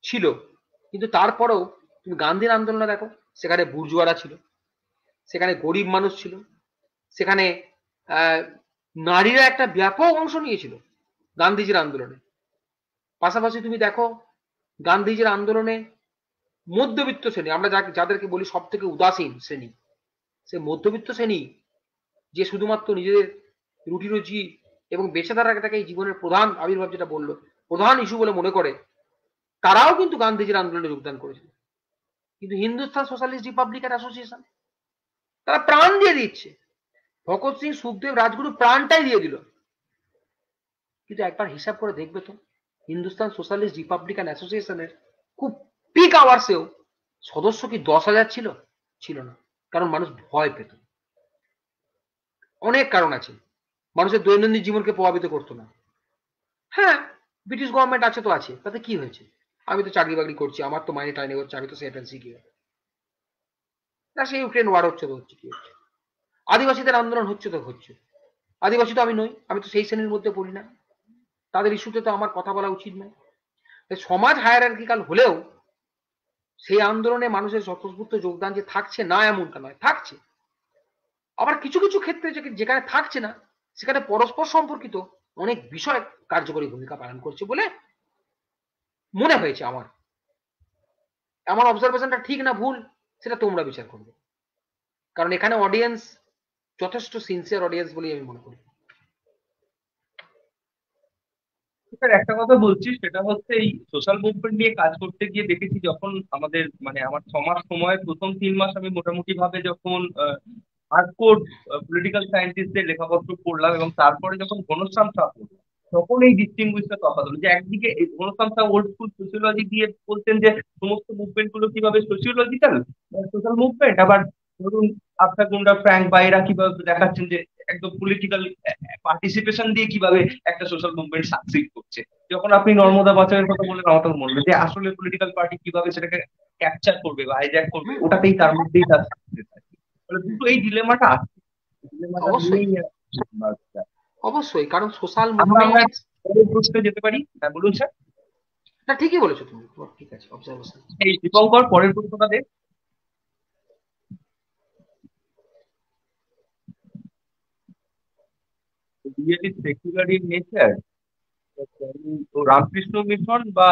ছিল। কিন্তু তারপরেও তুমি গান্ধীর আন্দোলনে দেখো, সেখানে বুর্জুয়ারা ছিল, সেখানে গরিব মানুষ ছিল, সেখানে নারীরা একটা ব্যাপক অংশ নিয়েছিল গান্ধীজির আন্দোলনে। পাশাপাশি তুমি দেখো গান্ধীজির আন্দোলনে মধ্যবিত্ত শ্রেণী, আমরা যাদেরকে বলি সব থেকে উদাসীন শ্রেণী, সে মধ্যবিত্ত শ্রেণী যে শুধুমাত্র নিজেদের রুটি রুজি এবং বেঁচে থাকাটাকে এই জীবনের প্রধান আবির্ভাব, যেটা বললো প্রধান ইস্যু বলে মনে করে, তারাও কিন্তু গান্ধীজির আন্দোলনে যোগদান করেছিল। কিন্তু হিন্দুস্তান সোশ্যালিস্ট রিপাবলিকান অ্যাসোসিয়েশন তারা প্রাণ দিয়ে দিচ্ছে, ভগৎ সিং, সুখদেব, রাজগুরু প্রাণটাই দিয়ে দিল। কিন্তু একবার হিসাব করে দেখবে তো, হিন্দুস্তান সোশ্যালিস্ট রিপাবলিকান অ্যাসোসিয়েশনের খুব পিক আওয়ার্সেও সদস্য কি 10,000 ছিল? ছিল না। কারণ মানুষ ভয় পেত। অনেক কারণ আছে, মানুষের দৈনন্দিন জীবনকে প্রভাবিত করতো না। হ্যাঁ, ব্রিটিশ গভর্নমেন্ট আছে তো আছে, তাতে কি হয়েছে? আমি তো চাকরি বাকরি করছি, আমার তো মাইনে টাইনে হচ্ছে, আমি তো সেটেলসি কি হবে না, সেই ইউক্রেন ওয়ার হচ্ছে তো হচ্ছে, কি হচ্ছে? আদিবাসীদের আন্দোলন হচ্ছে তো হচ্ছে। আদিবাসী তো আমি নই, আমি তো সেই শ্রেণীর মধ্যে পড়ি না, তাদের ইস্যুতে তো আমার কথা বলা উচিত নয়। সমাজ হায়ারার্কিক্যাল হলেও সেই আন্দোলনে মানুষের স্বতঃস্ফূর্ত যোগদান যে থাকছে না এমনটা নয়, থাকছে। আবার কিছু কিছু ক্ষেত্রে যেখানে থাকছে না সেখানে পরস্পর সম্পর্কিত অনেক বিষয় কার্যকরী ভূমিকা পালন করছে বলে মনে হয়েছে আমার। আমার অবজারভেশনটা ঠিক না ভুল সেটা তোমরা বিচার করবে, কারণ এখানে অডিয়েন্স যথেষ্ট সিনসিয়ার অডিয়েন্স বলেই আমি মনে করি। স্যার একটা কথা বলছি, সেটা হচ্ছে এই সোশ্যাল মুভমেন্ট নিয়ে কাজ করতে গিয়ে দেখেছি, যখন আমাদের মানে আমার 6 মাস সময় প্রথম 3 মাস আমি মোটামুটি ভাবে যখন হার্ডকোর পলিটিক্যাল সায়েন্টিস্টদের লেখাপত্র পড়লাম, এবং তারপরে যখন ঘনশ্যাম শাহ পড়লাম, তখন এই ডিস্টিংগুইশটা তফাৎ হলো যে একদিকে এই Ghanshyam Shah old school sociology দিয়ে বলতেন যে সমস্ত মুভমেন্ট গুলো কিভাবে সোশিওলজিক্যাল সোশ্যাল মুভমেন্ট, আবার ধরুন আফতার গুন্ডা ফ্র্যাঙ্ক বা এরা কিভাবে দেখাচ্ছেন যে একদম পলিটিক্যাল পার্টিসিপেশন দিয়ে কিভাবে একটা সোশ্যাল মুভমেন্ট সাকসিড করছে। যখন আপনি নর্মদা পাচারের কথা বললেন, আমার তখন মনে হলো যে আসলে পলিটিক্যাল পার্টি কিভাবে সেটাকে ক্যাপচার করবে বা হাইজ্যাক করবে, ওটাতেই তার মধ্যেই তার success আছে। ফলে দুটো এই ডিলেমাটা আছে, ডিলেমাটা অবশ্যই নিয়েই অবশ্যই, কারণ সোশ্যাল আমরা মুভমেন্ট। পরের প্রশ্নে যেতে পারি। হ্যাঁ বলুন স্যার। না ঠিকই বলেছো তুমি, তোমার ঠিক আছে অবজারভেশন। এই দীপঙ্কর পরের প্রশ্নটা দেখ। Really secular in nature, Ramakrishna mission বা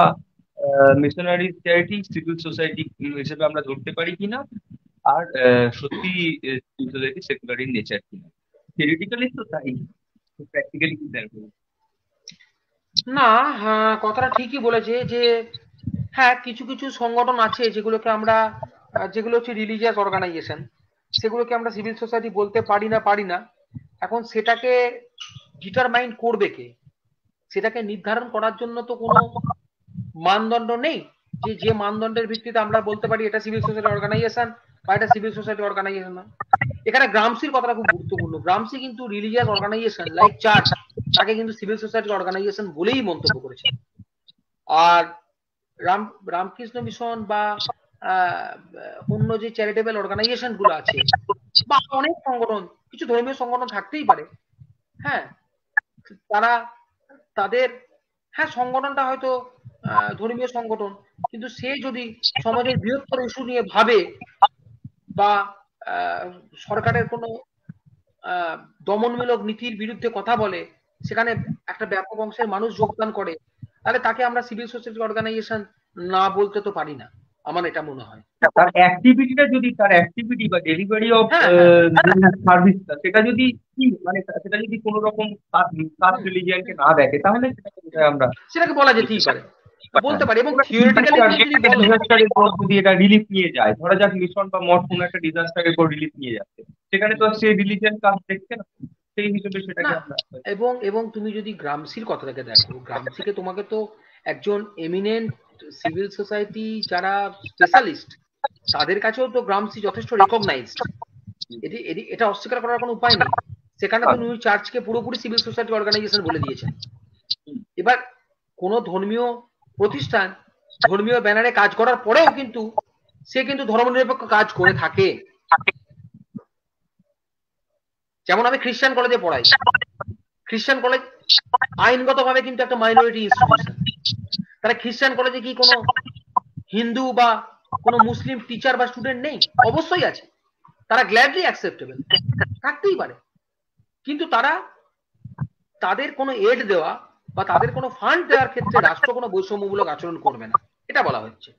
মিশনারি চ্যারিটি সিভিল সোসাইটি হিসেবে আমরা ধরতে পারি কিনা, আর সত্যি civil society secular in nature কিনা। থিওরিটিক্যালি তো তাই, প্র্যাকটিক্যালি কি দেখো? না, হ্যাঁ কথাটা ঠিকই বলেছে যে হ্যাঁ কিছু কিছু সংগঠন আছে যেগুলোকে আমরা যেগুলো হচ্ছে রিলিজিয়াস অর্গানাইজেশন, সেগুলোকে আমরা সিভিল সোসাইটি বলতে পারি না। এখন সেটাকে ডিটারমাইন করবে কে? সেটাকে নির্ধারণ করার জন্য তো কোনো মানদণ্ড নেই যে যে মানদণ্ডের ভিত্তিতে আমরা বলতে পারি এটা সিভিল সোসাইটি অর্গানাইজেশন বা এটা সিভিল সোসাইটি অর্গানাইজেশন না। এখানে গ্রামসির কথাটা খুব গুরুত্বপূর্ণ। গ্রামসি কিন্তু রিলিজিয়াস অর্গানাইজেশন লাইক চার্চ তাকে কিন্তু সিভিল সোসাইটি অর্গানাইজেশন বলেই মন্তব্য করেছে। আর রামকৃষ্ণ মিশন বা অন্য যে চ্যারিটেবল অর্গানাইজেশন গুলো আছে বা অনেক সংগঠন, কিছু ধর্মীয় সংগঠন থাকতেই পারে, হ্যাঁ তারা তাদের হ্যাঁ সংগঠনটা হয়তো ধর্মীয় সংগঠন, কিন্তু সে যদি সমাজের বৃহত্তর ইস্যু নিয়ে ভাবে বা সরকারের কোনো দমনমূলক নীতির বিরুদ্ধে কথা বলে, সেখানে একটা ব্যাপক অংশের মানুষ যোগদান করে, তাহলে তাকে আমরা সিভিল সোসাইটি অর্গানাইজেশন না বলতে তো পারি না, আমার এটা মনে হয়। তার অ্যাক্টিভিটিটা যদি, তার অ্যাক্টিভিটি বা ডেলিভারি অফ সার্ভিসটা সেটা যদি কি মানে সেটা যদি কোনো রকম কাস্ট রিলিজিয়নকে না দেখে, তাহলে আমরা সেটাকে বলা যেতেই পারে, বলতে পারি। এবং থিওরিটিক্যালি ডিজাস্টারের পর যদি এটা রিলিফ নিয়ে যায়, ধরা যাক মিশন বা মঠ কোনো একটা ডিজাস্টারের পর রিলিফ নিয়ে যাচ্ছে, সেখানে তো সে রিলিজিয়ন কাজ দেখছে না, সেই হিসেবে সেটাকে আমরা এবং তুমি যদি গ্রামসির কথাটাকে দেখো, গ্রামসিকে তোমাকে তো একজন এমিনেন্ট সিভিল সোসাইটি যারা স্পেশালিস্ট তাদের কাছেও তো গ্রামসি যথেষ্ট রেকগনাইজড, এটা অস্বীকার করার কোনো উপায় নেই। সেখানে তো নিউ চার্চকে পুরোপুরি সিভিল সোসাইটি অর্গানাইজেশন বলে দিয়েছেন। এবার কোন ধর্মীয় প্রতিষ্ঠান ধর্মীয় ব্যানারে কাজ করার পরেও কিন্তু সে কিন্তু ধর্মনিরপেক্ষ কাজ করে থাকে। যেমন আমি খ্রিস্টান কলেজে পড়াই, খ্রিস্টান কলেজ আইনগতভাবে কিন্তু একটা মাইনরিটি ইনস্টিটিউশন। তাহলে খ্রিস্টান কলেজে কি কোনো হিন্দু বা কোনো মুসলিম টিচার বা স্টুডেন্ট নেই? অবশ্যই আছে, তারা গ্ল্যাডলি অ্যাকসেপ্টেবল থাকতেই পারে, কিন্তু তারা তাদের কোনো এড দেওয়া বা তাদের কোনো ফান্ড দেওয়ার ক্ষেত্রে রাষ্ট্র কোনো বৈষম্যমূলক আচরণ করবে না, এটা বলা হচ্ছে।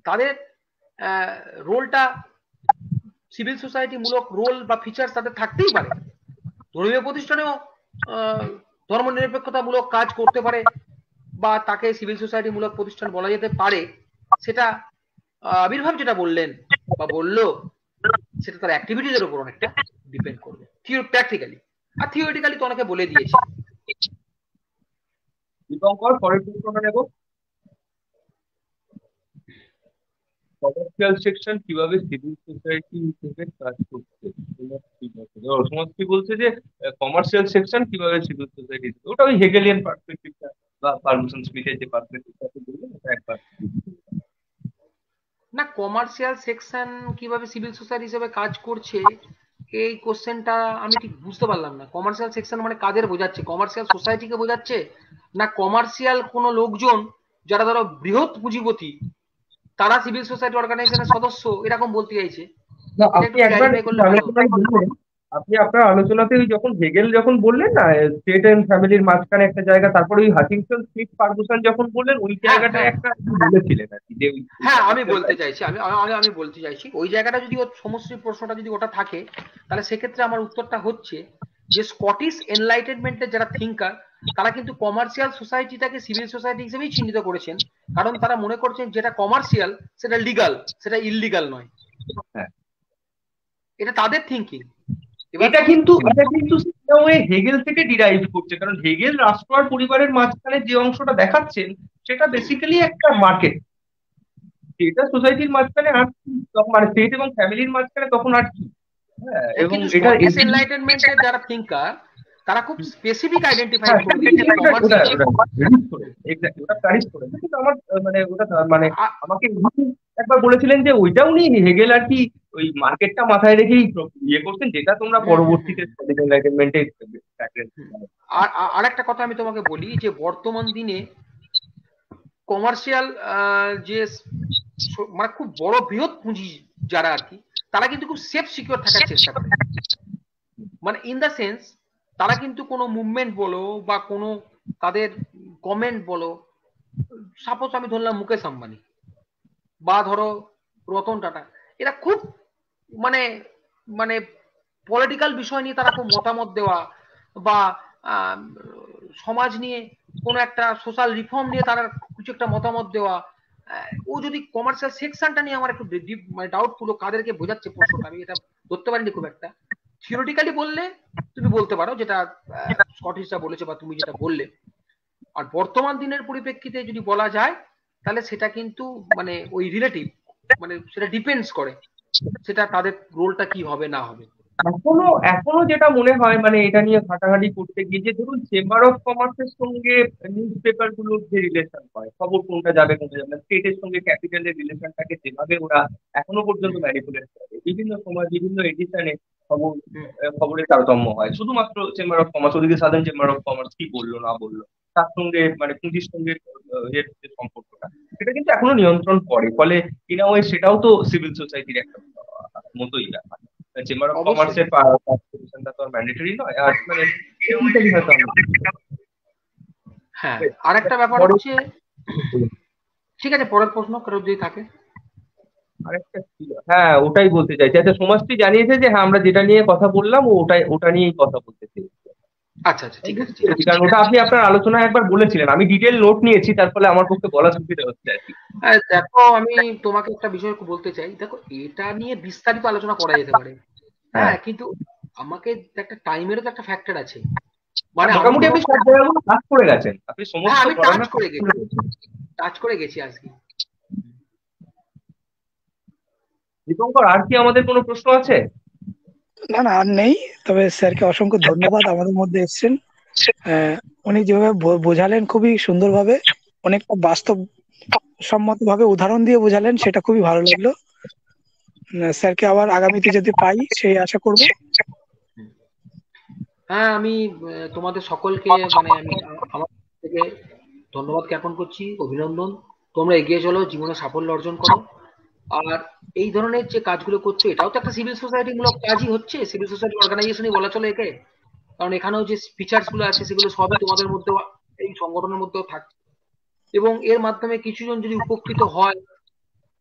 তাদের রোলটা সিভিল সোসাইটি মূলক রোল বা ফিচার্স তাদের থাকতেই পারে। ধর্মীয় প্রতিষ্ঠানেও ধর্মনিরপেক্ষতামূলক কাজ করতে পারে বা তাকে সিভিল সোসাইটি মূলক প্রতিষ্ঠান বলা যেতে পারে। সেটা আবির্ভাব যেটা বললেন বা বললো সেটা তার অ্যাক্টিভিটিজের উপর অনেকটা ডিপেন্ড করবে প্র্যাকটিক্যালি, আর থিওরিটিক্যালি তো অনেকে বলে দিয়েছে। দীপঙ্কর পরের প্রশ্নটা নেব। কমার্শিয়াল সেকশন কিভাবে সিভিল সোসাইটি হিসেবে কাজ করছে? সমাজটি বলছে যে কমার্শিয়াল সেকশন কিভাবে সিভিল সোসাইটি, ওটা ওই হেগেলিয়ান পার্সপেক্টিভটা বা পারমিশন স্মিথের যে পার্সপেক্টিভটা বললেন ওটা একবার। না, কমার্শিয়াল সেকশন কিভাবে সিভিল সোসাইটি হিসেবে কাজ করছে এই কোশ্চেনটা আমি ঠিক বুঝতে পারলাম না। কমার্শিয়াল সেকশন মানে কাদের বোঝাচ্ছে? কমার্শিয়াল সোসাইটিকে বোঝাচ্ছে না কমার্শিয়াল কোনো লোকজন যারা ধরো বৃহৎ পুঁজিপতি তারা সিভিল সোসাইটি অর্গানাইজেশনের সদস্য, এরকম বলতে চাইছে? আপনি আপনার আলোচনাতে ওই যখন হেগেল যখন বললেন না স্টেট এন্ড ফ্যামিলির মাঝখানে একটা জায়গা, তারপরে ওই হাচিংটন স্মিথ ফার্গুসন যখন বললেন ওই হ্যাঁ জায়গাটায় হ্যাঁ একটা বলেছিলেন আর কি, যে ওই ওই হ্যাঁ আমি ব্যাপারটা বলতে চাইছি, আমি বলতে চাইছি ওই জায়গাটা যদি ওর সমষ্টির প্রশ্নটা যদি ওটা থাকে, তাহলে সেক্ষেত্রে আমার উত্তরটা হচ্ছে যে স্কটিশ এনলাইটেনমেন্টের যারা থিঙ্কার, তারা কিন্তু কমার্শিয়াল সোসাইটিটাকে সিভিল সোসাইটি হিসেবেই চিহ্নিত করেছেন, কারণ তারা মনে করছেন যেটা কমার্শিয়াল সেটা লিগাল, সেটা ইললিগাল নয়। হ্যাঁ। এটা তাদের থিঙ্কিং। এবার এটা কিন্তু ওই হেগেল থেকে ডিরাইভ করছে, কারণ হেগেল রাষ্ট্র আর পরিবারের মাঝখানে যে অংশটা দেখাচ্ছেন সেটা বেসিক্যালি একটা মার্কেট, যেটা সোসাইটির মাঝখানে আর কি, মানে স্টেট এবং ফ্যামিলির মাঝখানে তখন আর কি। হ্যাঁ, এবং কিন্তু এটা স্কটিশ এনলাইটেনমেন্টের যারা থিঙ্কার, তারা খুব স্পেসিফিক আইডেন্টিফাই করবে যে কমার্শিয়াল। কিন্তু আমার মানে ওটা মানে আমাকে একবার বলেছিলেন যে ওইটা উনি হেগেল আর কি ওই মার্কেটটা মাথায় রেখেই ইয়ে করছেন, যেটা তোমরা পরবর্তীতে এনলাইটেনমেন্টে। আর আরেকটা কথা আমি তোমাকে বলি যে বর্তমান দিনে কমার্শিয়াল যে মানে খুব বড় বৃহৎ পুঁজি যারা আর কি, তারা কিন্তু খুব সেফ সিকিউর থাকার চেষ্টা করে, মানে ইন দা সেন্স তারা কিন্তু কোনো মুভমেন্ট বলো বা কোনো তাদের কমেন্ট বলো, সাপোজ আমি ধরলাম মুকেশ আম্বানি বা ধরো রতন টাটা, এরা খুব মানে মানে পলিটিক্যাল বিষয় নিয়ে তারা খুব মতামত দেওয়া বা সমাজ নিয়ে কোনো একটা সোশ্যাল রিফর্ম নিয়ে তারা কিছু একটা মতামত দেওয়া, ও যদি কমার্শিয়াল সেকশনটা নিয়ে আমার একটু মানে ডাউটফুল কাদেরকে বোঝাচ্ছে প্রশ্নটা, আমি এটা ধরতে পারিনি খুব একটা। থিওরিটিক্যালি বললে তুমি বলতে পারো যেটা স্কটিশরা বলেছে বা তুমি যেটা বললে, আর বর্তমান দিনের পরিপ্রেক্ষিতে যদি বলা যায় তাহলে সেটা কিন্তু মানে ওই রিলেটিভ, মানে সেটা ডিপেন্ডস করে সেটা তাদের রোলটা কি হবে না হবে। এখনো যেটা মনে হয় মানে এটা নিয়ে ঘাটাঘাটি করতে গিয়ে, যে ধরুন চেম্বার অফ কমার্সের সঙ্গে নিউজ পেপার গুলোর যে রিলেশন হয়, খবর কোনটা যাবে কোনটা যাবে না, স্টেটের সঙ্গে ক্যাপিটালের রিলেশনটাকে যেভাবে ওরা এখনো পর্যন্ত ম্যানিপুলেট করে, বিভিন্ন সময় বিভিন্ন এডিশনে খবরের তারতম্য হয়, শুধুমাত্র চেম্বার অফ কমার্স, ওদিকে সাধারণ চেম্বার অফ কমার্স কি বললো না বললো, তার সঙ্গে মানে পুঁজির সঙ্গে এর যে সম্পর্কটা, সেটা কিন্তু এখনো নিয়ন্ত্রণ করে, ফলে ইন ওয়ে সেটাও তো সিভিল সোসাইটির একটা মতোই ব্যাপার। চেম্বার অফ কমার্সের পার্টিসিপেশনটা তো ম্যান্ডেটরি নয়, আর মানে হ্যাঁ আরেকটা ব্যাপার হচ্ছে, ঠিক আছে পরের প্রশ্ন কারোর যদি থাকে। আরেকটা ছিল, হ্যাঁ ওটাই বলতে চাইছি। আচ্ছা, সমাজটি জানিয়েছে যে হ্যাঁ আমরা যেটা নিয়ে কথা বললাম ওটা নিয়েই কথা বলতে চেয়েছি। আচ্ছা আচ্ছা ঠিক আছে, কারণ ওটা আপনি আপনার আলোচনায় একবার বলেছিলেন, আমি ডিটেল নোট নিয়েছি, তার ফলে আমার পক্ষে বলা সুবিধা হচ্ছে আর কি। দেখো আমি তোমাকে একটা বিষয় বলতে চাই, দেখো এটা নিয়ে বিস্তারিত আলোচনা করা যেতে পারে, হ্যাঁ কিন্তু আমাকে একটা টাইমেরও তো একটা ফ্যাক্টর আছে, মানে মোটামুটি আপনি সব জায়গাগুলো টাচ করে গেছেন, আপনি সমস্ত আমি টাচ করে গেছি আজকে। দীপঙ্কর, আর কি আমাদের কোনো প্রশ্ন আছে? না না আর নেই, তবে স্যারকে অসংখ্য ধন্যবাদ আমাদের মধ্যে এসেছেন। উনি যেভাবে বোঝালেন খুবই সুন্দরভাবে, অনেকটা বাস্তব সম্মত ভাবে উদাহরণ দিয়ে বোঝালেন, সেটা খুবই ভালো লাগলো। স্যারকে আবার আগামীতে যদি পাই সেই আশা করব। হ্যাঁ আমি তোমাদের সকলকে মানে আমি আমার থেকে ধন্যবাদ জ্ঞাপন করছি, অভিনন্দন। তোমরা এগিয়ে চলো, জীবনে সাফল্য অর্জন করো। আর এই ধরনের যে কাজগুলো করছো এটাও তো একটা সিভিল সোসাইটি মূলক কাজই হচ্ছে, সিভিল সোসাইটি অর্গানাইজেশনই বলা চলে একে, কারণ এখানেও যে ফিচার্স গুলো আছে সেগুলো সবই তোমাদের মধ্যেও এই সংগঠনের মধ্যেও থাকছে, এবং এর মাধ্যমে কিছুজন যদি উপকৃত হয়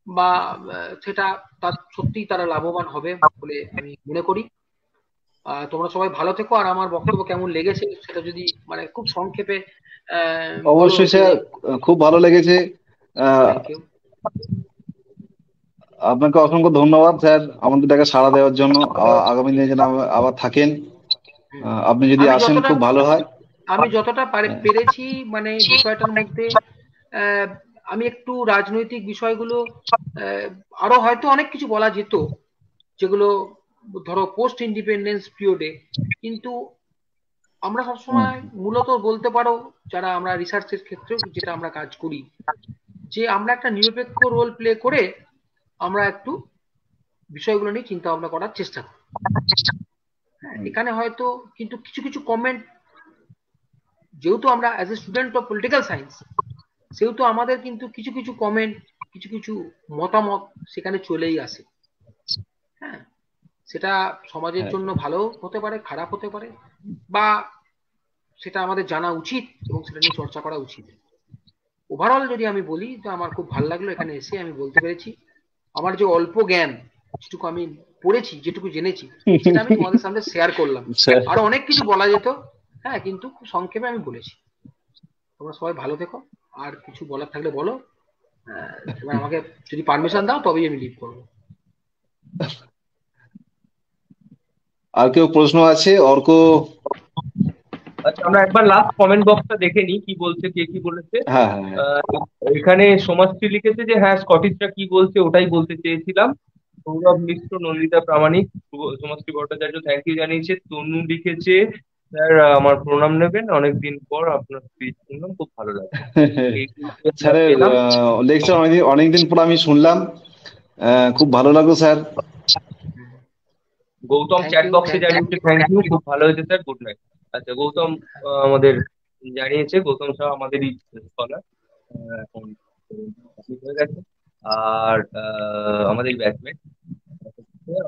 বা সেটা তার সত্যিই তারা লাভবান হবে বলে আমি মনে করি। তোমরা সবাই ভালো থেকো, আর আমার বক্তব্য কেমন লেগেছে সেটা যদি মানে খুব সংক্ষেপে অবশ্যই স্যার, খুব ভালো লেগেছে। থ্যাংক ইউ, আপনাকে অসংখ্য ধন্যবাদ স্যার আমাদের ডাকে সাড়া দেওয়ার জন্য। আগামী দিনে যেন আবার থাকেন, আপনি যদি আসেন খুব ভালো হয়। আমি যতটা পেরেছি মানে বিষয়টার মধ্যে আমি একটু রাজনৈতিক বিষয়গুলো আরো হয়তো অনেক কিছু বলা যেত যেগুলো ধরো পোস্ট ইন্ডিপেন্ডেন্স পিরিয়ডে, কিন্তু আমরা সবসময় মূলত বলতে পারো যারা আমরা রিসার্চের ক্ষেত্রেও যেটা আমরা কাজ করি, যে আমরা একটা নিরপেক্ষ রোল প্লে করে আমরা একটু বিষয়গুলো নিয়ে চিন্তা ভাবনা করার চেষ্টা করি। এখানে হয়তো কিন্তু কিছু কিছু কমেন্ট, যেহেতু আমরা as a student of political science, সেহেতু আমাদের কিন্তু কিছু কিছু কমেন্ট, কিছু কিছু মতামত সেখানে চলেই আসে। হ্যাঁ, সেটা সমাজের হ্যাঁ জন্য ভালো হতে পারে, খারাপ হতে পারে, বা সেটা আমাদের জানা উচিত এবং সেটা নিয়ে চর্চা করা উচিত। ওভারঅল যদি আমি বলি, তো আমার খুব ভালো লাগলো এখানে এসে আমি বলতে পেরেছি আমার যে অল্প জ্ঞান, যেটুকু আমি পড়েছি, যেটুকু জেনেছি, সেটা আমি তোমাদের সামনে শেয়ার করলাম। স্যার। আরো অনেক কিছু বলা যেত, হ্যাঁ, কিন্তু খুব সংক্ষেপে আমি বলেছি। তোমরা সবাই ভালো থেকো, আর কিছু বলার থাকলে বলো। এবার আমাকে যদি পারমিশন দাও তবেই আমি লিভ করবো। আর কেউ প্রশ্ন আছে? অর্ক? আচ্ছা, আমরা একবার লাস্ট কমেন্ট বক্সটা দেখে নিই কি বলছে, কে কি বলেছে। হ্যাঁ হ্যাঁ হ্যাঁ। এখানে সমাজশ্রী লিখেছে যে হ্যাঁ স্কটিশরা কি বলছে ওটাই বলতে চেয়েছিলাম। সৌরভ মিশ্র, নন্দিতা প্রামাণিক, সমাজশ্রী ভট্টাচার্য থ্যাংক ইউ জানিয়েছে। তনু লিখেছে স্যার আমার প্রণাম নেবেন, অনেকদিন পর আপনার স্পিচ শুনলাম, খুব ভালো লাগলো। এই আমরা স্যারের পেলাম। লেকচার অনেকদিন পর আমি শুনলাম, খুব ভালো লাগলো sir. Gautam thank chat you, বক্সে থ্যাংক ইউ। জানিয়েছে থ্যাংক ইউ, খুব ভালো হয়েছে স্যার, গুড নাইট। আচ্ছা, গৌতম আমাদের জানিয়েছে, গৌতম শাহ আমাদেরই স্কলার, এখন complete হয়ে গেছে। আর আমাদের ব্যাচমেট।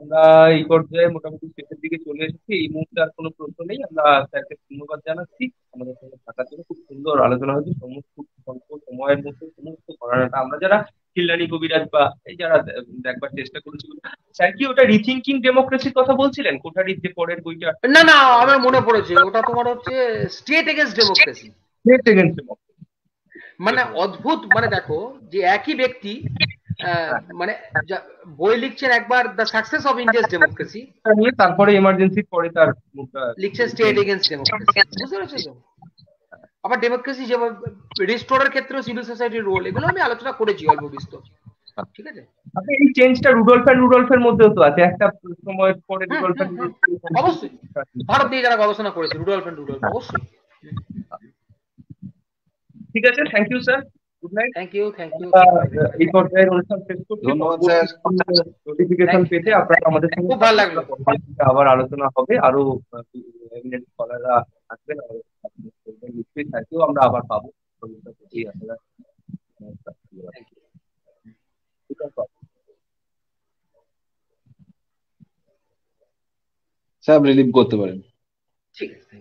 আমরা এই পর্যায়ে মোটামুটি শেষের দিকে চলে এসেছি। এই মুহূর্তে আর কোনো প্রশ্ন নেই। আমরা স্যারকে ধন্যবাদ জানাচ্ছি আমাদের সঙ্গে থাকার জন্য। খুব সুন্দর আলোচনা হয়েছে, সমস্ত স্বল্প সময়ের মধ্যে সমস্ত ঘটনাটা আমরা যারা খিল্লানি কবিরাজ বা এই যারা দেখবার চেষ্টা করেছি। স্যার কি ওটা রিথিঙ্কিং ডেমোক্রেসির কথা বলছিলেন, কোঠারির যে পরের বইটা? না না, আমার মনে পড়েছে, ওটা তোমার হচ্ছে state against democracy. State against democracy। মানে অদ্ভুত, মানে দেখো যে একই ব্যক্তি মানে বই লিখছেন একবার the success of India's democracy, নিয়ে তারপরে এমার্জেন্সির পরে তার মুখটা লিখছেন স্টেট এগেন্স্ট ডেমোক্রেসি। বুঝতে পেরেছো তো? আবার ডেমোক্রেসি যেমন রিস্টোরের ক্ষেত্রে সিভিল সোসাইটির রোল, এগুলো আমি আলোচনা করেছি অল্প বিস্তর। ঠিক আছে। আপনি এই চেঞ্জটা রুডolf মধ্যেও তো আছে, একটা সময়ের পরে হুম রুডolf হুম হুম, অবশ্যই ভারত নিয়ে যারা গবেষণা করেছে রুডolf অবশ্যই। ঠিক আছে, thank you sir, good night. Thank you, thank you. এই পর্যায়ে অনুষ্ঠান শেষ করছি। ধন্যবাদ স্যার। নোটিফিকেশন পেতে আপনারা আমাদের সঙ্গে খুব ভালো লাগলো। পরবর্তীতে আবার আলোচনা হবে, আরো এমিনেন্ট স্কলাররা আসবেন, নিশ্চয়ই স্যারকেও আমরা আবার পাবো ভবিষ্যতে। আপনারা ঠিক আছে। স্যার রিলিভ করতে পারেন। ঠিক আছে।